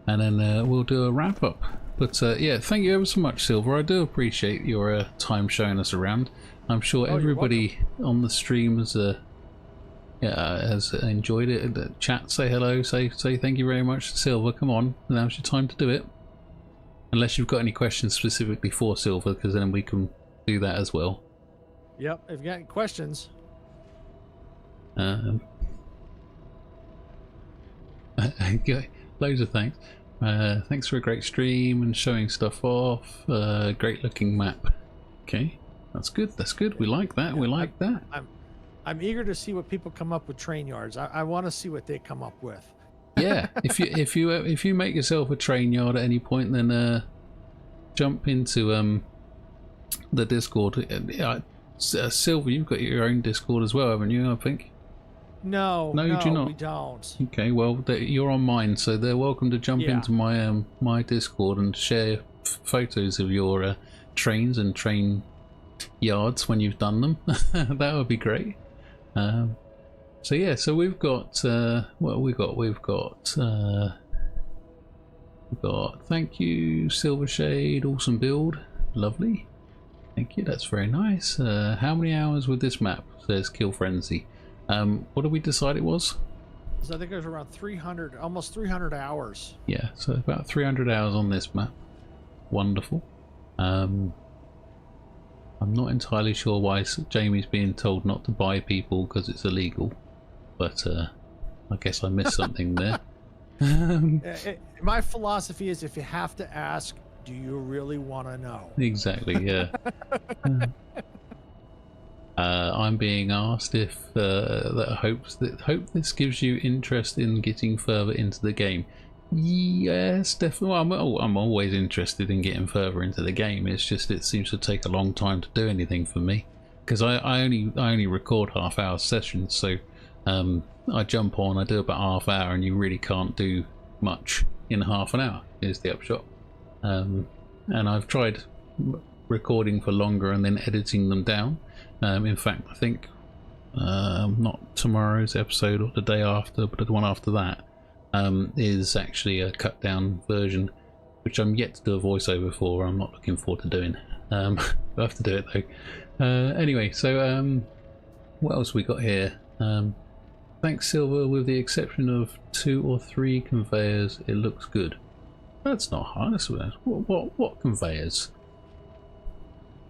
and then we'll do a wrap up. But yeah, thank you ever so much, Silver. I do appreciate your time showing us around. I'm sure everybody on the stream has enjoyed it. Chat, say hello, say thank you very much to Silver. Come on, now's your time to do it. Unless you've got any questions specifically for Silver, because then we can do that as well. Yep, if you got any questions. Loads of thanks. Thanks for a great stream and showing stuff off. Great looking map. Okay, that's good. We like that. I'm eager to see what people come up with train yards. I want to see what they come up with. Yeah, if you make yourself a train yard at any point, then jump into the Discord. Silver, you've got your own Discord as well, haven't you? I think. No, you do not. We don't. Okay, well, you're on mine, so they're welcome to jump into my my Discord and share photos of your trains and train yards when you've done them. That would be great. So yeah, so we've got what we've got. We've got thank you Silvershade, awesome build, lovely. Thank you, that's very nice. How many hours with this map? Says Kill Frenzy. What did we decide it was? So I think it was around 300, almost 300 hours. Yeah, so about 300 hours on this map. Wonderful. I'm not entirely sure why Jamie's being told not to buy people because it's illegal, but I guess I missed something there. My philosophy is, if you have to ask, do you really want to know? Exactly, yeah. I'm being asked if hope this gives you interest in getting further into the game. Yes, definitely. I'm always interested in getting further into the game. It's just it seems to take a long time to do anything for me, because I only record half-hour sessions, so I jump on, I do about half hour, and you really can't do much in half an hour. Is the upshot. And I've tried recording for longer and then editing them down. In fact, I think not tomorrow's episode or the day after, but the one after that is actually a cut down version, which I'm yet to do a voiceover for. I'm not looking forward to doing. I have to do it though. Anyway, so what else we got here? Thanks Silver, with the exception of 2 or 3 conveyors, it looks good. That's not hard. What conveyors?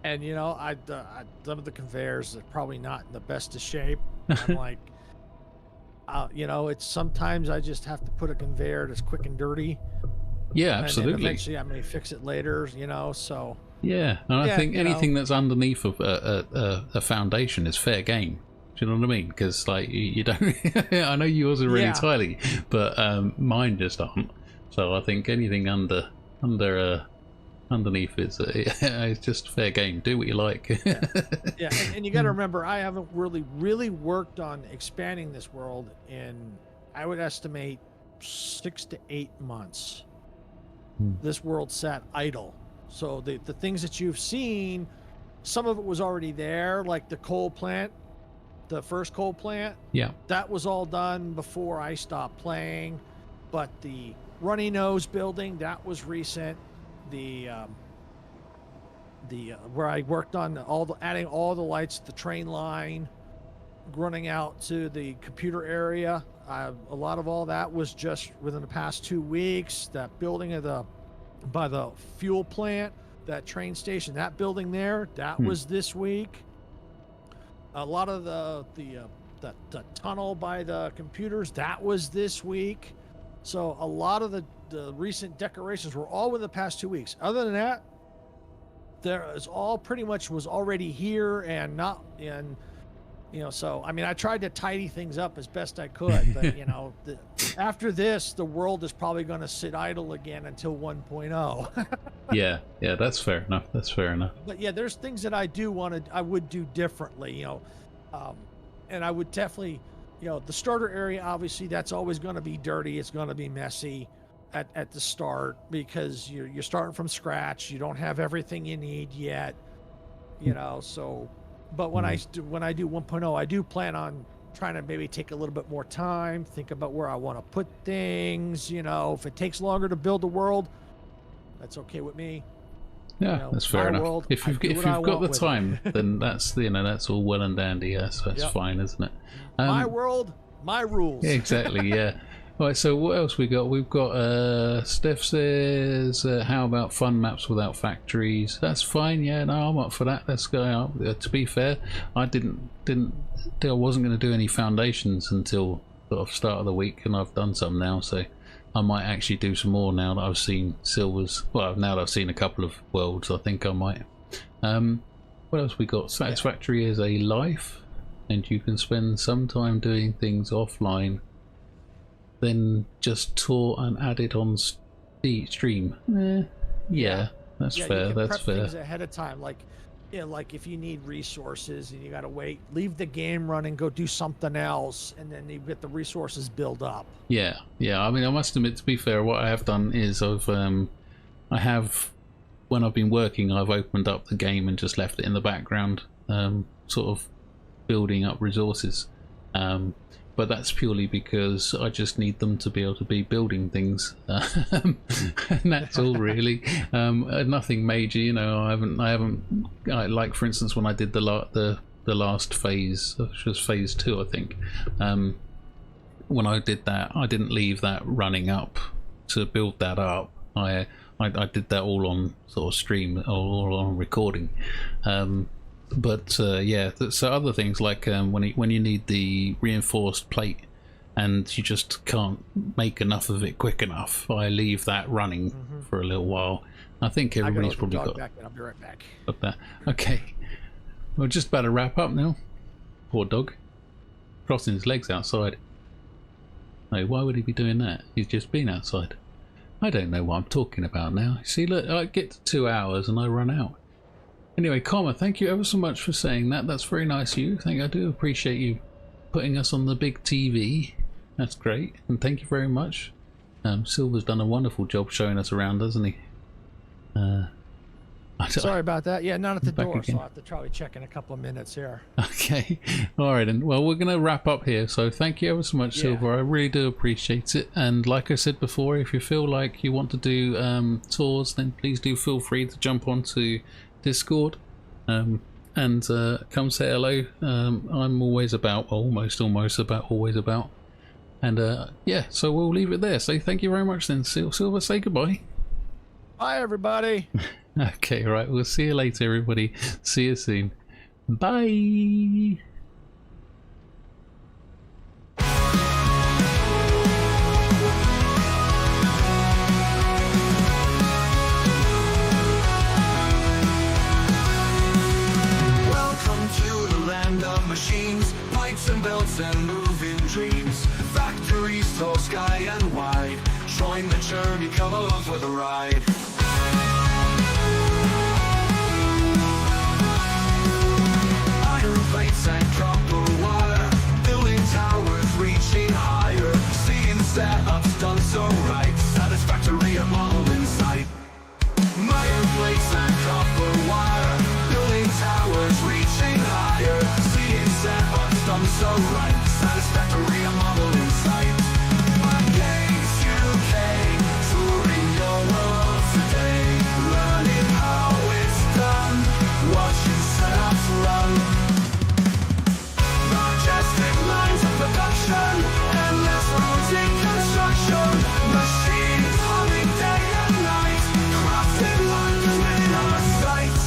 And you know, some of the conveyors are probably not in the best of shape. I'm like, you know, it's sometimes I just have to put a conveyor that's quick and dirty. Yeah, and absolutely. Eventually, I may fix it later. You know, so. Yeah, and I think anything that's underneath of a foundation is fair game. Do you know what I mean? Because like you don't. I know yours are really tiny, but mine just aren't. So I think anything underneath is it's just fair game. Do what you like. Yeah, and you got to remember, I haven't really worked on expanding this world in, I would estimate, 6 to 8 months. This world sat idle. So the things that you've seen, some of it was already there, like the coal plant, the first coal plant. Yeah, that was all done before I stopped playing. But the runny nose building, that was recent. The where I worked on adding all the lights to the train line, running out to the computer area, a lot of all that was just within the past 2 weeks. That building by the fuel plant, that train station, that building there, that was this week. A lot of the tunnel by the computers, that was this week. So a lot of the recent decorations were all within the past 2 weeks. Other than that, there is all pretty much was already here and not in, you know. So I mean, I tried to tidy things up as best I could, but you know, after this, the world is probably going to sit idle again until 1.0. yeah, that's fair enough. That's fair enough. But yeah, there's things that I would do differently, you know, and I would definitely. You know, the starter area, obviously, that's always going to be dirty. It's going to be messy at the start because you're starting from scratch. You don't have everything you need yet, you know. So, but when I do 1.0, I do plan on trying to maybe take a little bit more time, think about where I want to put things. You know, if it takes longer to build the world, that's okay with me. Yeah, you know, that's fair enough. World, if you've got the time, then that's that's all well and dandy. Yeah, so that's fine, isn't it? My world, my rules. Exactly. Yeah. All right. So what else we got? We've got Steph says, "How about fun maps without factories?" That's fine. Yeah, no, I'm up for that. Let's go. To be fair, I I wasn't going to do any foundations until sort of start of the week, and I've done some now, so I might actually do some more now that I've seen Silver's. Well, now that I've seen a couple of worlds, I think I might. What else we got? Satisfactory is a life, and you can spend some time doing things offline, then just tour and add it on stream. Yeah, that's fair. You can that's prep fair. things ahead of time, like. Yeah, like if you need resources and you got to wait, leave the game running, go do something else, and then you get the resources build up. Yeah. I mean, I must admit, to be fair, what I have done is when I've been working, I've opened up the game and just left it in the background, sort of building up resources. but that's purely because I just need them to be able to be building things, and that's all really. Nothing major, you know. I haven't like, for instance, when I did the last phase, which was phase 2, I think. When I did that, I didn't leave that running up to build that up. I did that all on sort of stream, all on recording. Yeah, so other things like when you need the reinforced plate and you just can't make enough of it quick enough, I leave that running for a little while. I think everybody's probably got back, and I'll be right back. Got that. Okay, we're just about to wrap up now. Poor dog, crossing his legs outside. No, why would he be doing that? He's just been outside. I don't know what I'm talking about now. See, look, I get to 2 hours and I run out. Anyway, Comma, thank you ever so much for saying that. That's very nice of you. I do appreciate you putting us on the big TV. That's great. And thank you very much. Silver's done a wonderful job showing us around, hasn't he? Sorry about that. Yeah, not at the door, again. so I'll have to probably check in a couple of minutes here. Okay. All right, then. Well, we're going to wrap up here. So thank you ever so much, Silver. I really do appreciate it. And like I said before, if you feel like you want to do tours, then please do feel free to jump onto Discord and come say hello. I'm always about, almost about, always about. And yeah, so we'll leave it there. So thank you very much then, Silver. Say goodbye. Bye, everybody. Okay, right. We'll see you later, everybody. See you soon. Bye. Machines, pipes and belts and moving dreams. Factories tall, sky and wide. Join the journey, come along for the ride. Iron plates and copper wire, building towers, reaching higher. Seeing setups done so right. Satisfactory, a model in sight. Iron plates and copper wire, building towers, reaching higher. Setups done so right. Satisfactory, a model in sight. Games UK, touring your world today. Learning how it's done, watching setups run. Majestic lines of production, endless roads in construction. Machines humming day and night, crafted wonders within our sight.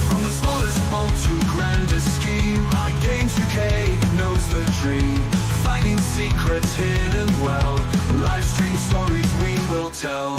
From the smallest bolt to grandest scheme, our Games UK knows the dream. Finding secrets hidden well, live stream stories we will tell.